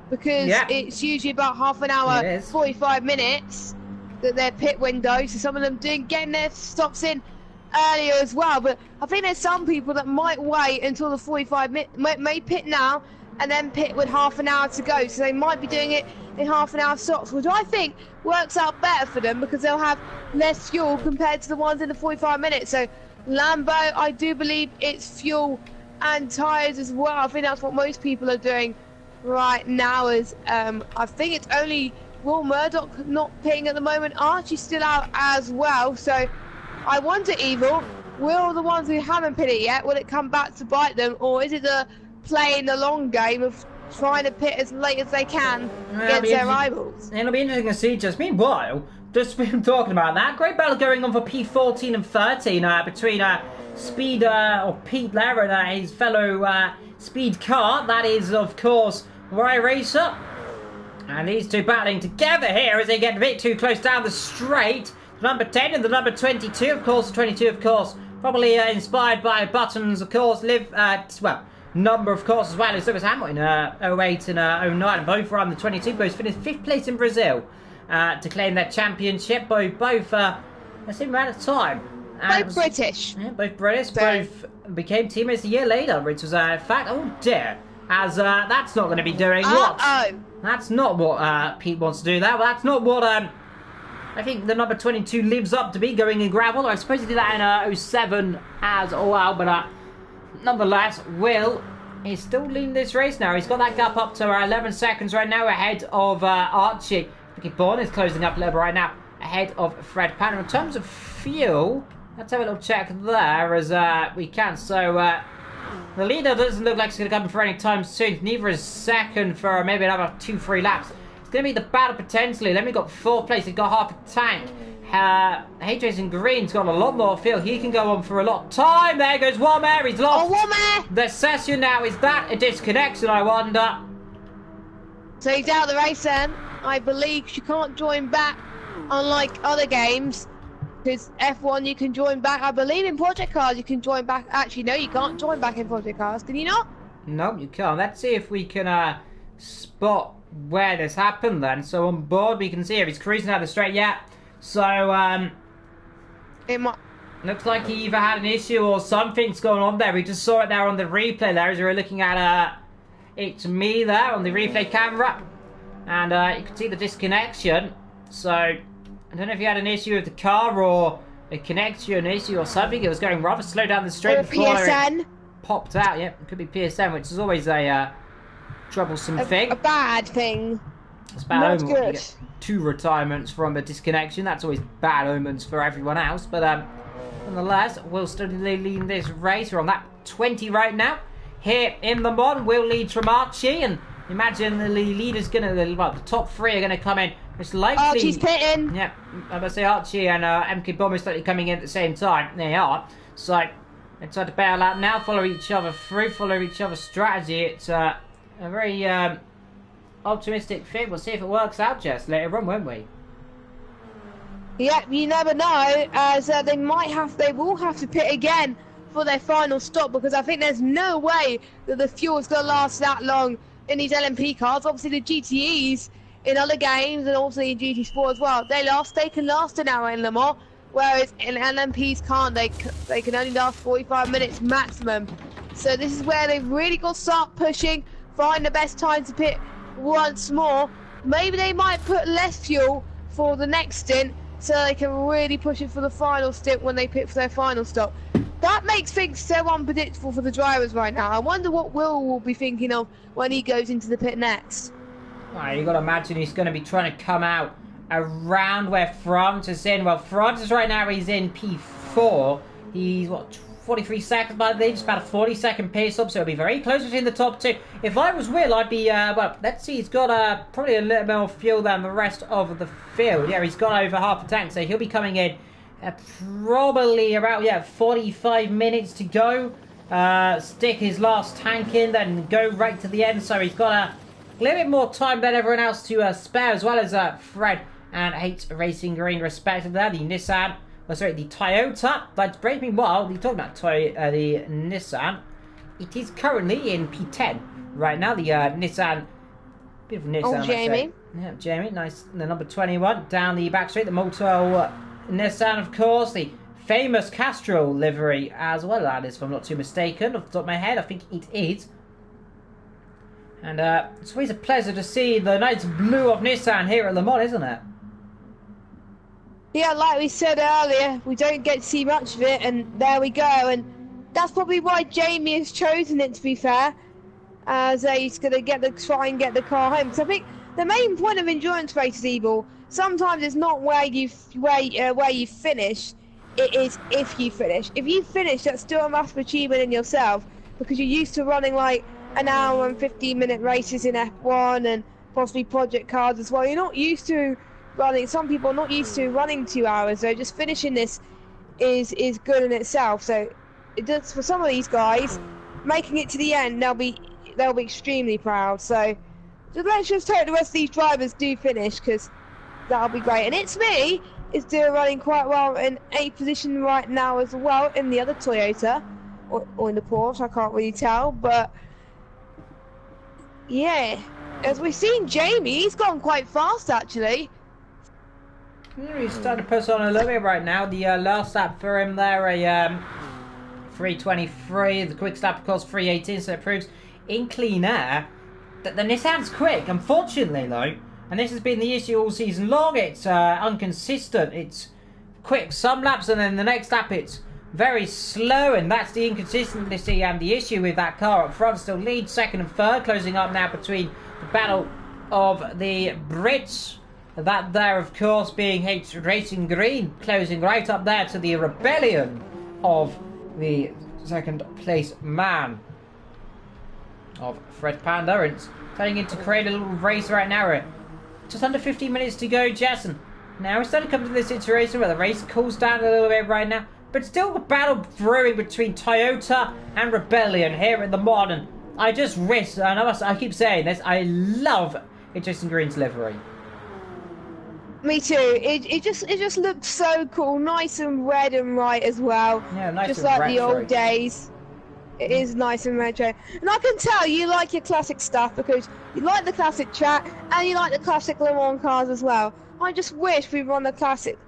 because it's usually about half an hour, 45 minutes, that their pit window, so some of them getting their stops in earlier as well, but I think there's some people that might wait until the 45 minutes, may pit now and then pit with half an hour to go, so they might be doing it in half an hour stops, which I think works out better for them because they'll have less fuel compared to the ones in the 45 minutes. So Lambo, I do believe it's fuel and tyres as well. I think that's what most people are doing right now. Is I think it's only Will Murdoch not pitting at the moment. Archie's still out as well, so I wonder, Evil, will the ones who haven't pitted yet, will it come back to bite them, or is it the playing the long game of trying to pit as late as they can against their rivals? It'll be interesting to see. Just meanwhile, just been talking about that, great battle going on for P14 and 13 between Speed or Pete Lara and his fellow Speed car. That is, of course, Rai Racer, and these two battling together here as they get a bit too close down the straight. Number 10 and the number 22, of course. The 22, of course, probably inspired by Buttons, of course. Number, of course, as well as Lewis Hamilton, 08 and 09. And both were on the 22. Both finished 5th place in Brazil to claim their championship. Both the same amount of time. Both British. Yeah, both British. Both became teammates a year later, which was a fact. Oh, dear. As that's not going to be doing what? That's not what Pete wants to do there. Well, that's not what... I think the number 22 lives up to be going in gravel. I suppose he did that in 07 as well, but nonetheless, Will is still leading this race now. He's got that gap up to 11 seconds right now ahead of Archie. Ricky Bourne is closing up a little bit right now ahead of Fred Panner. In terms of fuel, let's have a little check there as we can. So the leader doesn't look like it's going to come for any time soon. Neither is second for maybe another 2-3 laps. Going to be the battle potentially. Then we got 4th place. He's got half a tank. Jason Green's got a lot more fuel. He can go on for a lot of time. There goes Womack. He's lost the session now. Is that a disconnection, I wonder? So he's out of the race then. I believe she can't join back unlike other games, because F1 you can join back. I believe in Project Cars you can join back. Actually, no, you can't join back in Project Cars. Can you not? Nope, you can't. Let's see if we can spot where this happened then. So on board we can see if he's cruising down the straight. Yeah. So It might. looks like he either had an issue or something's going on there. We just saw it there on the replay there as we were looking at it's me there on the replay camera. And you can see the disconnection. So I don't know if he had an issue with the car or a connection issue or something. It was going rather slow down the straight Or before PSN. it popped out. Yep, it could be PSN, which is always a troublesome thing. A bad thing. It's bad Not omen when you good. get 2 retirements from a disconnection. That's always bad omens for everyone else. But nonetheless, we'll still lead this race. We're on lap 20 right now. Here in the mod, we'll lead from Archie. And imagine the leader's going to, well, the top 3 are going to come in. It's likely... Archie's pitting. Yeah, I'm going to say Archie and MK Bomb is likely coming in at the same time. They are. So, they try to bail out now, follow each other through, follow each other's strategy. It's a very... optimistic thing. We'll see if it works out, Jess, later on, won't we? Yep, you never know, as they will have to pit again for their final stop, because I think there's no way that the fuel's going to last that long in these LMP cars. Obviously the GTEs in other games and also in GT Sport as well, they can last an hour in Le Mans, whereas in LMPs can't. They can only last 45 minutes maximum. So this is where they've really got to start pushing, find the best time to pit once more. Maybe they might put less fuel for the next stint so they can really push it for the final stint when they pit for their final stop. That makes things so unpredictable for the drivers right now. I wonder what Will be thinking of when he goes into the pit next. You've got to imagine he's going to be trying to come out around where France is in. Well, France is right now, he's in P4. He's, what, 43 seconds, I believe. It's about a 40-second pace up, so it'll be very close between the top 2. If I was Will, I'd be, well, let's see, he's got probably a little bit more fuel than the rest of the field. Yeah, he's got over half a tank, so he'll be coming in probably about, 45 minutes to go. Stick his last tank in, then go right to the end, so he's got a little bit more time than everyone else to spare, as well as Fred and H Racing Green, respectively. The Nissan... Oh, sorry, the Toyota. That's breaking wild. You're talking about the Nissan. It is currently in P10 right now. The Nissan. Beautiful Nissan. Oh, Jamie. Yeah, Jamie. Nice. The number 21 down the back straight. The Moto Nissan, of course. The famous Castro livery as well. That is, if I'm not too mistaken. Off the top of my head, I think it is. And it's always a pleasure to see the nice blue of Nissan here at Le Mans, isn't it? Yeah, like we said earlier, we don't get to see much of it, and there we go. And that's probably why Jamie has chosen it, to be fair, as he's going to try and get the car home. Because I think the main point of endurance races, Evil, sometimes it's not where you finish, it is if you finish. If you finish, that's still a massive achievement in yourself, because you're used to running like an hour and 15-minute races in F1 and possibly project cars as well. You're not used to running. Some people are not used to running 2 hours, so just finishing this is good in itself. So it does for some of these guys. Making it to the end, they'll be extremely proud. So let's just hope the rest of these drivers do finish, because that'll be great. And It's Me is doing running quite well in 8th position right now as well in the other Toyota or in the Porsche. I can't really tell, but yeah, as we've seen, Jamie, he's gone quite fast actually. He's starting to push on a little bit right now. The last lap for him there, a 3:23. The quick lap, of course, 3:18. So it proves in clean air that the Nissan's quick. Unfortunately, though, and this has been the issue all season long, it's inconsistent. It's quick some laps, and then the next lap it's very slow, and that's the inconsistency and the issue with that car up front. Still leads second and third, closing up now between the battle of the Brits. That there, of course, being H Racing Green, closing right up there to the rebellion of the second place man of Fred Panda. And it's turning into create a little race right now. Just under 15 minutes to go, Jason. Now we're starting to come to this situation where the race cools down a little bit right now, but still a battle brewing between Toyota and Rebellion here in the mod. And I just wish, and I keep saying this, I love H Racing Green's livery. Me too. It just looked so cool, nice and red and white as well. Yeah, nice just and like retro. the old days. It is nice and retro, and I can tell you like your classic stuff because you like the classic track and you like the classic Le Mans cars as well. I just wish we were on the classic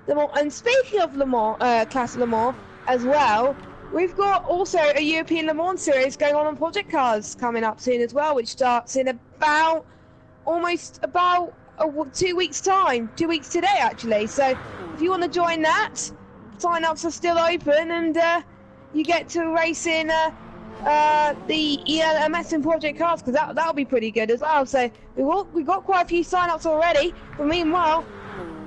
Le Mans. And speaking of Le Mans, classic Le Mans as well, we've got also a European Le Mans series going on Project Cars coming up soon as well, which starts in about 2 weeks time, 2 weeks today actually. So if you want to join that, sign-ups are still open, and you get to race in the ILRGT Project Cars, because that'll be pretty good as well. So we've got quite a few sign-ups already. But meanwhile,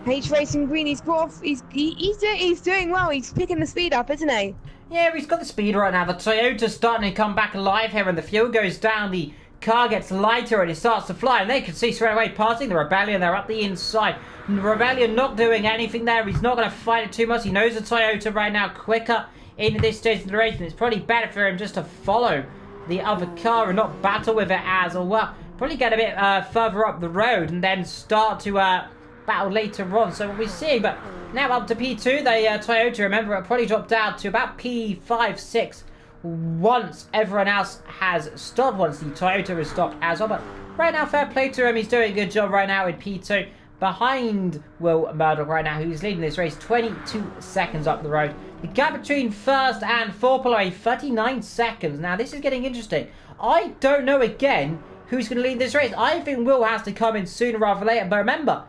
H Racing Green, he's doing well. He's picking the speed up, isn't he? Yeah, he's got the speed right now. The Toyota's starting to come back alive here, and the fuel goes down. The car gets lighter and it starts to fly, and they can see straight away passing the Rebellion. They're up the inside. And the Rebellion not doing anything there. He's not going to fight it too much. He knows the Toyota right now quicker in this stage of the race, and it's probably better for him just to follow the other car and not battle with it as well. Probably get a bit further up the road and then start to battle later on. So what we're seeing, but now up to P2, the Toyota, remember, it probably dropped down to about P5, 6 once everyone else has stopped, once the Toyota has stopped as well. But right now, fair play to him. He's doing a good job right now in P2. Behind Will Murdoch right now, who's leading this race 22 seconds up the road. The gap between first and fourth away, 39 seconds. Now, this is getting interesting. I don't know, again, who's going to lead this race. I think Will has to come in sooner rather than later. But remember,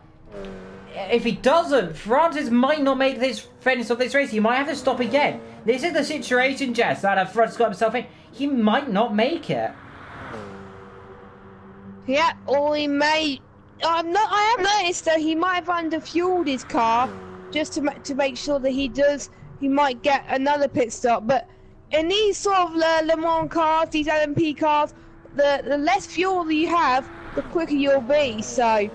if he doesn't, Francis might not make this finish of this race. He might have to stop again. This is the situation, Jess, that Francis got himself in. He might not make it. Yeah, or he may... I have noticed that he might have underfueled his car just to make sure that he might get another pit stop. But in these sort of Le Mans cars, these LMP cars, the less fuel that you have, the quicker you'll be. So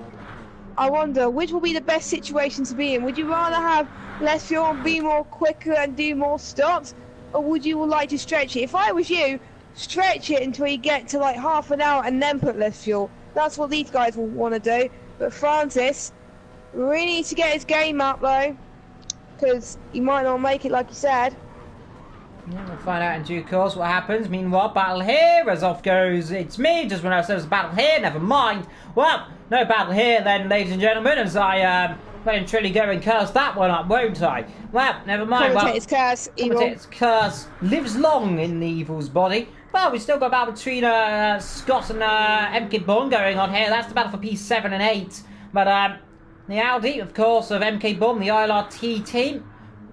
I wonder which will be the best situation to be in. Would you rather have less fuel and be more quicker and do more stops, or would you like to stretch it? If I was you, stretch it until you get to like half an hour and then put less fuel. That's what these guys will want to do. But Francis really needs to get his game up though, because he might not make it like you said. Yeah, we'll find out in due course what happens. Meanwhile, battle here, as off goes It's Me. Just when I said there was a battle here, never mind. Well, no battle here then, ladies and gentlemen, as I well and truly go and curse that one up, won't I? Well, never mind. Commentator's curse, evil. Commentator's curse lives long in the evil's body. Well, we've still got a battle between Scott and MK Bond going on here. That's the battle for P7 and 8. But the Audi, of course, of MK Bond, the ILRT team,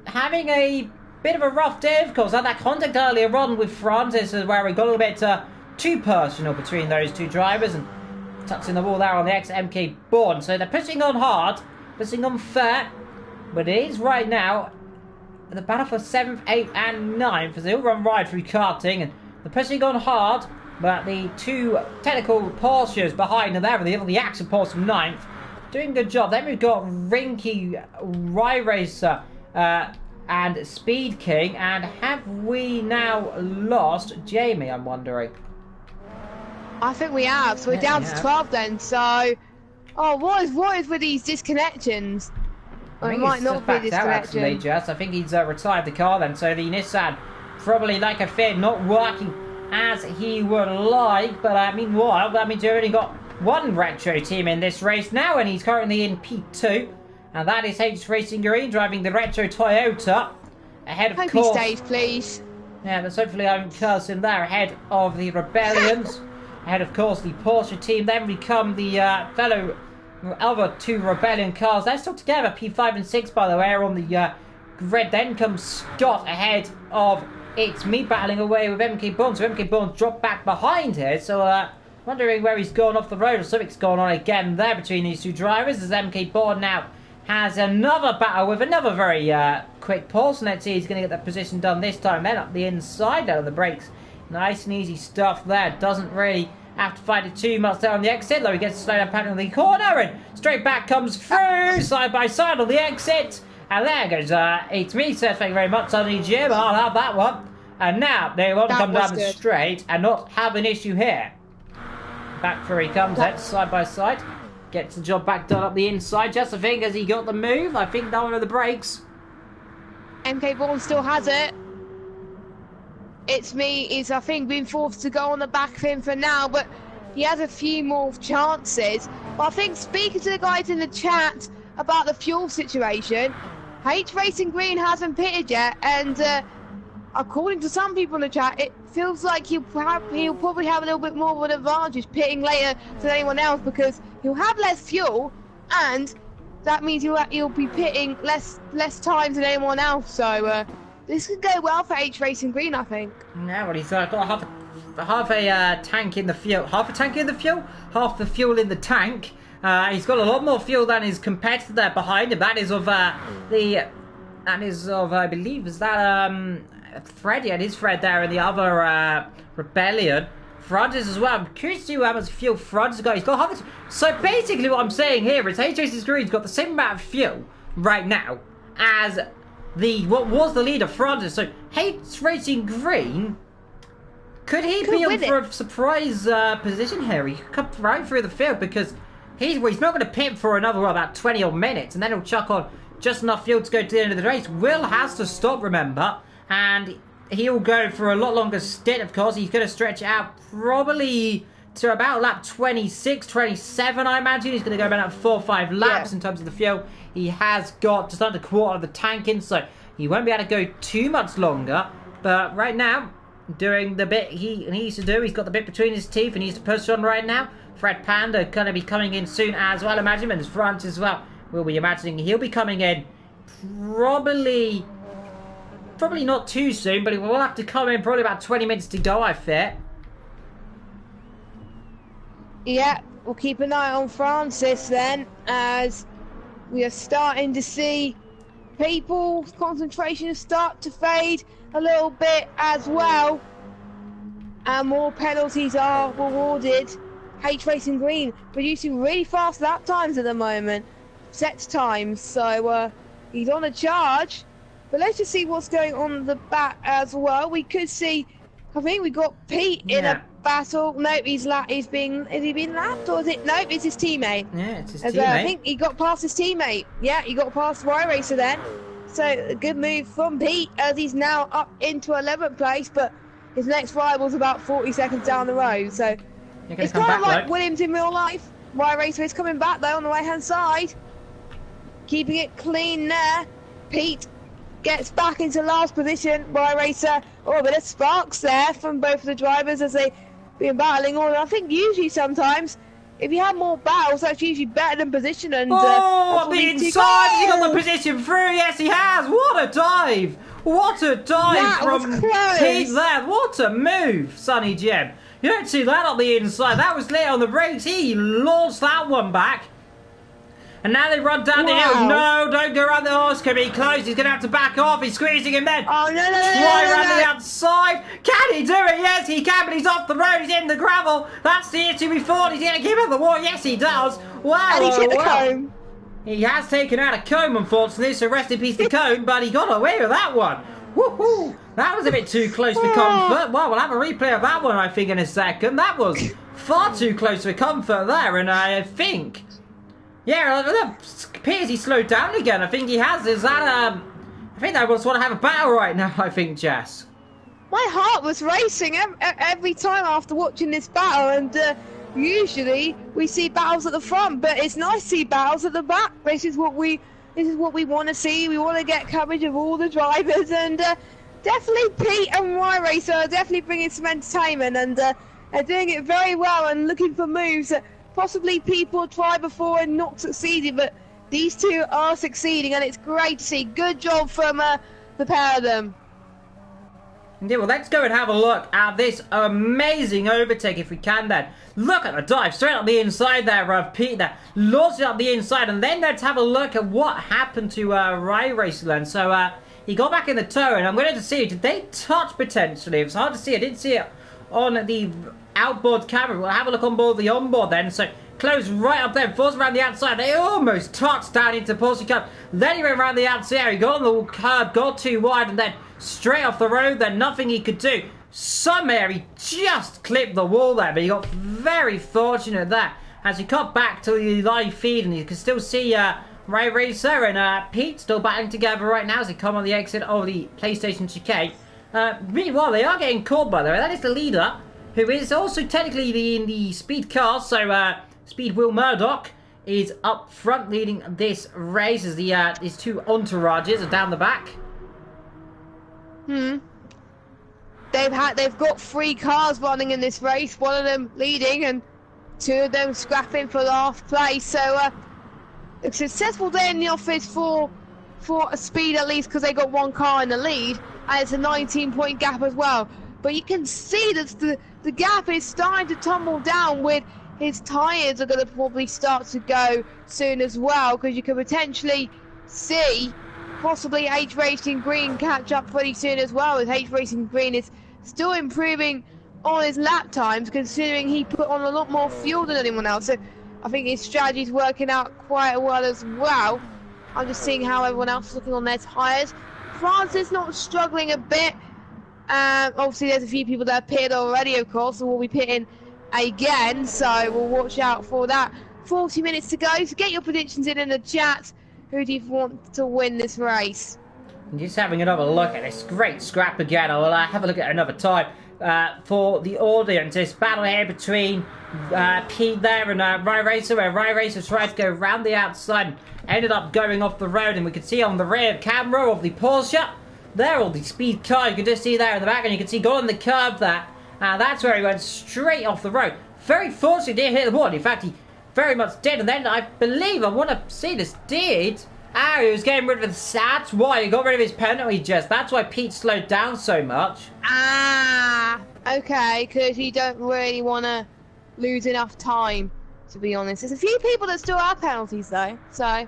having a bit of a rough day, of course. Had that contact earlier on with Francis, where we got a little bit too personal between those two drivers, and touching the wall there on the ex-MK Bond. So they're pushing on hard, pushing on fair, but it is right now the battle for 7th, 8th and 9th, as they all run right through karting, and they're pushing on hard, but the two technical Porsches behind them there, and the Axel Porsche from 9th, doing a good job. Then we've got Rinky, Rye Racer, and Speed King, and have we now lost Jamie, I'm wondering? I think we have, so we're down to 12 then, so... Oh, what is with these disconnections? I it might not be disconnection. Actually, Jess. I think he's retired the car then, so the Nissan, probably, like I feared, not working as he would like, but meanwhile, that means you've only got one retro team in this race now, and he's currently in P2, and that is H Racing Green driving the retro Toyota, ahead of Hope course... he stays, please. Yeah, but hopefully I'm cursing there, ahead of the Rebellions, ahead of course the Porsche team, then we come the fellow other two Rebellion cars. They're still together, P5 and 6 by the way, are on the grid. Then comes Scott ahead of It's Me battling away with MK Bond. So MK Bond dropped back behind here. So wondering where he's gone off the road, or something's gone on again there between these two drivers, as MK Bond now has another battle with another very quick pulse. And let's see, he's going to get that position done this time. Then up the inside, down on the brakes. Nice and easy stuff there. Doesn't really have to fight it too much there on the exit, though he gets to slow down patting on the corner, and straight back comes through, side by side on the exit. And there goes It's Me, says thank you very much, Sonny Jim, I'll have that one. And now they want to come down the straight and not have an issue here. Back through he comes then, side by side. gets the job back done up the inside. Just I think as he got the move, I think no one of the brakes. MK Vaughan still has it. It's me. He's, I think, been forced to go on the back of him for now, but he has a few more chances. But I think speaking to the guys in the chat about the fuel situation, H Racing Green hasn't pitted yet, and according to some people in the chat, it feels like he'll probably have a little bit more of an advantage pitting later than anyone else because he'll have less fuel, and that means he'll be pitting less times than anyone else. So this could go well for H Racing Green, I think. Yeah, well, he's got half a tank in the fuel, half a tank in the fuel, half the fuel in the tank. He's got a lot more fuel than his competitor there behind him. That is of I believe, is that Fred? Yeah, it is Fred there, and the other Rebellion. Frud is as well. I'm curious to see how much fuel Frud's got. He's got half it. So basically, what I'm saying here is H Racing Green's got the same amount of fuel right now as what was the leader, Frud. So H Racing Green. Could he be on for a surprise position here? He could come right through the field because he's not going to pit for another about 20 odd minutes, and then he'll chuck on just enough fuel to go to the end of the race. Will has to stop, remember, and he'll go for a lot longer stint, of course. He's going to stretch it out probably to about lap 26, 27, I imagine. He's going to go about 4 or 5 laps in terms of the fuel. He has got just under a quarter of the tank in, so he won't be able to go too much longer. But right now, doing the bit he needs to do, he's got the bit between his teeth and he needs to push on right now. Fred Panda going to be coming in soon as well, imagine, and his front as well. We'll be imagining he'll be coming in probably not too soon, but he will have to come in probably about 20 minutes to go, I fear. Yeah, we'll keep an eye on Francis then, as we are starting to see people's concentration start to fade a little bit as well, and more penalties are rewarded. H Racing Green producing really fast lap times at the moment, set times, so he's on a charge. But let's just see what's going on the back as well. We could see, I think we got Pete in a battle. Nope, has he been lapped, or is it? Nope, it's his teammate. Yeah, it's his teammate. I think he got past his teammate. Yeah, he got past Y Racer then. So a good move from Pete, as he's now up into 11th place, but his next rival's about 40 seconds down the road. So it's kind of like Williams in real life. Y Racer is coming back though on the right hand side, keeping it clean there. Pete gets back into last position. Y Racer, a bit of sparks there from both of the drivers as they've been battling on. I think usually sometimes if you have more battles, that's usually better than position. And on the inside, he got the position through. Yes, he has. What a dive! What a dive from Pete there. What a move, Sonny Jim. You don't see that on the inside. That was late on the brakes. He launched that one back. And now they run down the hill. No, don't go around the horse. Can be close. He's going to have to back off. He's squeezing him then. Oh, no. Fly around the outside. Can he do it? Yes, he can, but he's off the road. He's in the gravel. That's the issue we thought. He's going to give him the war. Yes, he does. Wow. And he's hit the cone. He has taken out a cone, unfortunately, so rest in peace the cone, but he got away with that one. Woohoo! That was a bit too close for comfort. Well, we'll have a replay of that one, I think, in a second. That was far too close for comfort there, and I think... Yeah, it appears he slowed down again. I think he has. Is that, I think they just want to have a battle right now, I think, Jess. My heart was racing every time after watching this battle, and usually we see battles at the front, but it's nice to see battles at the back. This is what we want to see. We want to get coverage of all the drivers, and definitely Pete and Y Racer are definitely bringing some entertainment, and are doing it very well and looking for moves that possibly people tried before and not succeeded, but these two are succeeding, and it's great to see. Good job from the pair of them. Yeah, well, let's go and have a look at this amazing overtake if we can then. Look at the dive straight up the inside there of Pete there. Launches up the inside, and then let's have a look at what happened to Y Racer then. So he got back in the toe, and I'm going to see, did they touch potentially? It was hard to see. I didn't see it on the outboard camera. We'll have a look on board the onboard then. So close right up there, falls around the outside. They almost touched down into Porsche Cup. Then he went around the outside. He got on the curb, got too wide, and then straight off the road. Then nothing he could do. Somehow he just clipped the wall there, but he got very fortunate there. as you cut back to the live feed, and you can still see Ray Racer and Pete still battling together right now as they come on the exit of the PlayStation chicane. Meanwhile, they are getting caught, by the way. That is the leader, who is also technically in the speed car. So Speed Will Murdoch is up front leading this race as the his two entourages are down the back. They've got 3 cars running in this race, one of them leading and 2 of them scrapping for last place. So a successful day in the office for a Speed, at least, because they got 1 car in the lead, and it's a 19-point gap as well. But you can see that the gap is starting to tumble down, with his tyres are going to probably start to go soon as well, because you can potentially see possibly H Racing Green catch up pretty soon as well, as H Racing Green is still improving on his lap times, considering he put on a lot more fuel than anyone else. So I think his strategy is working out quite well as well. I'm just seeing how everyone else is looking on their tyres. France is not struggling a bit. Obviously there's a few people that have pitted already, of course, so we'll be pitting again, so we'll watch out for that. 40 minutes to go, so get your predictions in the chat. Who do you want to win this race? Just having another look at this great scrap again. I'll have a look at it another time for the audience. This battle here between Pete there and Ry Racer, where Ry Racer tried to go round the outside and ended up going off the road. And we can see on the rear camera of the Porsche there, all the speed car, you can just see there in the back, and you can see going on the curb there. That's where he went straight off the road. Very fortunately didn't hit the wall. In fact, he very much did, and then I believe, I want to see this, he was getting rid of the that's why he got rid of his penalty, Jess. That's why Pete slowed down so much. Okay, because you don't really want to lose enough time, to be honest. There's a few people that still have penalties, though, so...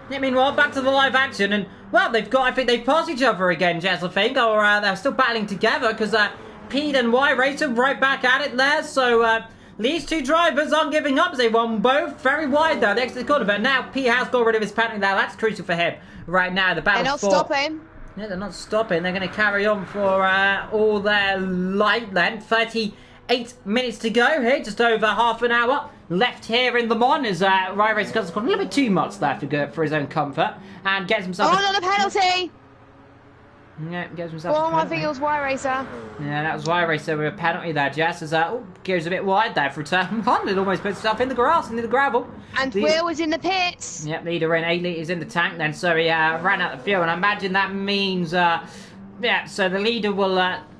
Yeah, meanwhile, back to the live action, and, well, I think they've passed each other again, Jess, I think, or they're still battling together, because Pete and Y Racer right back at it there, so... These 2 drivers aren't giving up. They won both very wide though. The exit corner, but now P has got rid of his penalty there. That's crucial for him right now. The battle. They're not stopping. Yeah, they're not stopping. They're going to carry on for all their light length. 38 minutes to go here. Just over half an hour left here in the Mon as Ry Racer comes a little bit too much there for his own comfort and gets himself. Oh, another penalty. Yeah, gives himself well, I think it was Y Racer. Yeah, that was Y Racer with a penalty there, Jess. As goes a bit wide there for a turn 1. It almost puts itself in the grass, into the gravel. And Will was in the pits. Yep, leader in 8 litres in the tank then, so he ran out the fuel. And I imagine that means, yeah, so the leader will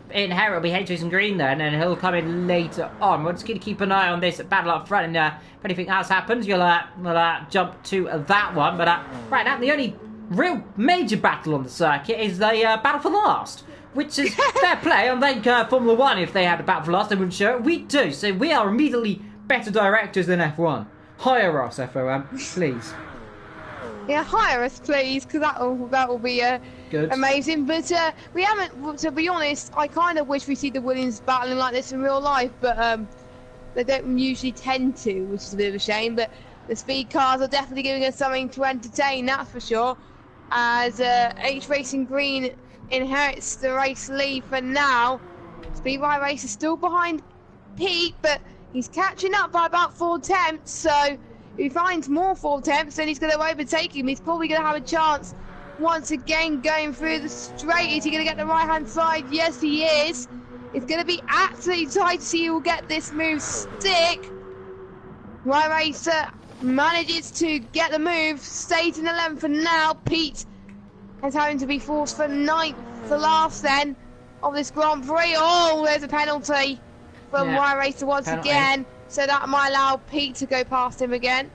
inherit, will be H Racing Green then, and he'll come in later on. We're just going to keep an eye on this battle up front, and if anything else happens, we'll jump to that one. But right now, the only real major battle on the circuit is the battle for last, which is fair play. Unlike Formula 1, if they had a battle for last, they wouldn't show it. We do, so we are immediately better directors than F1. Hire us, FOM, please. Yeah, hire us, please, because that will be good. Amazing. But we haven't, to be honest, I kind of wish we see the Williams battling like this in real life, but they don't usually tend to, which is a bit of a shame. But the speed cars are definitely giving us something to entertain, that's for sure. As H Racing Green inherits the race lead for now. Speedway Race is still behind Pete, but he's catching up by about 4 tenths, so if he finds more 4 tenths, then he's going to overtake him. He's probably going to have a chance once again going through the straight. Is he going to get the right-hand side? Yes, he is. It's going to be absolutely tight to see who will get this move stick. Y Racer manages to get the move, stays in the 11th for now. Pete is having to be forced for 9th, the last then of this Grand Prix. Oh, there's a penalty from Y Racer once again, so that might allow Pete to go past him again.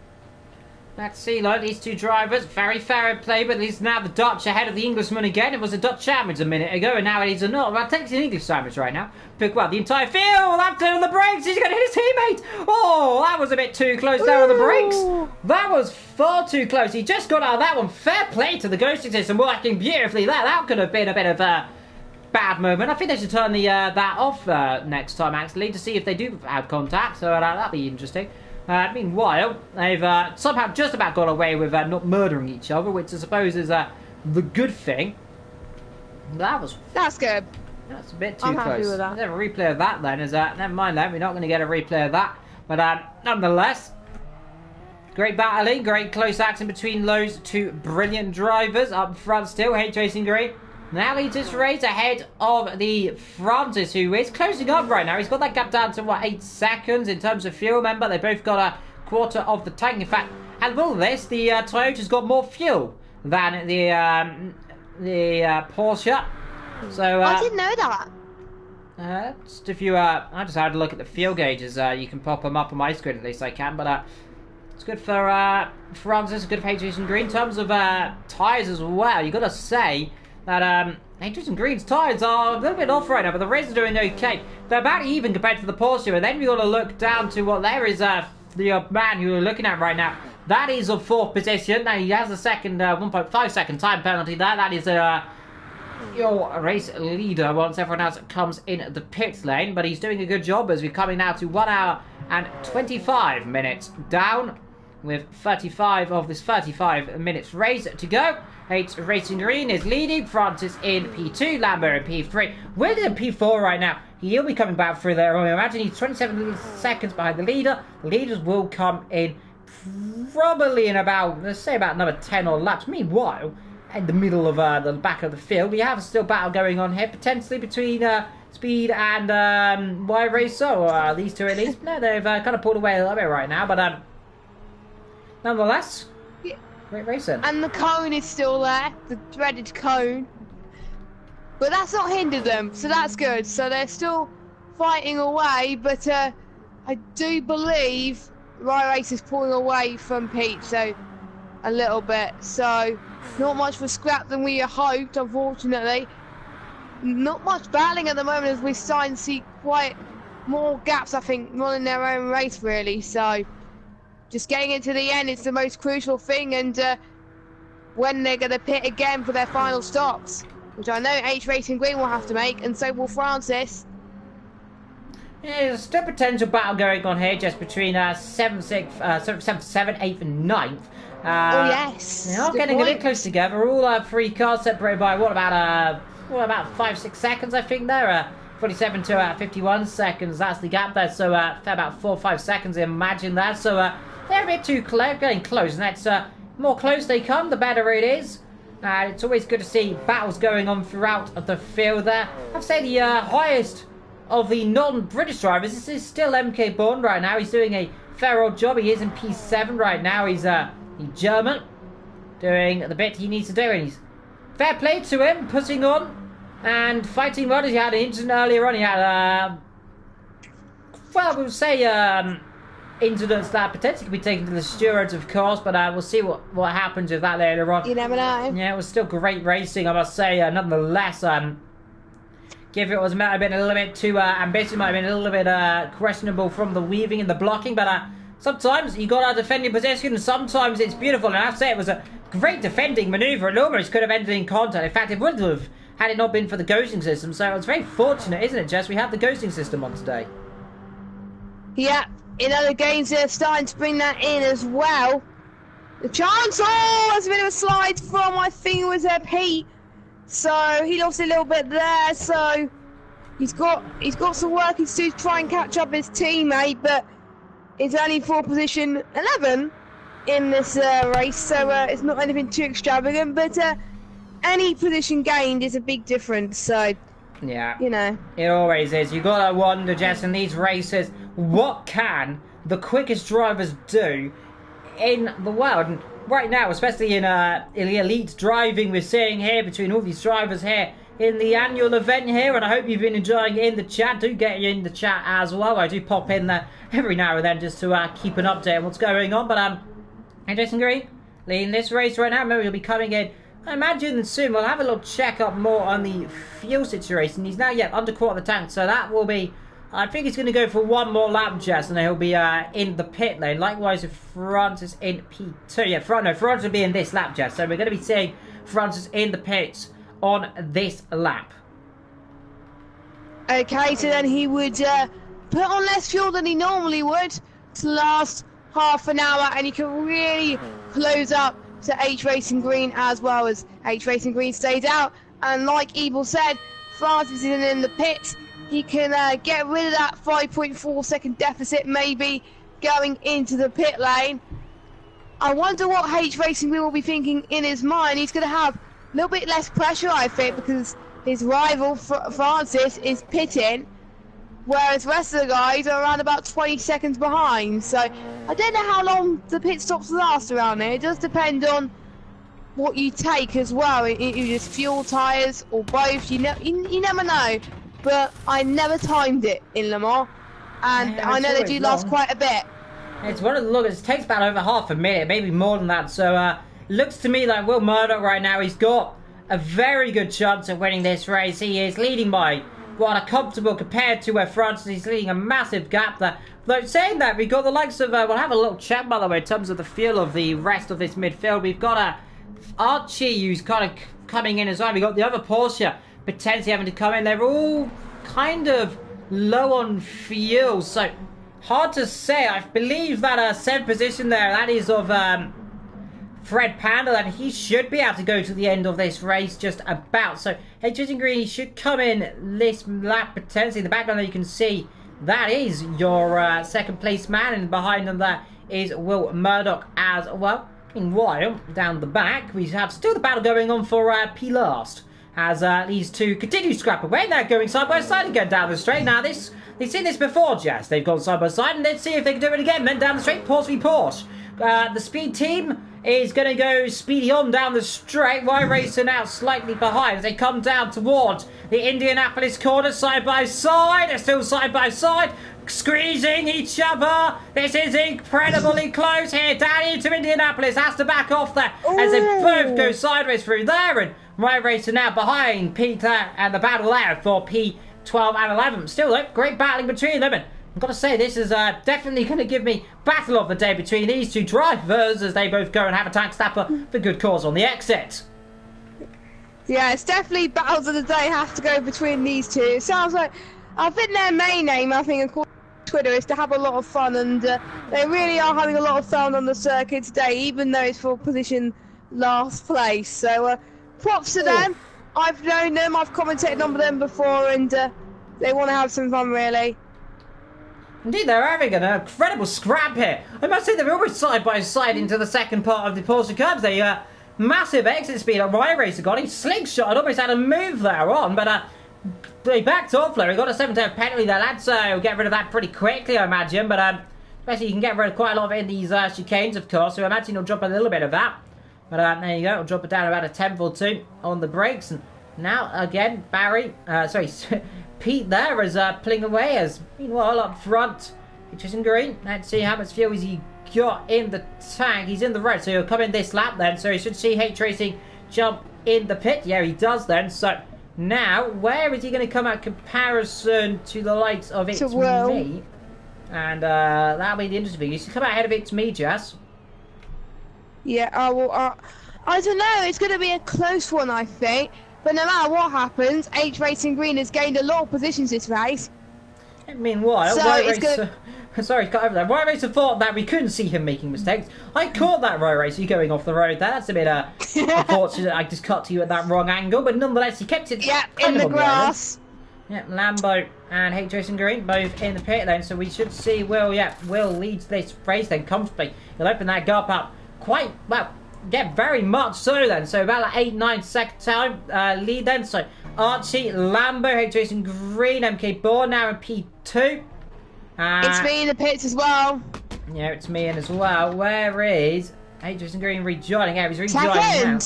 Let's see, like these 2 drivers, very fair in play, but it's now the Dutch ahead of the Englishman again. It was a Dutch sandwich a minute ago, and now it is a not. Well, takes an English sandwich right now. Pick well, the entire field, that's on the brakes, he's going to hit his teammate. Oh, that was a bit too close there on the brakes. That was far too close. He just got out of that one. Fair play to the ghosting system, working beautifully there. That could have been a bit of a bad moment. I think they should turn the that off next time, actually, to see if they do have contact, so that'd be interesting. Meanwhile, they've somehow just about got away with not murdering each other, which I suppose is the good thing. That's good. That's a bit too I'm close. happy with that. Never replay of that then. Never mind that. We're not going to get a replay of that. But nonetheless, great battling, great close action between those two brilliant drivers up front still. H Racing Green now leads this race ahead of the Francis, who is closing up right now. He's got that gap down to, what, 8 seconds in terms of fuel. Remember, they both got a quarter of the tank. In fact, and with all this, the Toyota's got more fuel than the Porsche. So I didn't know that. just if you I just had a look at the fuel gauges. You can pop them up on my screen, at least I can. But it's good for Francis, good for H Racing Green. In terms of tyres as well, you got to say that H Racing Green's tyres are a little bit off right now, but the race is doing okay. They're about even compared to the Porsche, and then we got to look down to what there is the man who we're looking at right now. That is a 4th position. Now he has a second 1.5 second time penalty there. That is your race leader once everyone else comes in the pit lane, but he's doing a good job as we're coming now to 1 hour and 25 minutes down, with 35 of this 35 minutes race to go. H Racing Green is leading, Francis in P2, Lambo in P3. We're in P4 right now. He'll be coming back through there. I imagine he's 27 seconds behind the leader. The leaders will come in probably in about, let's say, about another 10 or laps. Meanwhile, in the middle of the back of the field, we have a still battle going on here, potentially between Speed and Y Racer, or these two at least. No, they've kind of pulled away a little bit right now, but nonetheless, yeah. Great racing. And the cone is still there, the dreaded cone. But that's not hindered them, so that's good. So they're still fighting away, but I do believe Y Racer's pulling away from Pete, so a little bit. So not much for scrap than we hoped, unfortunately. Not much battling at the moment, as we're starting to see quite more gaps, I think, running their own race, really. So just getting into the end is the most crucial thing, and when they're going to pit again for their final stops, which I know H Racing Green will have to make, and so will Francis. Yeah, there's still potential battle going on here, just between 7th, 7th, 8th, and 9th. Oh yes. They are getting a bit close together. All 3 cars separated by what about 5-6 seconds, I think. There, 47 to 51 seconds. That's the gap there. So about 4 or 5 seconds. Imagine that. So they're a bit too close, getting close, and that's more close they come, the better it is. It's always good to see battles going on throughout the field there. I'd say the highest of the non-British drivers, this is still MK Bond right now. He's doing a fair old job. He is in P7 right now. He's German, doing the bit he needs to do, and he's fair play to him, putting on and fighting well. He had an incident earlier on. He had, well, we'll say incidents that potentially could be taken to the stewards, of course, but we'll see what happens with that later on. You never know. Yeah, it was still great racing, I must say. Nonetheless, give it might have been a little bit too ambitious, might have been a little bit questionable from the weaving and the blocking, but sometimes you got to defend your position, and sometimes it's beautiful. And I have to say, it was a great defending manoeuvre, and almost could have ended in contact. In fact, it would have had it not been for the ghosting system. So it was very fortunate, isn't it, Jess? We have the ghosting system on today. Yeah, in other games they're starting to bring that in as well. The chance, oh, there's a bit of a slide from, I think it was Pete. So he lost a little bit there. So he's got some work to do to try and catch up his teammate, but it's only for position 11 in this race, so it's not anything too extravagant, but any position gained is a big difference, so yeah, you know. It always is. You got to wonder, Jess, in these races, what can the quickest drivers do in the world? And right now, especially in the elite driving we're seeing here between all these drivers here in the annual event here, and I hope you've been enjoying it in the chat. Do get you in the chat as well. I do pop in there every now and then just to keep an update on what's going on. But H Racing Green leading this race right now. Remember, he'll be coming in, I imagine soon. We'll have a little check up more on the fuel situation. He's now under quarter of the tank, so that will be, I think he's going to go for one more lap, Jess, and then he'll be in the pit lane. Likewise with Francis in P2. Yeah, Francis will be in this lap, Jess, so we're going to be seeing Francis in the pits on this lap. Okay, so then he would put on less fuel than he normally would to last half an hour, and he can really close up to H Racing Green, as well as H Racing Green stays out. And like Ebel said, Francis is in the pits. he can get rid of that 5.4 second deficit, maybe going into the pit lane. I wonder what H Racing will be thinking in his mind. He's going to have a little bit less pressure, I think, because his rival Francis is pitting, whereas the rest of the guys are around about 20 seconds behind. So I don't know how long the pit stops last around here. It does depend on what you take as well. You just fuel, tyres, or both. You never know. But I never timed it in Le Mans, and I know they do last quite a bit. It's one of the longest. It takes about over half a minute, maybe more than that. So looks to me like Will Murdoch right now, he's got a very good chance of winning this race. He is leading by what a comfortable compared to where Francis is leading a massive gap there. Though saying that, we've got the likes of we'll have a little chat by the way in terms of the feel of the rest of this midfield. We've got Archie who's kind of coming in as well. We've got the other Porsche potentially having to come in. They're all kind of low on fuel, so hard to say. I believe that 7th position there, that is of Fred Panda, and he should be able to go to the end of this race just about. So H Green should come in this lap potentially. In the background there you can see that is your second place man, and behind them there is Will Murdoch as well. Meanwhile, down the back we have still the battle going on for P last, as these two continue to scrap away. They're going side by side again down the straight. Now they've seen this before, Jess. They've gone side by side, and let's see if they can do it again. Then down the straight, Porsche v Porsche. The speed team is going to go speedy on down the straight. Y Racer now slightly behind as they come down towards the Indianapolis corner, side by side. They're still side by side, squeezing each other. This is incredibly close here. Down into Indianapolis, has to back off there as they both go sideways through there. And Y Racer now behind Peter, and the battle there for P12 and 11. Still though, great battling between them. And I've got to say, this is definitely going to give me battle of the day between these two drivers as they both go and have a tank stopper for good cause on the exit. Yeah, it's definitely battles of the day have to go between these two. It sounds like, I think their main aim, I think, according to Twitter, is to have a lot of fun, and they really are having a lot of fun on the circuit today, even though it's for position last place. So props to them. I've known them, I've commentated on them before, and they want to have some fun, really. Indeed, they're having an incredible scrap here. I must say they're almost side by side into the second part of the Porsche Curbs. They massive exit speed on Y Racer got. He slingshot, almost had a move there on, but they backed off there. He got a 7-10 penalty there, lads, so we'll get rid of that pretty quickly, I imagine. But especially you can get rid of quite a lot of it in these chicanes, of course, so I imagine he'll drop a little bit of that. But there you go, he'll drop it down about a 10th or 2 on the brakes. And now, again, Pete there is pulling away, as meanwhile up front, H Green. Let's see how much fuel he got in the tank. He's in the red, so he'll come in this lap then. So he should see H Racing jump in the pit. Yeah, he does then. So now, where is he going to come out comparison to the likes of It's Me? And that'll be the interesting thing. He's come out ahead of It's Me, Jess. Yeah, I don't know. It's going to be a close one, I think. But no matter what happens, H Racing Green has gained a lot of positions this race. Meanwhile, sorry, cut over there. Y Racer thought that we couldn't see him making mistakes. I caught that Y Racer going off the road there. That's a bit unfortunate. I just cut to you at that wrong angle, but nonetheless, he kept it. Yeah, in the grass. Yeah, Lambo and H Racing Green both in the pit then, so we should see Will leads this race then comfortably. He'll open that gap up quite well. Yeah, very much so then. So about like 8-9 second time lead then. So Archie, Lambo, H Racing Green, MK Bourne now in P2. It's me in the pits as well. Yeah, it's me in as well. Where is H Racing Green rejoining? Yeah, he's rejoining now.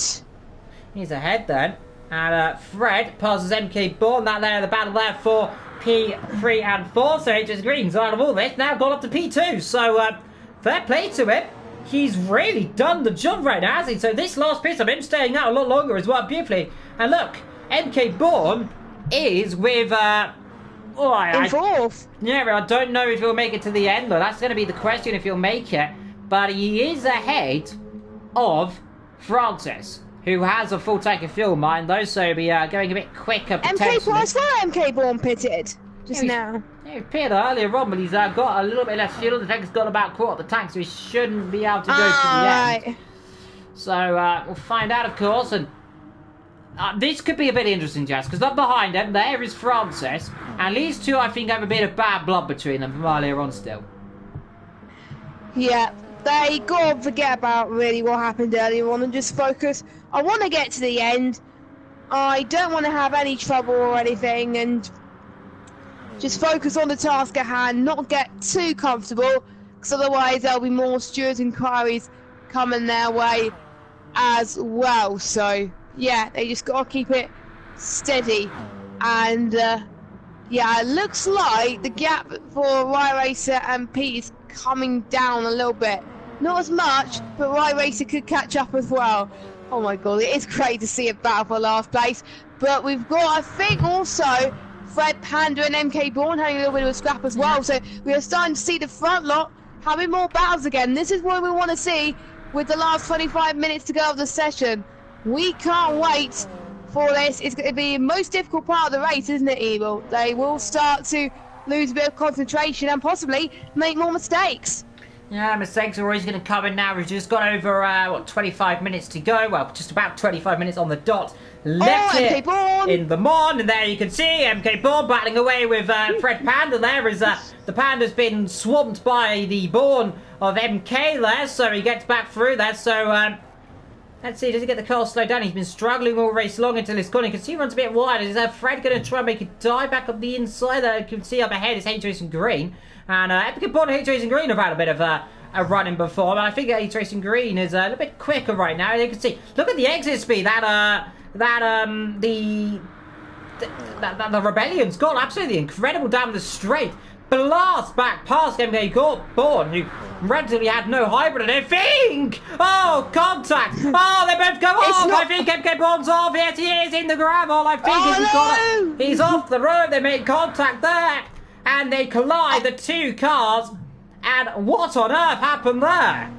He's ahead then. And Fred passes MK Bourne. That there, the battle there for P3 and 4. So H Racing Green's out of all this. Now gone up to P2. So fair play to him. He's really done the job right now, hasn't he? So this last piece of him staying out a lot longer as well, beautifully. And look, MK Bourne is with in fourth. Yeah, I don't know if he'll make it to the end, though. That's going to be the question, if he'll make it. But he is ahead of Francis, who has a full tank of fuel, mind though, so he'll be going a bit quicker potentially. MK Bourne pitted just now. Yeah, he pitted earlier on, but he's got a little bit less fuel. The tank's got about a quarter of the tank, so he shouldn't be able to go to the end. So we'll find out, of course. And this could be a bit interesting, Jess, because up behind them, there is Francis, and these two, I think, have a bit of bad blood between them from earlier on still. Yeah, they got to forget about really what happened earlier on and just focus. I want to get to the end. I don't want to have any trouble or anything, and just focus on the task at hand, not get too comfortable, because otherwise there'll be more stewards inquiries coming their way as well. So yeah, they just got to keep it steady. And yeah, it looks like the gap for iRacer and Pete is coming down a little bit. Not as much, but iRacer could catch up as well. Oh my god, it is great to see a battle for last place. But we've got, I think, also Fred Panda and MK Bourne having a little bit of a scrap as well. So we are starting to see the front lot having more battles again. This is what we want to see with the last 25 minutes to go of the session. We can't wait for this. It's going to be the most difficult part of the race, isn't it, Evil? They will start to lose a bit of concentration and possibly make more mistakes. Yeah, mistakes are always going to come in now. We've just got over, what, 25 minutes to go. Well, just about 25 minutes on the dot. Left MK Bourne in the Mon, and there you can see MK Bourne battling away with Fred Panda. There is the Panda's been swamped by the Bourne of MK there, so he gets back through there. So let's see, does he get the car slowed down? He's been struggling all race long until his corner. You can see he runs a bit wide. Is Fred going to try and make a dive back up the inside? There you can see up ahead is H-Racing Green. And MK Bourne and H-Racing Green have had a bit of a run-in before, but I think H-Racing Green is a little bit quicker right now. You can see, look at the exit speed the Rebellion's gone absolutely incredible down the straight. Blast back past MK Bourne, who relatively had no hybrid, and I think, oh, contact. Oh, they both go off. I think MK Bourne's off. Yes, he is in the gravel. I think he's off the road. They make contact there, and they collide, the two cars. And what on earth happened there?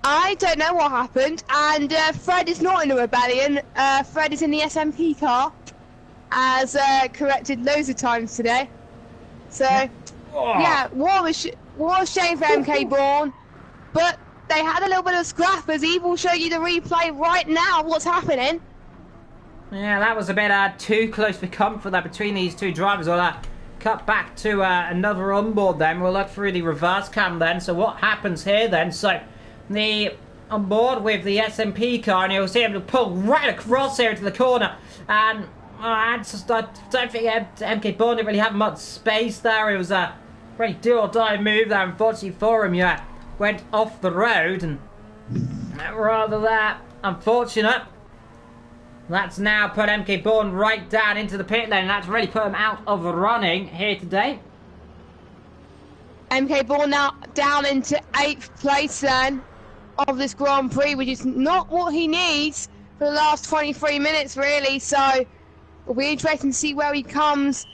I don't know what happened, and Fred is not in the Rebellion. Fred is in the SMP car, as corrected loads of times today. So, yeah, what a shame for MK Bourne, but they had a little bit of scrap, as Eve will show you the replay right now of what's happening. Yeah, that was a bit too close for comfort there between these two drivers. We'll cut back to another onboard then. We'll look through the reverse cam then. So what happens here then? So the onboard with the SMP car, and you'll see him pull right across here into the corner. And I don't think MK Bourne didn't really have much space there. It was a pretty do or die move there, unfortunately for him. Yeah, went off the road, and rather that unfortunate. That's now put MK Bourne right down into the pit lane, and that's really put him out of running here today. MK Bourne now down into 8th place then of this Grand Prix, which is not what he needs for the last 23 minutes really. So it'll be interesting to see where he comes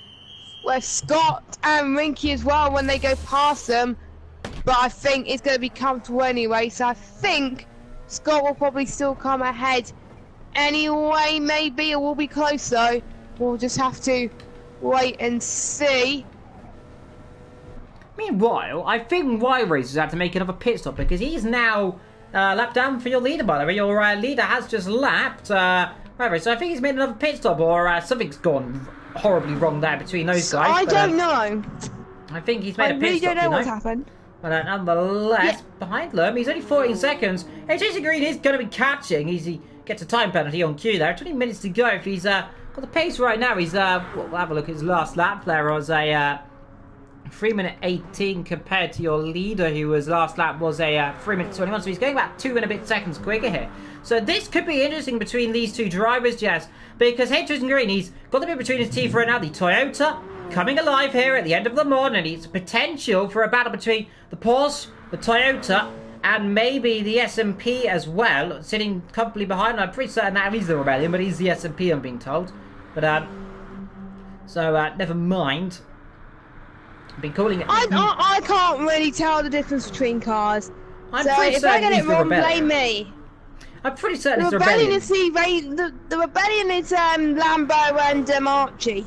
with Scott and Rinky as well when they go past them. But I think it's going to be comfortable anyway, so I think Scott will probably still come ahead anyway, maybe. It will be close though. We'll just have to wait and see. Meanwhile, I think iRacer's had to make another pit stop, because he's now lapped down for your leader, by the way. Your leader has just lapped iRacer, so I think he's made another pit stop, or something's gone horribly wrong there between those guys. I don't know. I think he's made a pit stop. I really don't know what's happened. But nonetheless, behind them, he's only 14 seconds. H-Racing Green is going to be catching. He gets a time penalty on cue there. 20 minutes to go. If he's got the pace right now, he's we'll have a look at his last lap. There was a 3:18 compared to your leader, who was last lap was a 3:21. So he's going about 2 and a bit seconds quicker here. So this could be interesting between these two drivers, Jess, because H-Racing Green, he's got the bit between his teeth right now. The Toyota coming alive here at the end of the morning. It's potential for a battle between the Porsche, the Toyota, and maybe the SMP as well, sitting comfortably behind. I'm pretty certain that he's the Rebellion, but he's the SMP, I'm being told. But so never mind. I've been calling it. I can't really tell the difference between cars. I'm so pretty if I certain get he's it the wrong, Rebellion. blame me. I'm pretty certain The it's the Rebellion Rebellion. is the Rebellion is Lambo and Archie.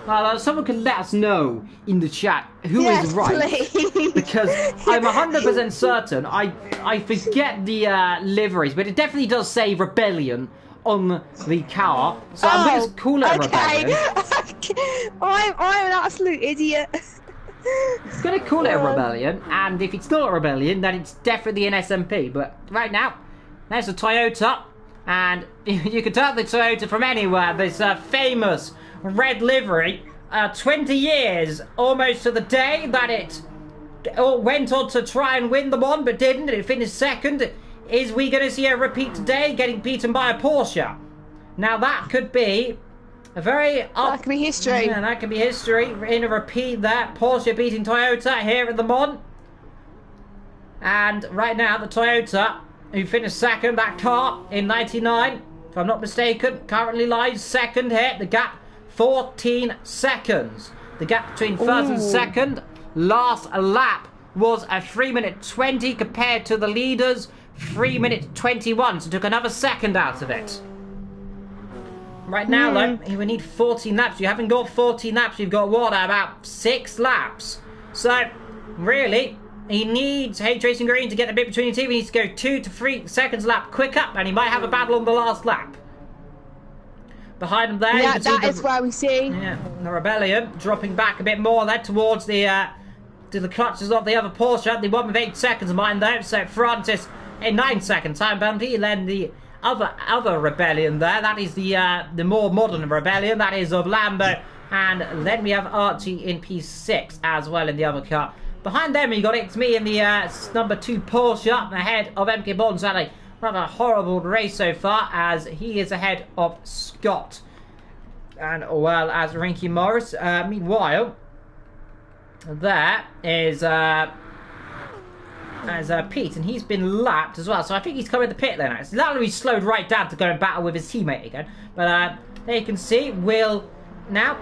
Well, someone can let us know in the chat who is right, please. because I'm 100% certain. I forget the liveries, but it definitely does say Rebellion on the car. So I'm going to call it a rebellion. I'm an absolute idiot. I'm going to call it a rebellion, and if it's not a rebellion, then it's definitely an SMP. But right now, there's a Toyota, and you can tell the Toyota from anywhere. This famous red livery, 20 years almost to the day that it went on to try and win the one, but didn't. It finished second. Is we going to see a repeat today, getting beaten by a Porsche? Now that could be a very... that could be history. Yeah, that could be history in a repeat there. Porsche beating Toyota here at the Mon. And right now, the Toyota, who finished second, that car in 99, if I'm not mistaken, currently lies second here. The gap, 14 seconds. The gap between first and second, last lap, was a 3-minute 20 compared to the leaders, 3-minute 21. So took another second out of it. Right now, though, we need 14 laps. You haven't got 14 laps. You've got, what, about 6 laps. So, really, he needs H Racing Green to get the bit between the two. He needs to go 2 to 3 seconds a lap quicker, and he might have a battle on the last lap. Behind him there, yeah, you can that is where we see. Yeah, the Rebellion dropping back a bit more there towards the to the clutches of the other Porsche. The one with 8 seconds behind though. So Francis in 9 seconds time penalty. Then the other Rebellion there. That is the more modern Rebellion. That is of Lambo. And then we have Archie in P6 as well in the other car. Behind them you got It's Me in the number 2 Porsche up ahead of MK Bond. Sadly, rather horrible race so far as he is ahead of Scott. And well as Rinky Morris. Meanwhile, there is Pete, and he's been lapped as well. So I think he's coming to the pit lane. It's literally slowed right down to go and battle with his teammate again. But there you can see, Will now.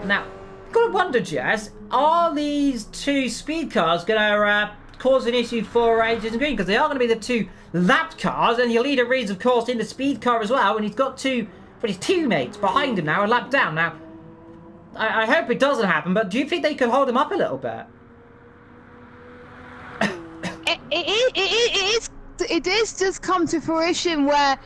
Gotta wonder, Jess, are these 2 speed cars gonna cause an issue for Agents Green? Because they are going to be the 2 lapped cars, and your leader reads, of course, in the speed car as well. And he's got 2 for his teammates behind him now, a lap down. Now, I hope it doesn't happen, but do you think they could hold him up a little bit? It is just come to fruition where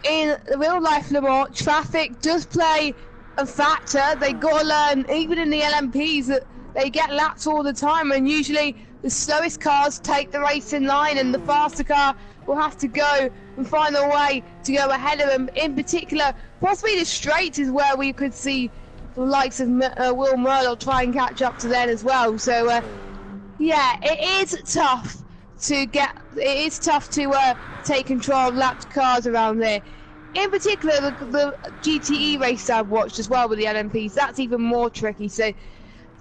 in real life Le Mans, traffic does play a factor. They got to learn, even in the LMPs, that they get laps all the time, and usually the slowest cars take the race in line, and the faster car will have to go and find a way to go ahead of them. In particular, possibly the straight is where we could see the likes of Will Murdoch try and catch up to them as well. So, yeah, it is tough to take control of lapped cars around there. In particular, the GTE race I've watched as well with the LMPs, that's even more tricky. So,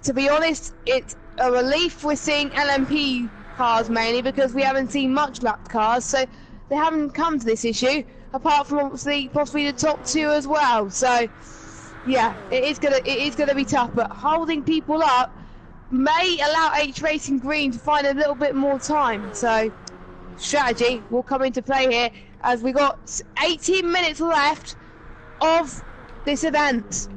to be honest, it's a relief we're seeing LMP cars mainly because we haven't seen much lapped cars, so they haven't come to this issue, apart from obviously possibly the top 2 as well. So, yeah, it is gonna be tough, but holding people up may allow H Racing Green to find a little bit more time. So, strategy will come into play here as we got 18 minutes left of this event.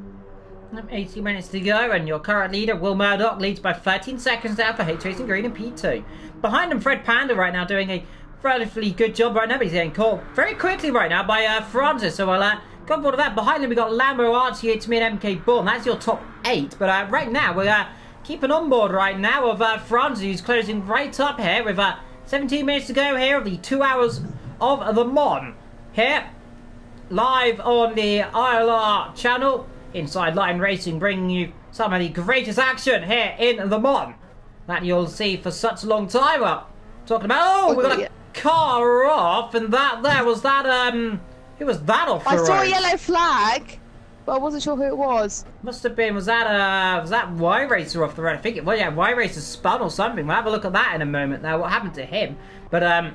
18 minutes to go, and your current leader, Will Murdoch, leads by 13 seconds now for H Racing Green and P2. Behind him, Fred Panda right now doing a relatively good job right now, but he's getting caught very quickly right now by Francis. So I'll go on board of that. Behind him, we've got Lambo, Archie, It's Me, and MK Bourne. That's your top 8. But right now, we're keeping on board right now of Francis, who's closing right up here with 17 minutes to go here of the 2 hours of the Mon. Here, live on the ILR channel. Inside Line Racing, bringing you some of the greatest action here in the Mon that you'll see for such a long time. Talking about, we got a car off, and that there was that who was that off the road? I saw a yellow flag, but I wasn't sure who it was. Must have been, was that Y Racer off the road? I think it was. Yeah, Y Racer spun or something. We'll have a look at that in a moment. Now, what happened to him? But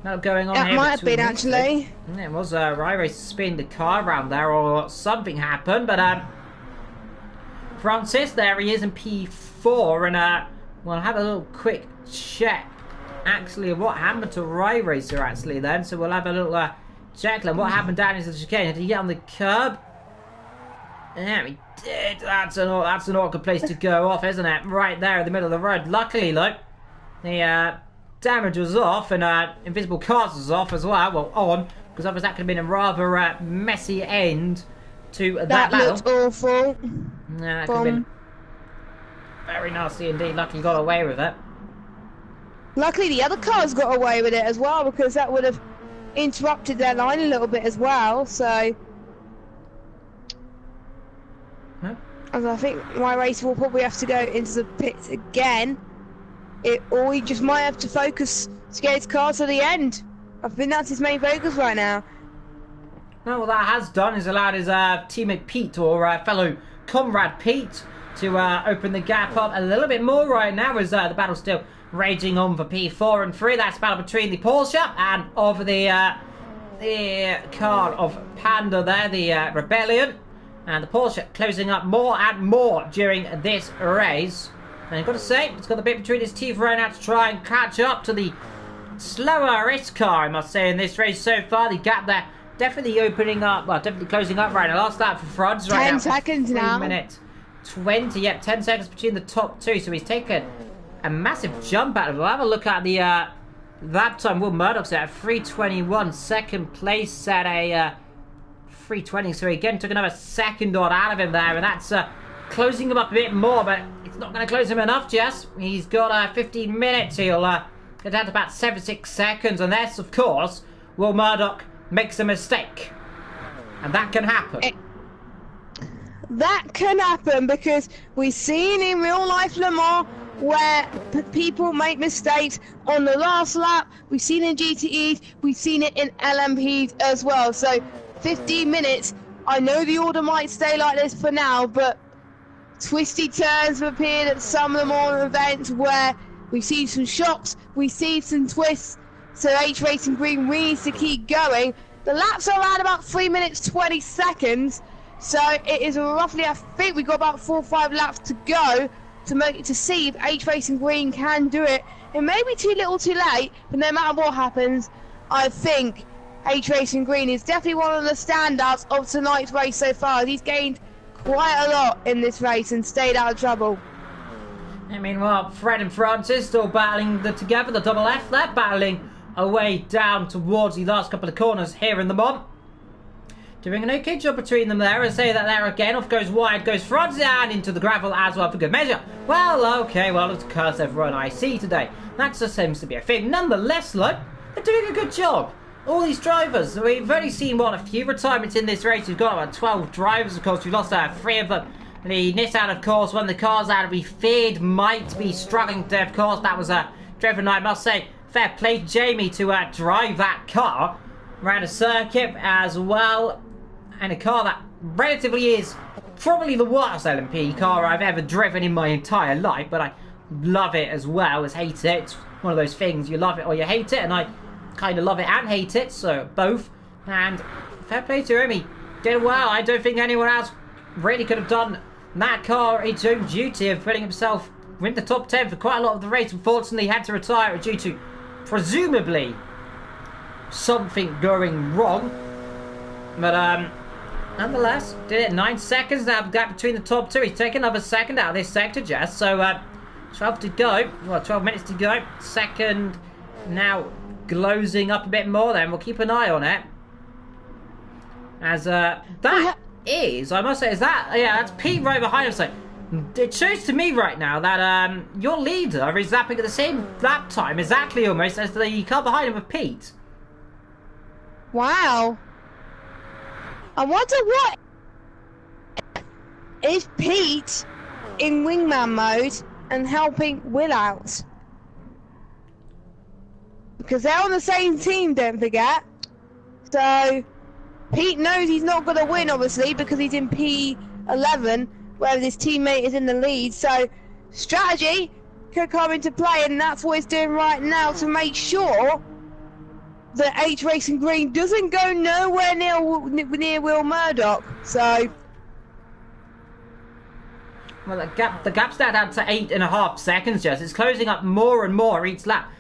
not going on here. It might have been actually. Yeah, it was Y Racer spinning the car around there, or something happened. But Francis, there he is in P4, and we'll have a little quick check. Actually, what happened to Y Racer actually then? So we'll have a little check. Then what happened down into the chicane? Did he get on the curb? Yeah, he did. That's an awkward place to go off, isn't it? Right there in the middle of the road. Luckily, look, the damage was off, and invisible cars was off as well. Well, on. because otherwise that could have been a rather messy end to that That battle. looked awful. Yeah, that could have been very nasty indeed. Luckily got away with it. Luckily the other cars got away with it as well, because that would have interrupted their line a little bit as well, so... Huh? And I think my race will probably have to go into the pits again. Or he just might have to focus to get his car to the end. I think that's his main focus right now. No, what that has done is allowed his teammate Pete, or fellow comrade Pete, to open the gap up a little bit more right now, as the battle's still raging on for P4 and 3. That's a battle between the Porsche and of the car of Panda there, the Rebellion. And the Porsche closing up more and more during this race. And I've got to say, it's got the bit between his teeth right now to try and catch up to the slower race car, I must say, in this race so far. The gap there definitely opening up, well, definitely closing up right now. Last lap for Frods right now. 10 seconds now. 3 minutes 20, yep, 10 seconds between the top two. So he's taken a massive jump out of it. We'll have a look at the lap time. Will Murdoch's at 3:21. Second place at a 3:20. So he again took another second odd out of him there, and that's closing him up a bit more, but it's not going to close him enough, Jess. He's got 15 minutes. He'll get down to about 7-6 seconds, unless, of course, Will Murdoch makes a mistake. And that can happen. That can happen, because we've seen in real life Le Mans where people make mistakes on the last lap. We've seen it in GTEs, we've seen it in LMPs as well. So 15 minutes, I know the order might stay like this for now, but twisty turns have appeared at some of the more events where we see some shocks, we see some twists. So H Racing Green needs to keep going. The laps are around about 3 minutes 20 seconds, so it is roughly, I think we've got about 4 or 5 laps to go to make it, to see if H Racing Green can do it. It may be too little too late, but no matter what happens, I think H Racing Green is definitely one of the standouts of tonight's race so far. He's gained quite a lot in this race and stayed out of trouble. I mean, well, Fred and Francis still battling together, the double F there, battling away down towards the last couple of corners here in the Mont. Doing an okay job between them there, and say that there again, off goes wide, goes Francis and into the gravel as well for good measure. Well, okay, well, it's a curse everyone I see today. That just seems to be a thing. Nonetheless, look, they're doing a good job. All these drivers, we've only seen, what, a few retirements in this race. We've got about 12 drivers, of course. We've lost 3 of them. The Nissan, of course, one of the cars that we feared might be struggling to, of course. That was driven, I must say, fair play to Jamie to drive that car around a circuit as well. And a car that relatively is probably the worst LMP car I've ever driven in my entire life. But I love it as well as hate it. It's one of those things, you love it or you hate it. And I kind of love it and hate it, so both. And fair play to him, he did well. I don't think anyone else really could have done that car its own duty of putting himself in the top 10 for quite a lot of the race. Unfortunately, he had to retire due to presumably something going wrong. But nonetheless, did it in 9 seconds. Now the gap between the top two. He's taken another second out of this sector, Jess. So 12 to go. Well, 12 minutes to go. Second now glozing up a bit more. Then we'll keep an eye on it. As that is, I must say, is that, yeah, that's Pete right behind him. So it shows to me right now that your leader is lapping at the same lap time exactly almost as the car behind him of Pete. Wow. I wonder what is Pete in wingman mode and helping Will out, because they're on the same team, don't forget. So Pete knows he's not going to win, obviously, because he's in P11 where his teammate is in the lead. So strategy could come into play, and that's what he's doing right now to make sure that H Racing Green doesn't go nowhere near Will Murdoch. So, well, the gap's down to 8.5 seconds. Just it's closing up more and more each lap.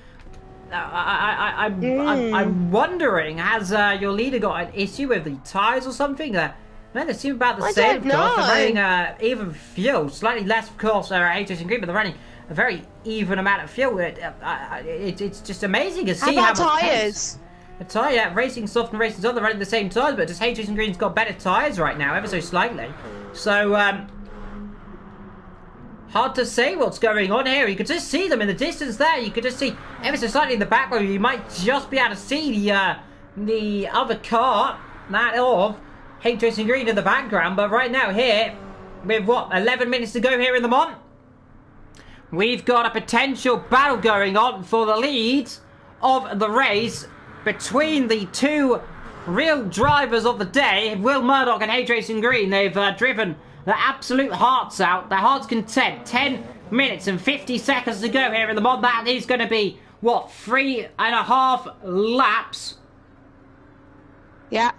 I'm wondering, has your leader got an issue with the tyres or something? No, they seem about the same. Of course, they're running even fuel, slightly less, of course. H Racing Green, but they're running a very even amount of fuel. It's just amazing to see how about much tyres? the tyre. Yeah, Racing Soft and Racing Soft, they're running the same tyres, but just H Racing Green's got better tyres right now, ever so slightly. So, hard to say what's going on here. You could just see them in the distance there. You could just see ever so slightly in the background. You might just be able to see the other car, that of H Racing Green in the background. But right now here, with what, 11 minutes to go here in the Mont, we've got a potential battle going on for the lead of the race between the two real drivers of the day, Will Murdoch and H Racing Green. They've driven their absolute hearts out, their heart's content. 10 minutes and 50 seconds to go here in the Mont. That is going to be, what, 3.5 laps? Yeah.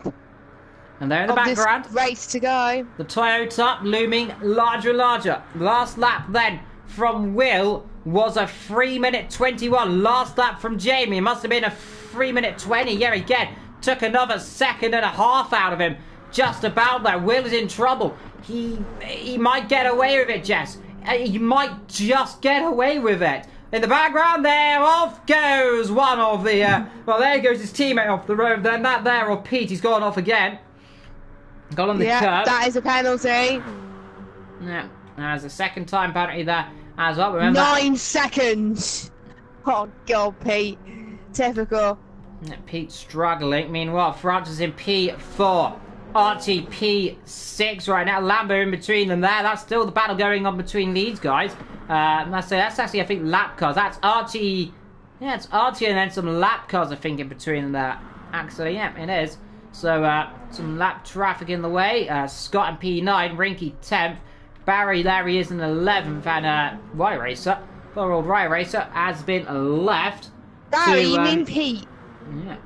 And there in the background, this race to go. the Toyota looming larger and larger. Last lap then from Will was a 3:21. Last lap from Jamie must have been a 3:20. Yeah, again, took another 1.5 seconds out of him. Just about there. Will is in trouble. He might get away with it, Jess. He might just get away with it. In the background there, off goes one of the, well, there goes his teammate off the road. Then that there of Pete, he's gone off again. Got on the curb. That is a penalty. Yeah, there's a second time penalty there as well. Remember 9 seconds. Oh, God, Pete. Typical. Yeah, Pete struggling. Meanwhile, France is in P4. Archie P6 right now. Lambo in between them there. That's still the battle going on between these guys. That's actually, I think, lap cars. That's Archie. Yeah, it's Archie and then some lap cars, I think, in between them there. Actually, yeah, it is. So, some lap traffic in the way. Scott and P9, Rinky 10th. Barry, there he is in 11th. And Y Racer, poor old Y Racer, has been left. Barry, you mean Pete? Yeah.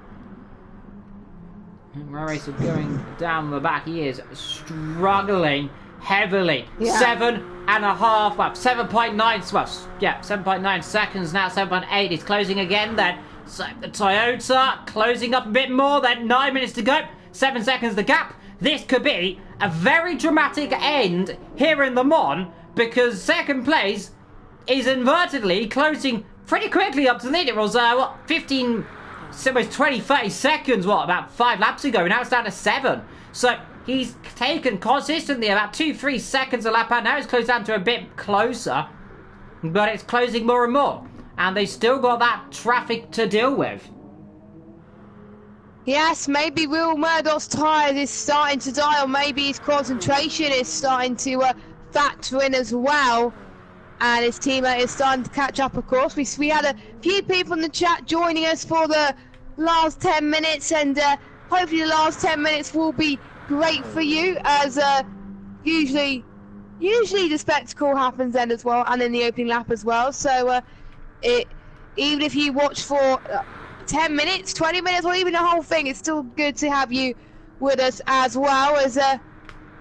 Y Racer going down the back. He is struggling heavily. Yeah. 7.5 laps. 7.9. Well, yeah, 7.9 seconds now. 7.8. He's closing again then. So the Toyota closing up a bit more. Then 9 minutes to go. 7 seconds the gap. This could be a very dramatic end here in the Mont, because second place is invertedly closing pretty quickly up to the lead. It was, what, 15, almost 20, 30 seconds, what, about 5 laps ago. Now it's down to 7. So he's taken consistently about 2-3 seconds a lap out. Now it's closed down to a bit closer, but it's closing more and more. And they still got that traffic to deal with. Yes, maybe Will Murdoch's tyre is starting to die, or maybe his concentration is starting to factor in as well. And his teammate is starting to catch up, of course. We had a few people in the chat joining us for the last 10 minutes, and hopefully the last 10 minutes will be great for you, as usually the spectacle happens then as well, and in the opening lap as well. So even if you watch for 10 minutes, 20 minutes, or even the whole thing, it's still good to have you with us, as well as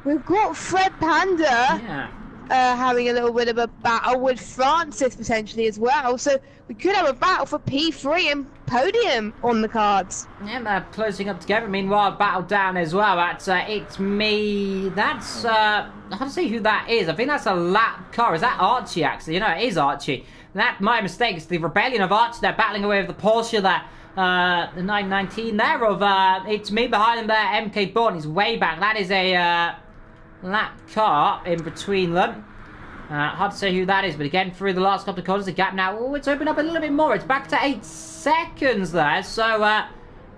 we've got Fred Panda having a little bit of a battle with Francis potentially as well. So we could have a battle for P3 and podium on the cards. Yeah, they're closing up together. Meanwhile, battle down as well. That's It's Me. That's hard to see who that is. I think that's a lap car. Is that Archie, actually? You know, it is Archie. That, my mistake, it's the Rebellion of Archie. They're battling away with the Porsche there. The 919 there of It's Me behind them there. MK Born is way back. That is a lap car in between them. Hard to say who that is, but again, through the last couple of corners, the gap now, oh, it's opened up a little bit more. It's back to 8 seconds there. So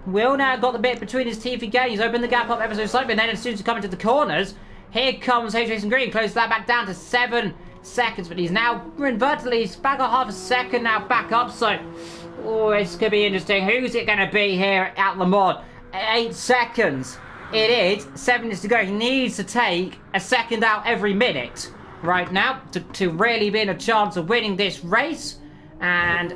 Will now got the bit between his teeth again. He's opened the gap up ever so slightly, but then as soon as he comes into the corners, here comes H Racing Green, closes that back down to 7 seconds, but he's now invertedly, he's back a half a second now back up. So oh, it's gonna be interesting. Who's it gonna be here at Le Mans? 8 seconds it is. 7 minutes to go. He needs to take a second out every minute right now to really be in a chance of winning this race, and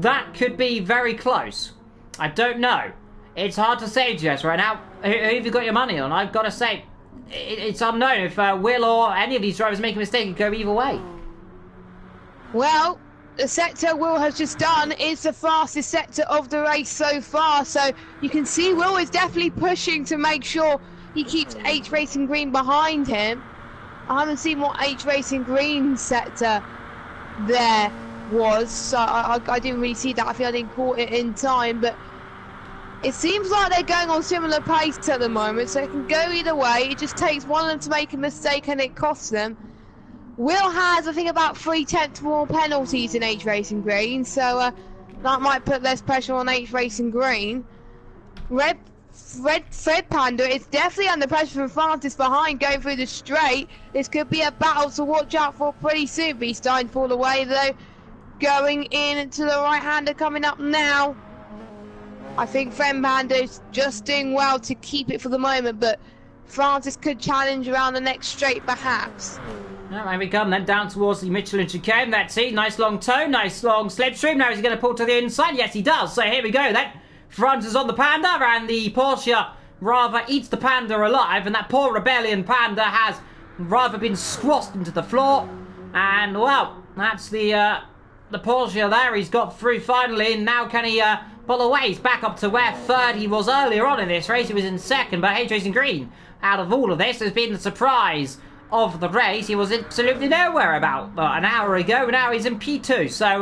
that could be very close. I don't know. It's hard to say, Jess, right now. Who have you got your money on? I've got to say, it's unknown if Will or any of these drivers make a mistake. It could go either way. Well, the sector Will has just done is the fastest sector of the race so far, so you can see Will is definitely pushing to make sure he keeps H Racing Green behind him. I haven't seen what H Racing Green sector there was, so I didn't really see that. I think I didn't caught it in time, but It seems like they're going on similar pace at the moment, so it can go either way. It just takes one of them to make a mistake and it costs them. Will has, I think, about 3/10 more penalties in H Racing Green, so that might put less pressure on H Racing Green. Fred Panda is definitely under pressure from Francis behind, going through the straight. This could be a battle to watch out for pretty soon. But he's starting to fall away though. Going in to the right-hander coming up now. I think Fred Panda's just doing well to keep it for the moment, but Francis could challenge around the next straight perhaps. Well, there we come then, down towards the Michelin chicane. That's it, nice long toe, nice long slipstream. Now he's going to pull to the inside. Yes, he does. So here we go then. Francis on the Panda, and the Porsche rather eats the Panda alive, and that poor Rebellion Panda has rather been squashed into the floor. And, well, that's the Porsche there. He's got through finally, and now can he pull away? He's back up to where third he was earlier on in this race. He was in second, but H Racing Green, out of all of this, has been the surprise of the race. He was absolutely nowhere about an hour ago. Now he's in P2. So,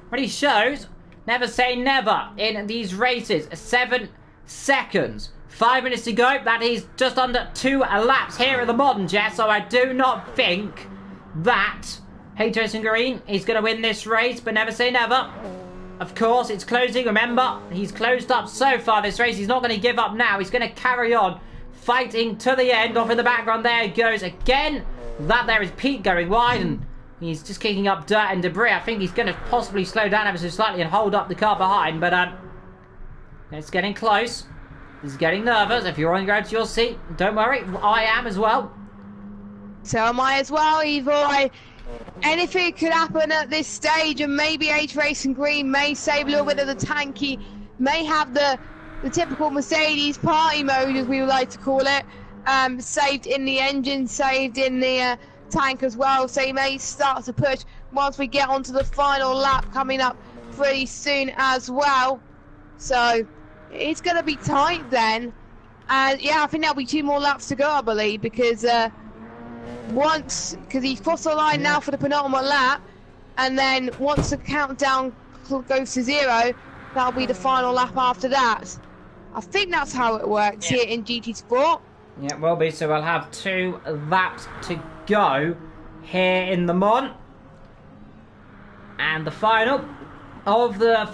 what he shows, never say never in these races. 7 seconds. 5 minutes to go. That is just under 2 laps here at the Modern Jet. So I do not think that H Racing Green is going to win this race, but never say never. Of course, it's closing. Remember, he's closed up so far this race. He's not going to give up now. He's going to carry on fighting to the end. Off in the background, there he goes again. That there is Pete going wide, and he's just kicking up dirt and debris. I think he's going to possibly slow down ever so slightly and hold up the car behind, but it's getting close. He's getting nervous. If you're on your own to your seat, don't worry. I am as well. So am I as well, Evil. Anything could happen at this stage, and maybe H Racing Green may save a little bit of the tank. He may have the typical Mercedes party mode, as we would like to call it, saved in the engine, saved in the tank as well. So he may start to push once we get onto the final lap coming up pretty soon as well. So it's going to be tight then. And yeah, I think there'll be 2 more laps to go, I believe, because he's crossed the line now for the penultimate lap, and then once the countdown goes to 0, that'll be the final lap after that. I think that's how it works here in GT Sport. Yeah, it will be. So we'll have 2 laps to go here in the Mon. And the final of the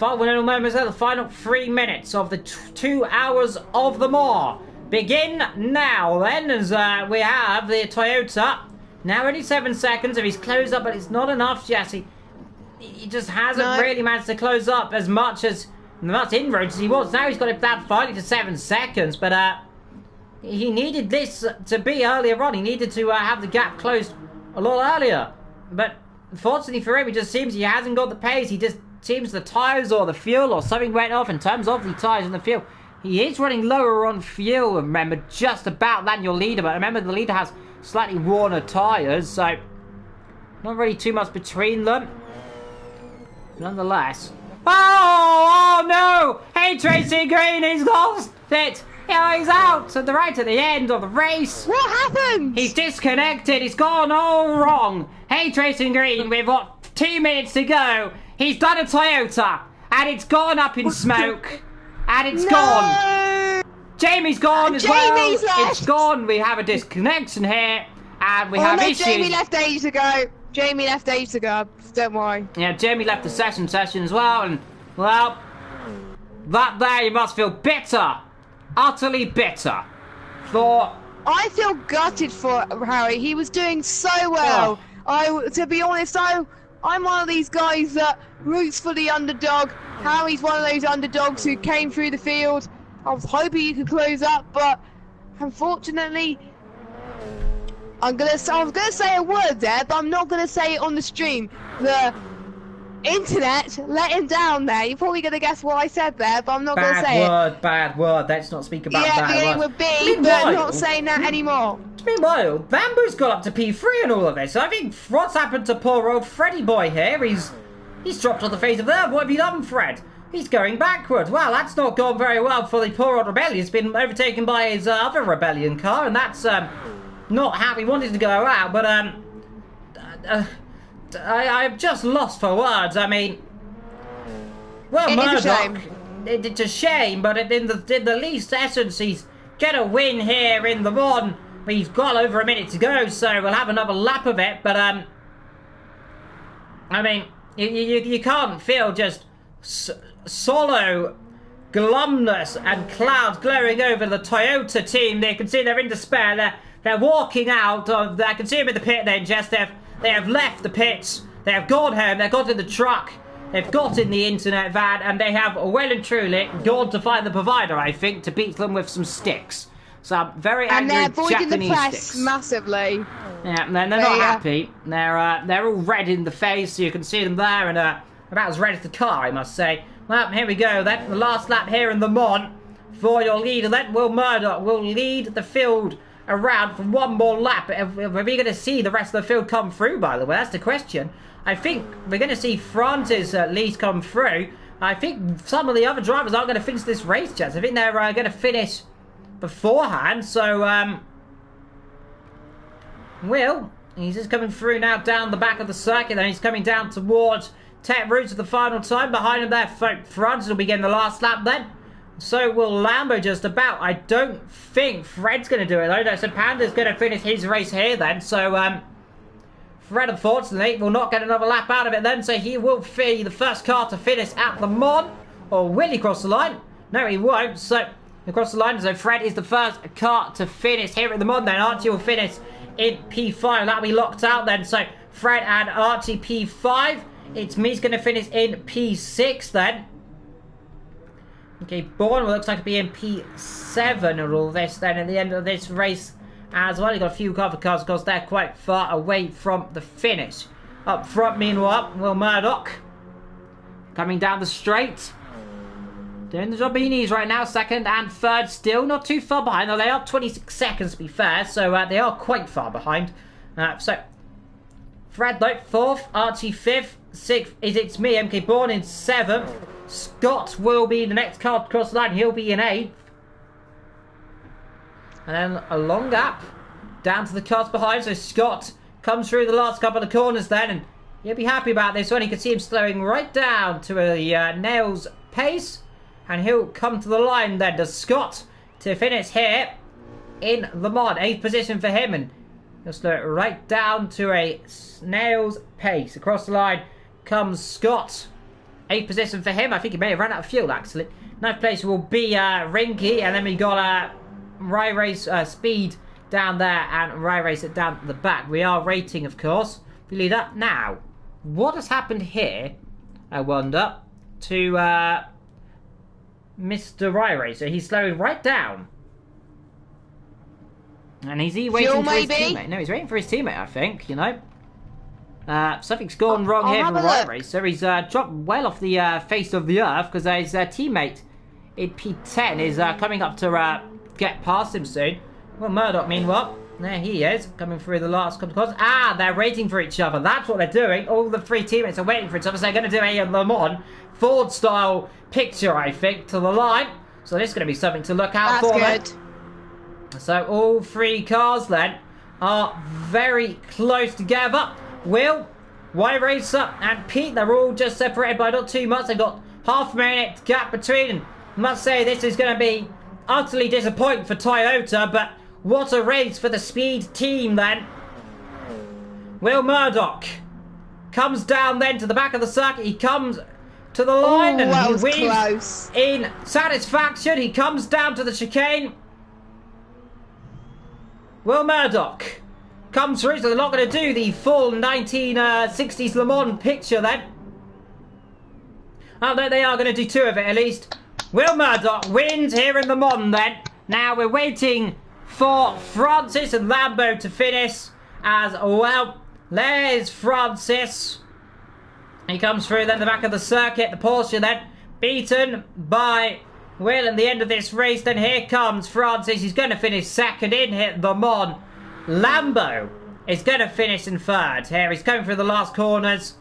final 3 minutes of the 2 hours of the Mon begin now then, as we have the Toyota. Now only 7 seconds. If he's closed up, but it's not enough, Jesse. He just hasn't really managed to close up as much inroads as he was. Now he's got it down finally to 7 seconds, but he needed this to be earlier on. He needed to have the gap closed a lot earlier. But unfortunately for him, it just seems he hasn't got the pace. He just seems the tyres or the fuel or something went off in terms of the tyres and the fuel. He is running lower on fuel, remember, just about than your leader. But remember, the leader has slightly worn tyres, so not really too much between them. Nonetheless. Oh no! H Racing Green, he's lost it! Yeah, he's out at the end of the race. What happened? He's disconnected. He's gone all wrong. H Racing Green, we've got 2 minutes to go. He's done a Toyota, and it's gone up in smoke. And it's gone. Jamie's gone as well. Left. It's gone. We have a disconnection here, and we have issues. Jamie left ages ago. Jamie left ages ago. Don't worry. Yeah, Jamie left the session as well, and well, that there you must feel bitter, utterly bitter. I feel gutted for Harry. He was doing so well. To be honest, I'm one of these guys that roots for the underdog. Harry's one of those underdogs who came through the field. I was hoping he could close up, but unfortunately, I was gonna say a word there, but I'm not gonna say it on the stream. The internet let him down there. You're probably gonna guess what I said there, but I'm not gonna say it. Bad word. Let's not speak about that. Yeah, beginning with B, but not saying that anymore. Meanwhile, Bamboo's got up to P3 in all of this. I think what's happened to poor old Freddy boy here? He's dropped on the face of the earth. What have you done, Fred? He's going backwards. Well, that's not gone very well for the poor old Rebellion. He's been overtaken by his other Rebellion car, and that's not how he wanted to go out. But I've just lost for words. I mean, well, Murdoch, it's a shame, but in the least essence, he's gonna win here in Le Mans. He's got over a minute to go, so we'll have another lap of it. But I mean, you can't feel just solo glumness and clouds glowing over the Toyota team. They can see they're in despair. They're walking out. I can see them in the pit then, Jess. They have left the pits. They have gone home. They've got in the truck. They've got in the internet van, and they have well and truly gone to find the provider, I think, to beat them with some sticks. So very angry and they're avoiding Japanese the press sticks. Massively. Yeah, and they're not happy. They're all red in the face. So you can see them there, and about as red as the car, I must say. Well, here we go then. The last lap here in Le Mans for your leader. Then Will Murdoch will lead the field around for one more lap. Are we going to see the rest of the field come through, by the way? That's the question. I think we're going to see Francis at least come through. I think some of the other drivers aren't going to finish this race, Jess. I think they're going to finish beforehand. So, Will, he's just coming through now down the back of the circuit. Then he's coming down towards Tech Routes for the final time. Behind him there, Francis will be getting the last lap then. So will Lambo just about. I don't think Fred's going to do it though. No, so Panda's going to finish his race here then. So, Fred, unfortunately, will not get another lap out of it then, so he will be the first car to finish at Le Mans. Or will he cross the line? No, he won't. So, across the line, so Fred is the first car to finish here at Le Mans then. Archie will finish in P5. That'll be locked out then. So, Fred and Archie P5. It's me's going to finish in P6 then. Okay, Bourne looks like to be in P7 and all this then at the end of this race as well. You've got a few other cars because they're quite far away from the finish. Up front, meanwhile, Will Murdoch coming down the straight. Doing the job he needs right now. Second and third still not too far behind. Though they are 26 seconds to be fair. So they are quite far behind. So Fred though, 4th. Archie 5th. 6th is It's Me. MK Bourne in 7th. Scott will be the next car to cross the line. He'll be in 8th. And then a long gap down to the cars behind. So Scott comes through the last couple of corners then. And you'll be happy about this one. You can see him slowing right down to a nail's pace. And he'll come to the line then. Does Scott to finish here in Le Mans. 8th position for him. And he'll slow it right down to a snail's pace. Across the line comes Scott. 8th position for him. I think he may have run out of fuel actually. 9th place will be Rinky. And then we got Rai Race Speed down there and Rai Race it down the back. We are rating, of course, the leader. Now, what has happened here, I wonder, to Mr. Rai Racer? He's slowing right down. And is he waiting for his teammate? No, he's waiting for his teammate, I think, you know. Something's gone wrong here for Rai Racer. He's dropped well off the face of the earth because his teammate in P10 is coming up to get past him soon. Well, Murdoch, meanwhile, there he is, coming through the last couple of cars. They're waiting for each other. That's what they're doing. All the 3 teammates are waiting for each other. So they're going to do a Le Mans Ford-style picture, I think, to the line. So this is going to be something to look out for. That's good. So all 3 cars then are very close together. Will, Y Racer, and Pete, they're all just separated by not too much. They've got half a minute gap between them. I must say this is going to be utterly disappointing for Toyota, but what a race for the Speed team then. Will Murdoch comes down then to the back of the circuit. He comes to the line and he weaves in satisfaction. He comes down to the chicane. Will Murdoch comes through, so they're not going to do the full 1960s Le Mans picture then. Although they are going to do 2 of it at least. Will Murdoch wins here in Le Mans then. Now we're waiting for Francis and Lambo to finish as well. There's Francis. He comes through then the back of the circuit. The Porsche then beaten by Will at the end of this race. Then here comes Francis. He's going to finish 2nd in here at Le Mans. Lambo is going to finish in 3rd here. He's coming through the last corners.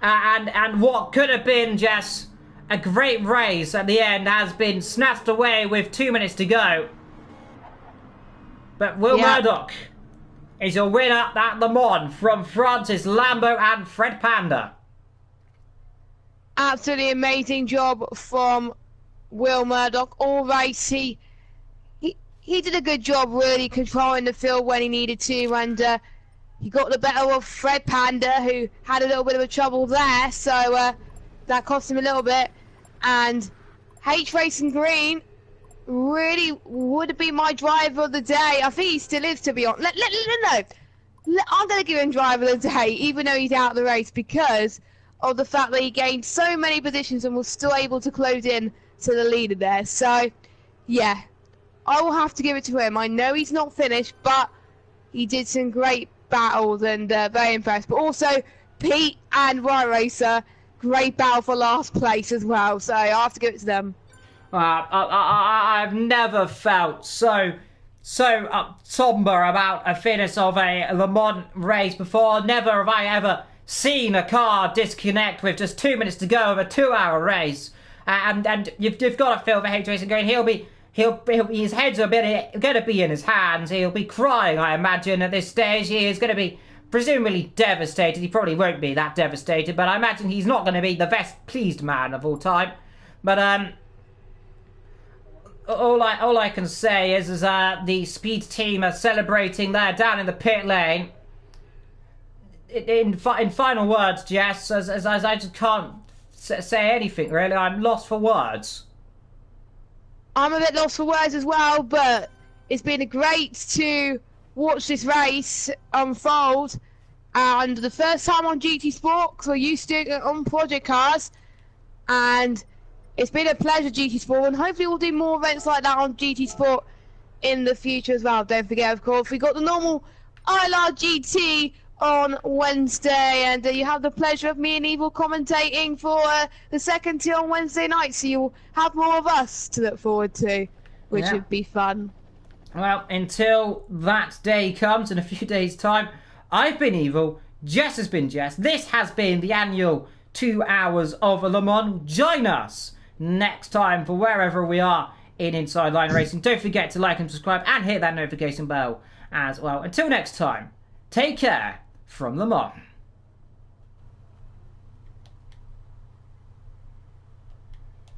And what could have been just a great race at the end has been snatched away with 2 minutes to go. But Will Murdoch is your winner at Le Mans from Francis, Lambo and Fred Panda. Absolutely amazing job from Will Murdoch all race. He did a good job really controlling the field when he needed to, and he got the better of Fred Panda, who had a little bit of a trouble there, so that cost him a little bit. And H Racing Green really would have been my driver of the day. I think he still is, to be honest. I'm going to give him driver of the day, even though he's out of the race, because of the fact that he gained so many positions and was still able to close in to the leader there. So, yeah, I will have to give it to him. I know he's not finished, but he did some great battles and very impressed. But also, Pete and White Racer, great battle for last place as well. So I have to give it to them. I've never felt so somber about a finish of a Le Mans race before. Never have I ever seen a car disconnect with just 2 minutes to go of a 2-hour race. And you've got to feel for H Racing Green. He'll be his head's going to be in his hands. He'll be crying, I imagine, at this stage. He is going to be presumably devastated. He probably won't be that devastated, but I imagine he's not going to be the best pleased man of all time. But all I can say is the speed team are celebrating there down in the pit lane. In final words, Jess, as I just can't say anything really. I'm lost for words. I'm a bit lost for words as well, but it's been great to watch this race unfold. And the first time on GT Sport, because we're used to it on project cars, and it's been a pleasure, GT Sport, and hopefully we'll do more events like that on GT Sport in the future as well. Don't forget, of course, we got the normal ILRGT on Wednesday, and you have the pleasure of me and Evil commentating for the second tier on Wednesday night, so you'll have more of us to look forward to, which would be fun. Well, until that day comes in a few days' time, I've been Evil, Jess has been Jess, this has been the annual 2 hours of Le Mans. Join us next time for wherever we are in Inside Line Racing. Don't forget to like and subscribe and hit that notification bell as well. Until next time, take care from Le Mans.